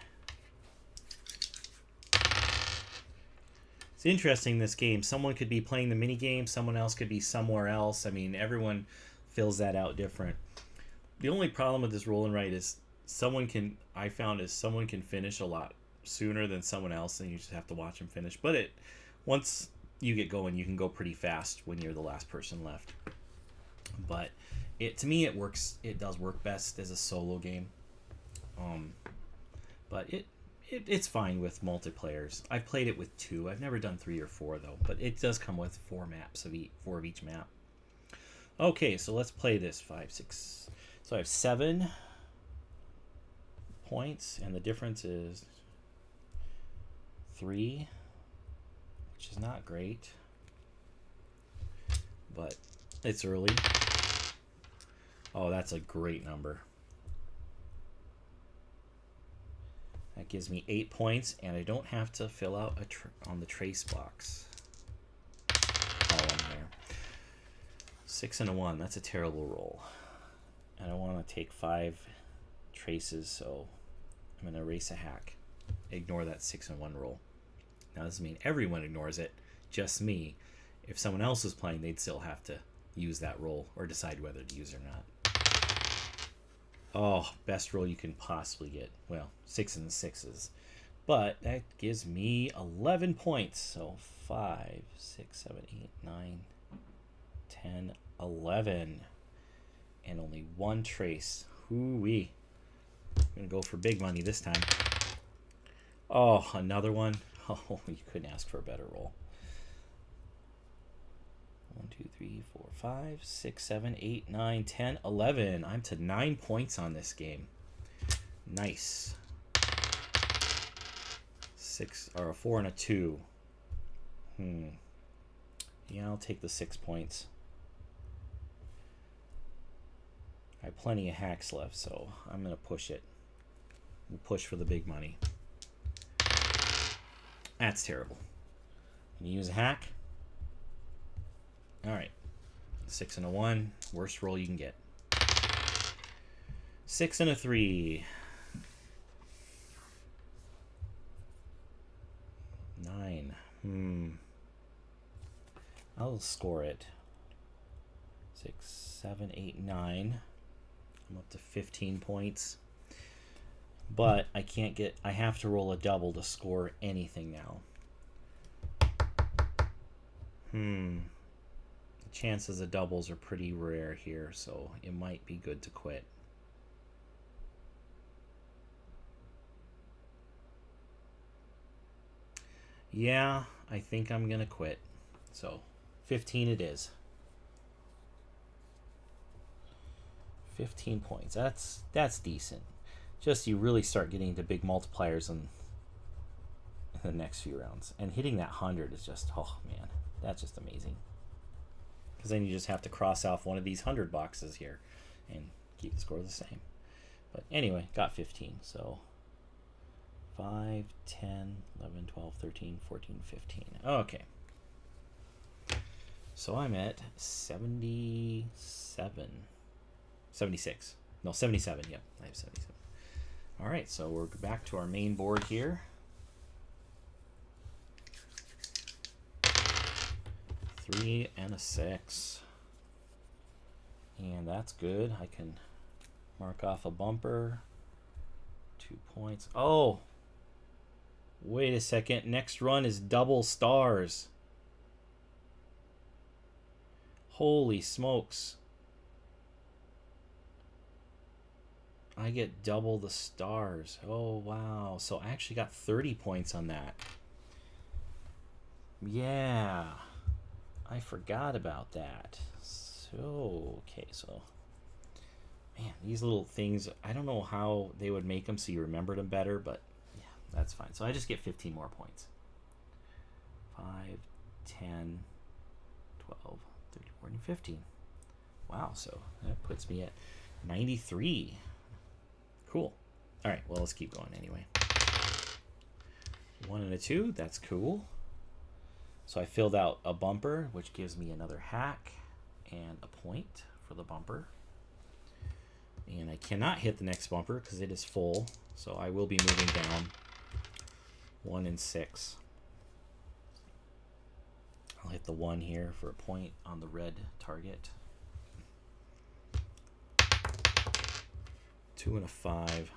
It's interesting, this game. Someone could be playing the mini game, someone else could be somewhere else. I mean, everyone fills that out different. The only problem with this roll and write is someone can finish a lot sooner than someone else, and you just have to watch them finish. But once you get going, you can go pretty fast when you're the last person left. But to me, it works. It does work best as a solo game. But it's fine with multiplayers. I've played it with 2. I've never done 3 or 4 though, but it does come with 4 maps of 4 of each map. Okay, so let's play this. 5, 6. So I have 7 points, and the difference is 3, which is not great, but it's early. Oh, that's a great number. That gives me 8 points, and I don't have to fill out on the trace box column there. 6 and a 1. That's a terrible roll. I don't want to take 5 traces, so I'm going to erase a hack. Ignore that 6 and 1 roll. Now, this doesn't mean everyone ignores it, just me. If someone else was playing, they'd still have to use that roll or decide whether to use it or not. Oh, best roll you can possibly get. Well, 6 and 6s. But that gives me 11 points. So 5, 6, 7, 8, 9, 10, 11. And only 1 trace. Hoo-wee. I'm going to go for big money this time. Oh, another one. Oh, you couldn't ask for a better roll. 1, 2, 3, 4, 5, 6, 7, 8, 9, 10, 11. I'm to 9 points on this game. Nice. 6 or a 4 and a 2. Yeah, I'll take the 6 points. I have plenty of hacks left, so I'm gonna push it. We'll push for the big money. That's terrible. Can you use a hack? All right, 6 and a 1, worst roll you can get. 6 and a 3. 9. I'll score it. 6, 7, 8, 9. I'm up to 15 points. But I can't get. I have to roll a double to score anything now. Chances of doubles are pretty rare here, so it might be good to quit. Yeah, I think I'm gonna quit. So 15 it is. 15 points. That's decent. Just you really start getting to big multipliers in the next few rounds, and hitting that 100 is just, oh man, that's just amazing. Because then you just have to cross off one of these 100 boxes here and keep the score the same. But anyway, got 15. So 5, 10, 11, 12, 13, 14, 15. Okay. So I'm at 76. No, 77. Yep, I have 77. All right, so we're back to our main board here. 3 and a 6. And that's good. I can mark off a bumper. 2 points. Oh! Wait a second. Next run is double stars. Holy smokes. I get double the stars. Oh, wow. So I actually got 30 points on that. Yeah. I forgot about that. So, okay, so... Man, these little things, I don't know how they would make them so you remembered them better, but yeah, that's fine. So I just get 15 more points. 5, 10, 12, 13, 14, 15. Wow, so that puts me at 93. Cool. All right, well, let's keep going anyway. 1 and a 2, that's cool. So I filled out a bumper, which gives me another hack and a point for the bumper. And I cannot hit the next bumper because it is full, so I will be moving down 1 and 6. I'll hit the 1 here for a point on the red target. 2 and a 5.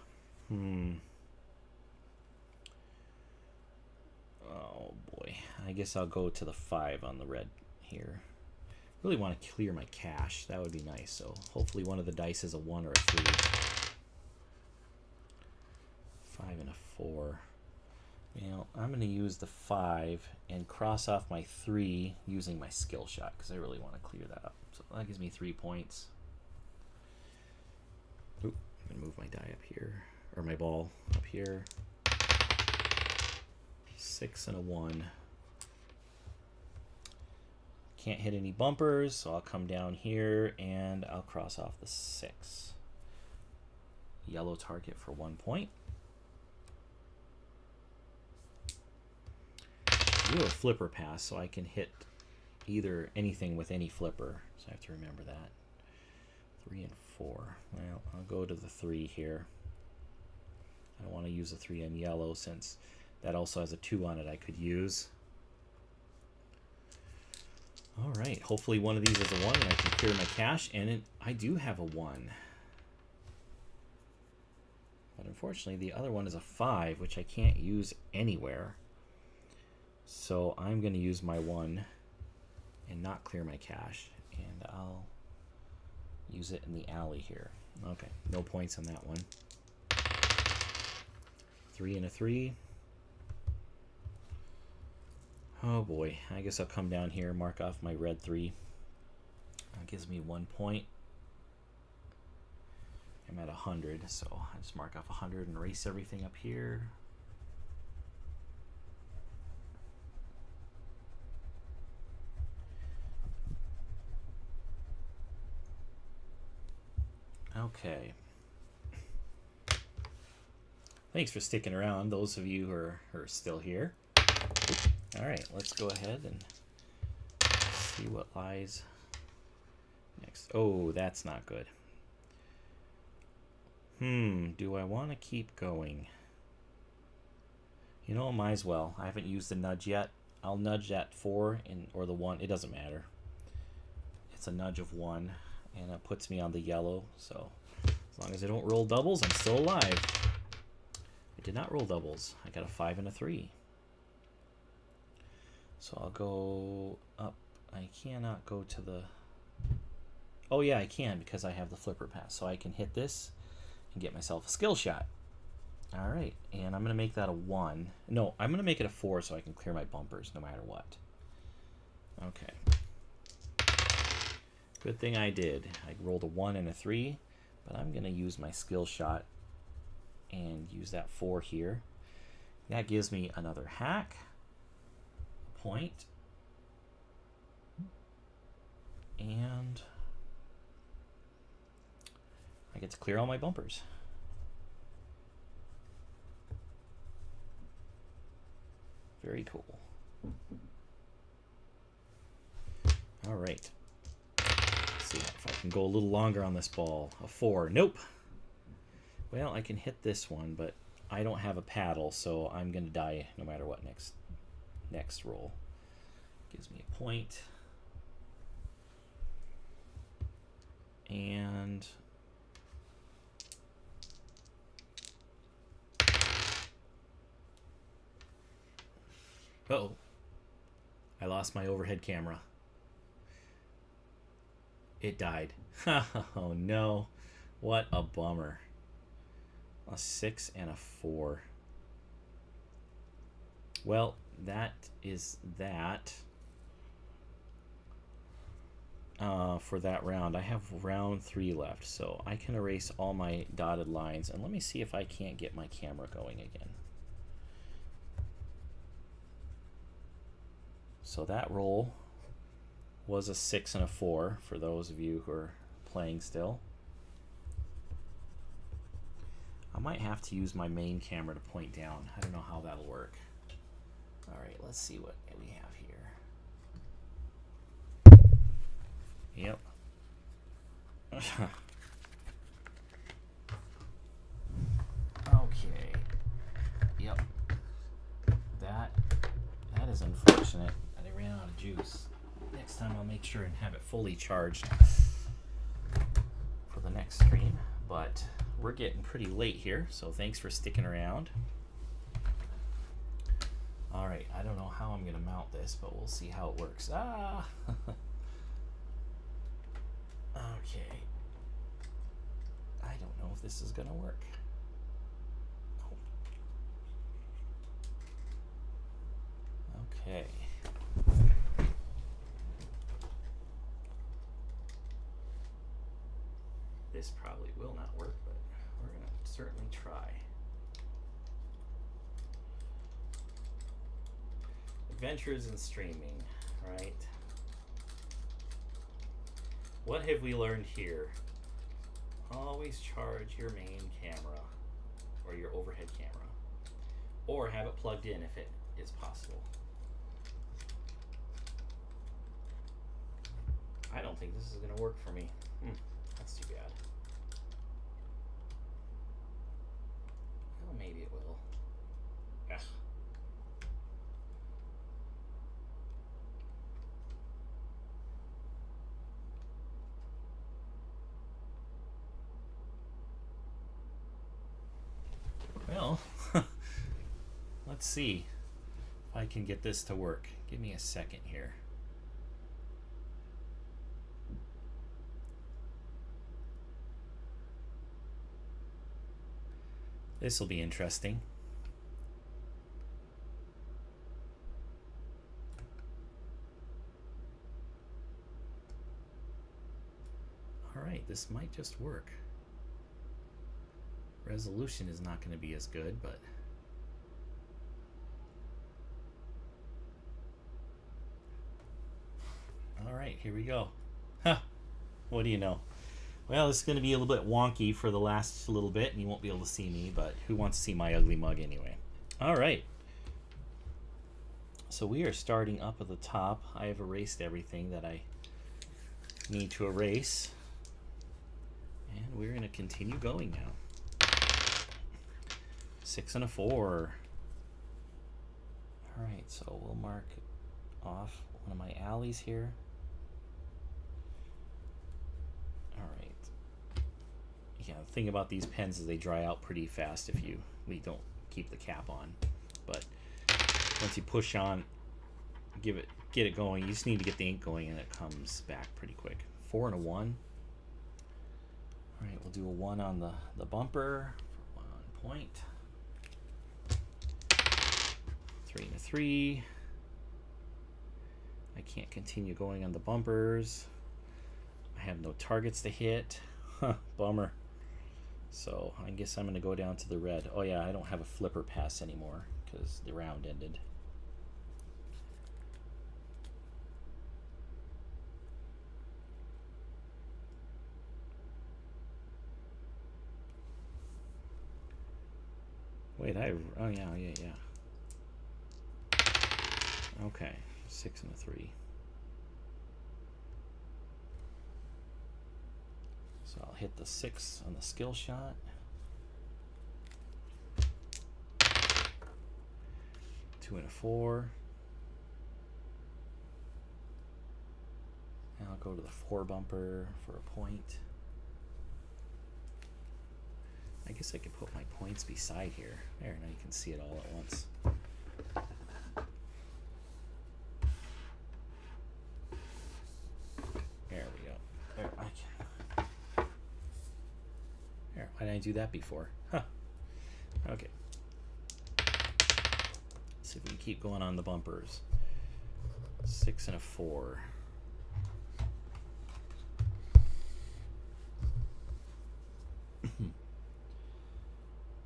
Oh boy. I guess I'll go to the 5 on the red here. Really want to clear my cash. That would be nice. So hopefully one of the dice is a 1 or a 3. 5 and a 4. Now I'm going to use the 5 and cross off my 3 using my skill shot because I really want to clear that up. So that gives me 3 points. Oop, I'm going to move my die up here, or my ball up here. 6 and a 1. Can't hit any bumpers, so I'll come down here and I'll cross off the 6. Yellow target for 1 point. Do a flipper pass so I can hit either anything with any flipper, so I have to remember that. 3 and 4. Well, I'll go to the 3 here. I don't want to use a 3 on yellow since that also has a 2 on it I could use. All right, hopefully one of these is a 1 and I can clear my cash, and I do have a 1. But unfortunately, the other one is a 5, which I can't use anywhere. So I'm going to use my 1 and not clear my cash, and I'll use it in the alley here. Okay, no points on that one. 3 and a 3. Oh boy, I guess I'll come down here, mark off my red 3. That gives me 1 point. I'm at 100, so I just mark off 100 and erase everything up here. Okay. Thanks for sticking around, those of you who are still here. All right, let's go ahead and see what lies next. Oh, that's not good. Do I want to keep going? You know, I might as well. I haven't used the nudge yet. I'll nudge that 4 or the 1. It doesn't matter. It's a nudge of 1, and it puts me on the yellow. So as long as I don't roll doubles, I'm still alive. I did not roll doubles. I got a 5 and a 3. So I'll go up. I cannot go to the... Oh yeah, I can because I have the flipper pass. So I can hit this and get myself a skill shot. All right, and I'm going to make that a 1. No, I'm going to make it a 4 so I can clear my bumpers no matter what. Okay. Good thing I did. I rolled a 1 and a 3, but I'm going to use my skill shot and use that 4 here. That gives me another hack. Point, and I get to clear all my bumpers. Very cool. All right. see if I can go a little longer on this ball. A 4. Nope. Well, I can hit this one, but I don't have a paddle, so I'm going to die no matter what next roll. Gives me a point. And uh-oh. I lost my overhead camera. It died. Oh no. What a bummer. A 6 and a 4. Well, that is that for that round. I have round 3 left, so I can erase all my dotted lines. And let me see if I can't get my camera going again. So that roll was a 6 and a 4 for those of you who are playing still. I might have to use my main camera to point down. I don't know how that'll work. All right, let's see what we have here. Yep. Okay. Yep. That is unfortunate. I ran out of juice. Next time I'll make sure and have it fully charged for the next stream. But we're getting pretty late here, so thanks for sticking around. All right, I don't know how I'm going to mount this, but we'll see how it works. Ah! Okay. I don't know if this is going to work. Okay. This probably will not work, but we're going to certainly try. Adventures in streaming, right? What have we learned here? Always charge your main camera or your overhead camera, or have it plugged in if it is possible. I don't think this is going to work for me. That's too bad. Well, maybe it will. Ugh. Well, let's see if I can get this to work. Give me a second here. This will be interesting. All right, this might just work. Resolution is not going to be as good, but all right, here we go. Huh. What do you know? Well, it's going to be a little bit wonky for the last little bit, and you won't be able to see me, but who wants to see my ugly mug anyway? All right. So we are starting up at the top. I have erased everything that I need to erase. And we're going to continue going now. 6 and a 4. All right, so we'll mark off one of my alleys here. All right. Yeah, the thing about these pens is they dry out pretty fast if we don't keep the cap on. But once you push on, get it going. You just need to get the ink going, and it comes back pretty quick. 4 and a 1. All right, we'll do a 1 on the bumper for 1 point. 3 and a 3. I can't continue going on the bumpers. I have no targets to hit. Huh, bummer. So I guess I'm going to go down to the red. Oh yeah, I don't have a flipper pass anymore because the round ended. Wait, oh yeah. Okay, 6 and a 3. hit the 6 on the skill shot. Two and a 4. And I'll go to the 4 bumper for a point. I guess I could put my points beside here. There, now you can see it all at once. There we go. There, there, why didn't I do that before? Huh. Okay. Let's see if we can keep going on the bumpers. 6 and a 4.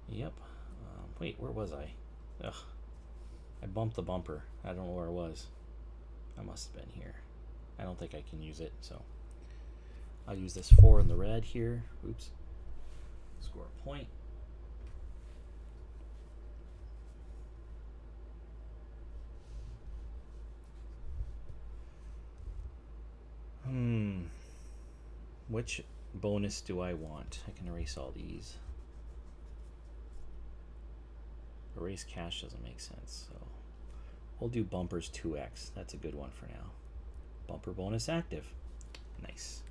Yep. Wait, where was I? Ugh. I bumped the bumper. I don't know where it was. I must have been here. I don't think I can use it, so I'll use this 4 in the red here. Oops. Score a point. Which bonus do I want? I can erase all these. Erase cash doesn't make sense, so we'll do bumpers 2x. That's a good one for now. Bumper bonus active. Nice.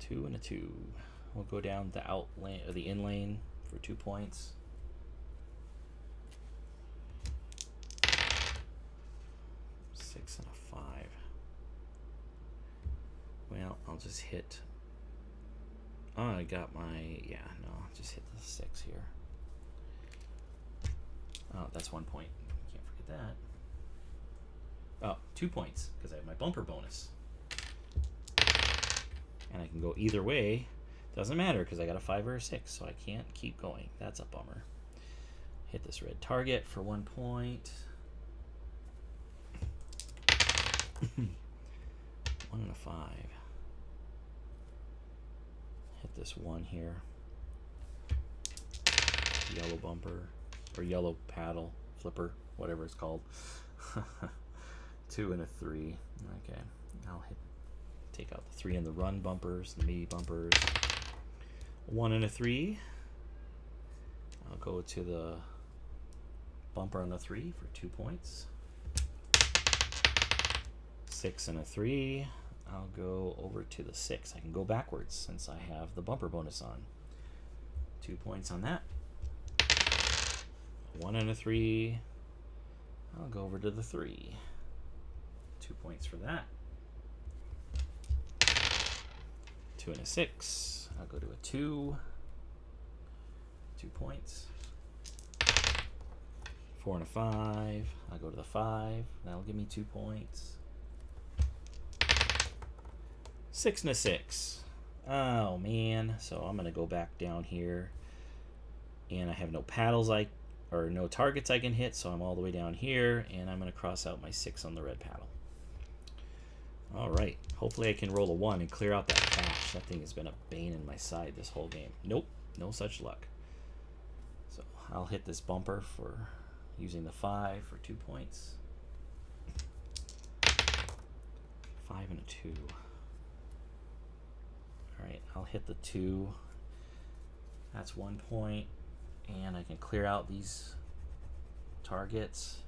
2 and a 2. We'll go down the out lane or the in lane for 2 points. Six and a 5. Well, I'll just hit. Oh, I got my, yeah, no, I'll just hit the 6 here. Oh, that's 1 point. Can't forget that. Oh, 2 points, because I have my bumper bonus. And I can go either way. Doesn't matter, because I got a 5 or a 6, so I can't keep going. That's a bummer. Hit this red target for 1 point. 1 and a 5. Hit this 1 here. Yellow bumper, or yellow paddle, flipper, whatever it's called. 2 and a 3. Okay, I'll take out the 3 in the run bumpers, the me bumpers. 1 and a 3. I'll go to the bumper on the 3 for 2 points. 6 and a 3. I'll go over to the 6. I can go backwards since I have the bumper bonus on. 2 points on that. 1 and a 3. I'll go over to the 3. 2 points for that. 2 and a 6. I'll go to a 2. 2 points. 4 and a 5. I'll go to the 5. That'll give me 2 points. 6 and a 6. Oh man. So I'm gonna go back down here, and I have no paddles or no targets I can hit, so I'm all the way down here, and I'm gonna cross out my 6 on the red paddle. All right. Hopefully I can roll a 1 and clear out that cash. That thing has been a bane in my side this whole game. Nope, no such luck. So I'll hit this bumper for using the 5 for 2 points. 5 and a 2. All right, I'll hit the 2. That's 1 point, and I can clear out these targets.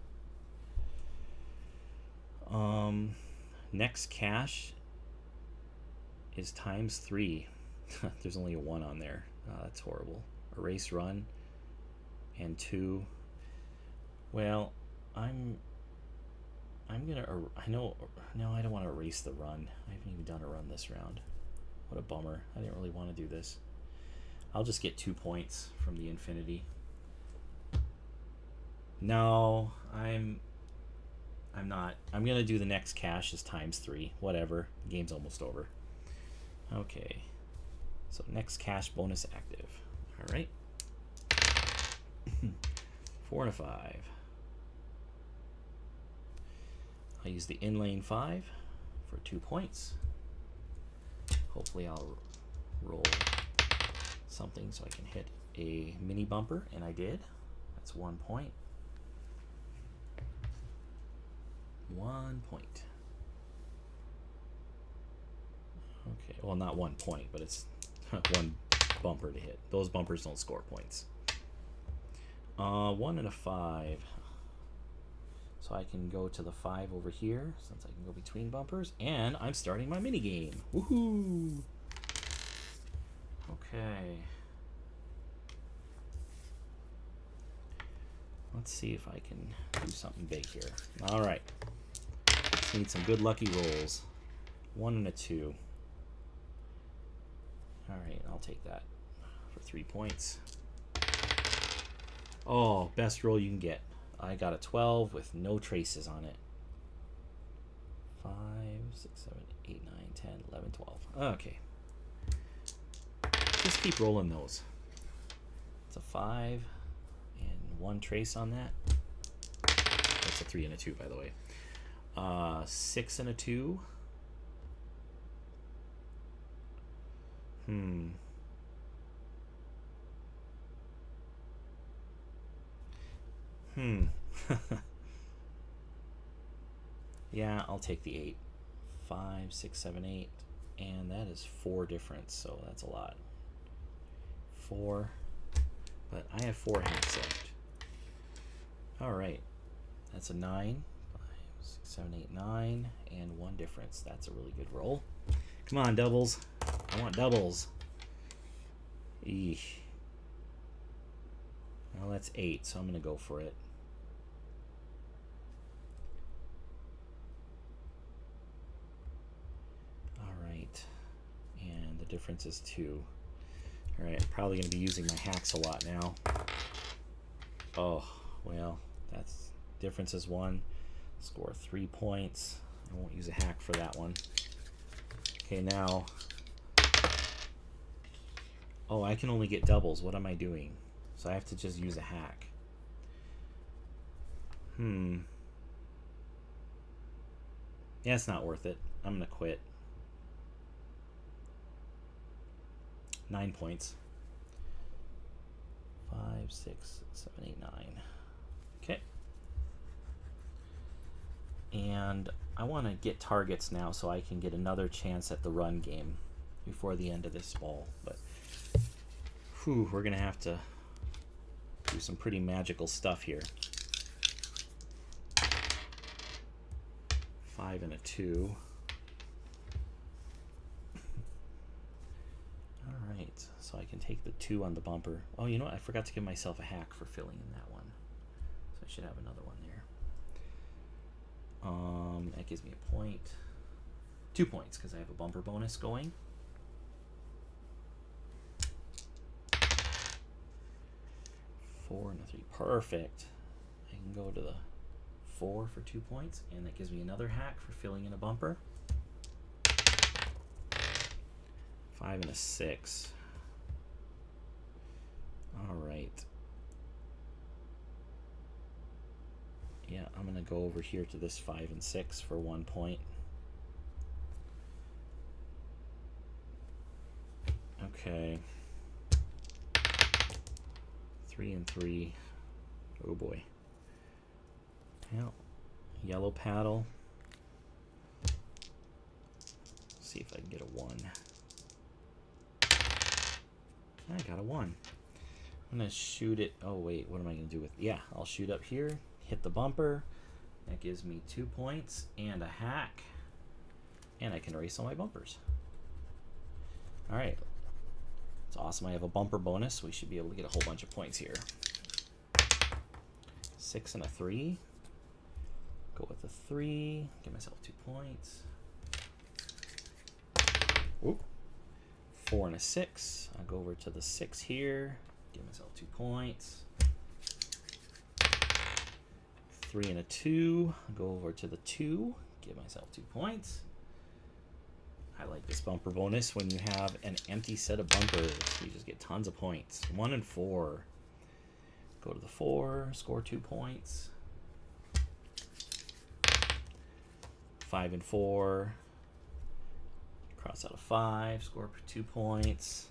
Next cash is _3. There's only a 1 on there. Oh, that's horrible. Erase run and 2. Well, I'm gonna. I know. No, I don't want to erase the run. I haven't even done a run this round. What a bummer. I didn't really want to do this. I'll just get 2 points from the infinity. No, I'm not. I'm gonna do the next cash is ×3. Whatever. The game's almost over. Okay. So next cash bonus active. All right. 4 and a 5. I'll use the in-lane 5 for 2 points. Hopefully I'll roll something so I can hit a mini bumper, and I did. That's 1 point. 1 point. Okay, well, not 1 point, but it's 1 bumper to hit. Those bumpers don't score points. 1 and a 5. So I can go to the 5 over here, since I can go between bumpers, and I'm starting my mini game. Woohoo! Okay. Let's see if I can do something big here. All right. Just need some good lucky rolls. 1 and a 2. All right, I'll take that for 3 points. Oh, best roll you can get. I got a 12 with no traces on it. 5, 6, 7, 8, 9, 10, 11, 12. Okay. Just keep rolling those. It's a 5 and 1 trace on that. That's a 3 and a 2, by the way. 6 and a 2. Yeah, I'll take the 8. 5, 6, 7, 8. And that is 4 difference, so that's a lot. 4. But I have 4 hacks left. Alright. That's a 9. 5, 6, 7, 8, 9. And 1 difference. That's a really good roll. Come on, doubles. I want doubles. Eesh. Well, that's 8, so I'm going to go for it. Alright. And the difference is 2. Alright, I'm probably going to be using my hacks a lot now. Oh, well, that's difference is 1. Score 3 points. I won't use a hack for that one. Okay, now... Oh, I can only get doubles. What am I doing? So I have to just use a hack. Yeah, it's not worth it. I'm going to quit. 9 points. 5, 6, 7, 8, 9. Okay. And I want to get targets now so I can get another chance at the run game before the end of this ball. But whew, we're going to have to do some pretty magical stuff here. 5 and a 2. Alright, so I can take the 2 on the bumper. Oh, you know what? I forgot to give myself a hack for filling in that one. So I should have another one there. That gives me a point. 2 points, because I have a bumper bonus going. Four and a 3. Perfect. I can go to the 4 for 2 points, and that gives me another hack for filling in a bumper. 5 and a 6. Alright. Yeah, I'm going to go over here to this 5 and 6 for 1 point. Okay. 3 and 3. Oh boy. Well, yellow paddle. See if I can get a 1. I got a 1. I'm going to shoot it. Oh wait, what am I going to do with... Yeah, I'll shoot up here, hit the bumper. That gives me 2 points and a hack. And I can erase all my bumpers. Alright. It's awesome. I have a bumper bonus. We should be able to get a whole bunch of points here. 6 and a 3. Go with the 3. Give myself 2 points. Whoop. 4 and a 6. I'll go over to the 6 here. Give myself 2 points. 3 and a 2. I'll go over to the 2. Give myself 2 points. I like this bumper bonus. When you have an empty set of bumpers, you just get tons of points. 1 and 4. Go to the 4. Score 2 points. 5 and 4. Cross out a 5. Score 2 points.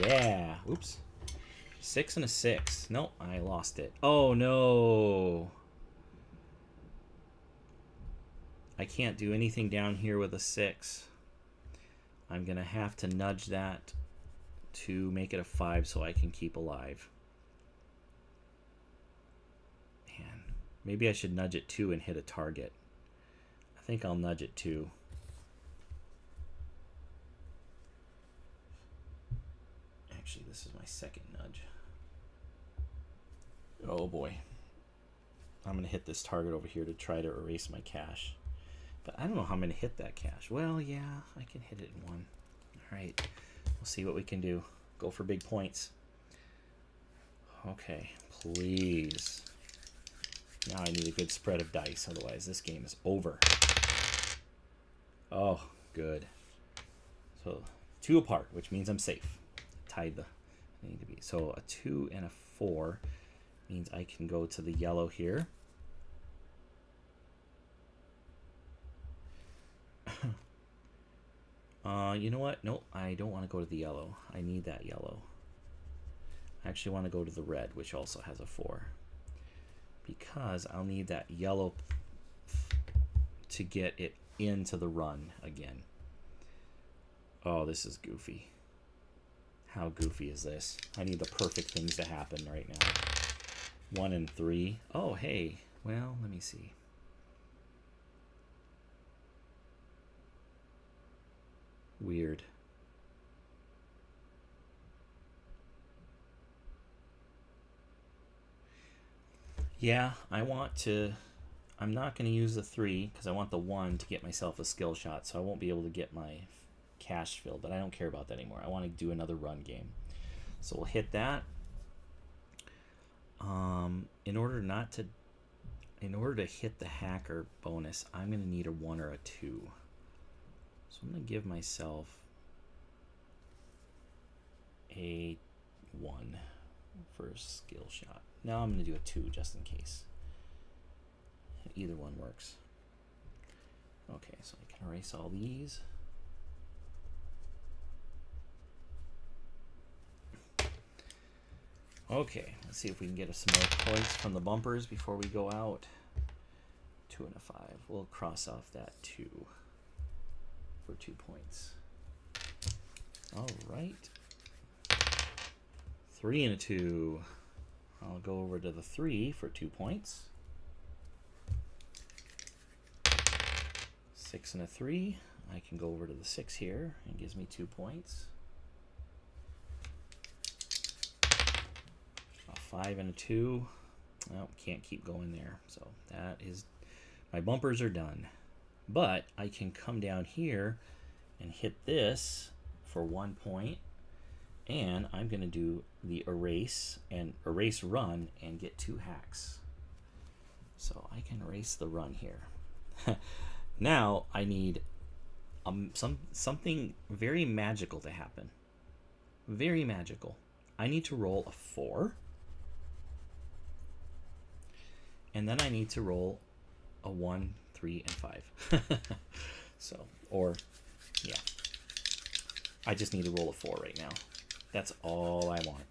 Yeah. Oops. 6 and a 6. Nope, I lost it. Oh no. I can't do anything down here with a 6. I'm going to have to nudge that to make it a 5 so I can keep alive. Man, maybe I should nudge it 2 and hit a target. I think I'll nudge it 2. Actually, this is my second nudge. Oh boy. I'm going to hit this target over here to try to erase my cache. But I don't know how I'm going to hit that cache. Well, yeah, I can hit it in 1. All right. We'll see what we can do. Go for big points. Okay, please. Now I need a good spread of dice, otherwise this game is over. Oh, good. So 2 apart, which means I'm safe. Tied the I need to be. So a 2 and a 4 means I can go to the yellow here. You know what? No, I don't want to go to the yellow. I need that yellow. I actually want to go to the red, which also has a 4. Because I'll need that yellow to get it into the run again. Oh, this is goofy. How goofy is this? I need the perfect things to happen right now. 1 and 3. Oh, hey. Well, let me see. Weird. Yeah, I'm not going to use the 3 because I want the 1 to get myself a skill shot, so I won't be able to get my cache filled, but I don't care about that anymore. I want to do another run game. So we'll hit that. In order to hit the hacker bonus, I'm going to need a 1 or a 2. So I'm going to give myself a 1 for a skill shot. Now I'm going to do a 2 just in case. Either one works. Okay, so I can erase all these. Okay, let's see if we can get some more points from the bumpers before we go out. 2 and a 5. We'll cross off that 2 for 2 points. All right. 3 and a 2. I'll go over to the 3 for 2 points. 6 and a 3. I can go over to the 6 here and gives me 2 points. A 5 and a 2. Well, can't keep going there. So that is, my bumpers are done. But I can come down here and hit this for 1 point. And I'm going to do the erase and erase run and get 2 hacks. So I can erase the run here. Now I need something very magical to happen. Very magical. I need to roll a 4. And then I need to roll a 1, 3, and 5. So, or, yeah. I just need to roll a 4 right now. That's all I want.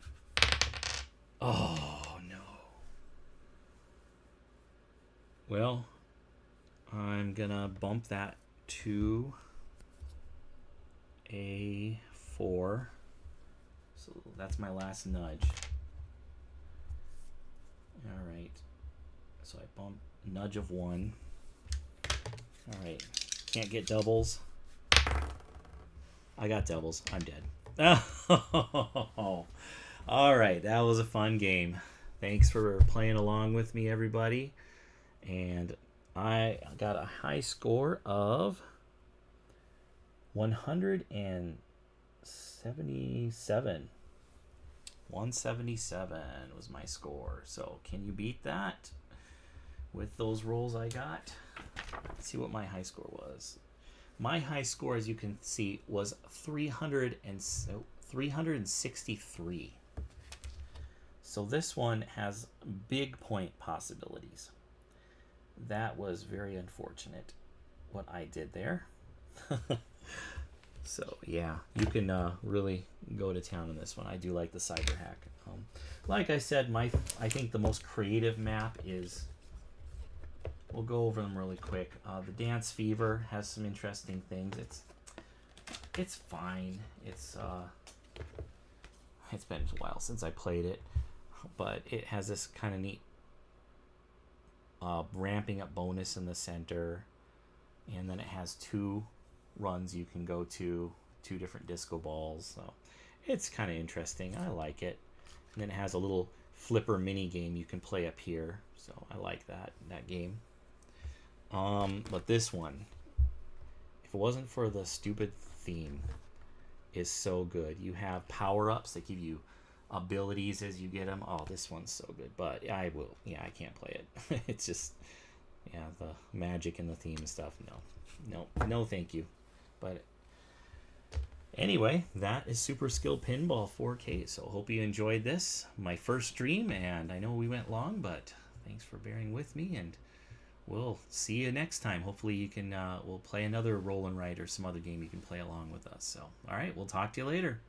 Oh, no. Well, I'm gonna bump that to a 4. So that's my last nudge. All right. So I bump nudge of 1. All right. Can't get doubles. I got doubles. I'm dead. Oh, all right, that was a fun game. Thanks for playing along with me, everybody. And I got a high score of 177. 177 was my score. So can you beat that with those rolls I got? Let's see what my high score was. My high score, as you can see, was 363. So this one has big point possibilities. That was very unfortunate what I did there. So yeah, you can really go to town on this one. I do like the Cyberhack. Like I said, I think the most creative map is, we'll go over them really quick. The Dance Fever has some interesting things. It's fine. It's been a while since I played it, but it has this kind of neat ramping up bonus in the center, and then it has 2 runs you can go to, 2 different disco balls. So it's kind of interesting. I like it. And then it has a little flipper mini game you can play up here. So I like that game. But this one, if it wasn't for the stupid theme, is so good. You have power-ups that give you abilities as you get them. Oh, this one's so good. But I can't play it. It's just, the magic and the theme and stuff. No, thank you. But anyway, that is Superskill Pinball 4-Cade. So hope you enjoyed this. My first stream, and I know we went long, but thanks for bearing with me, and we'll see you next time. Hopefully you can, we'll play another roll and write or some other game you can play along with us. So, all right, we'll talk to you later.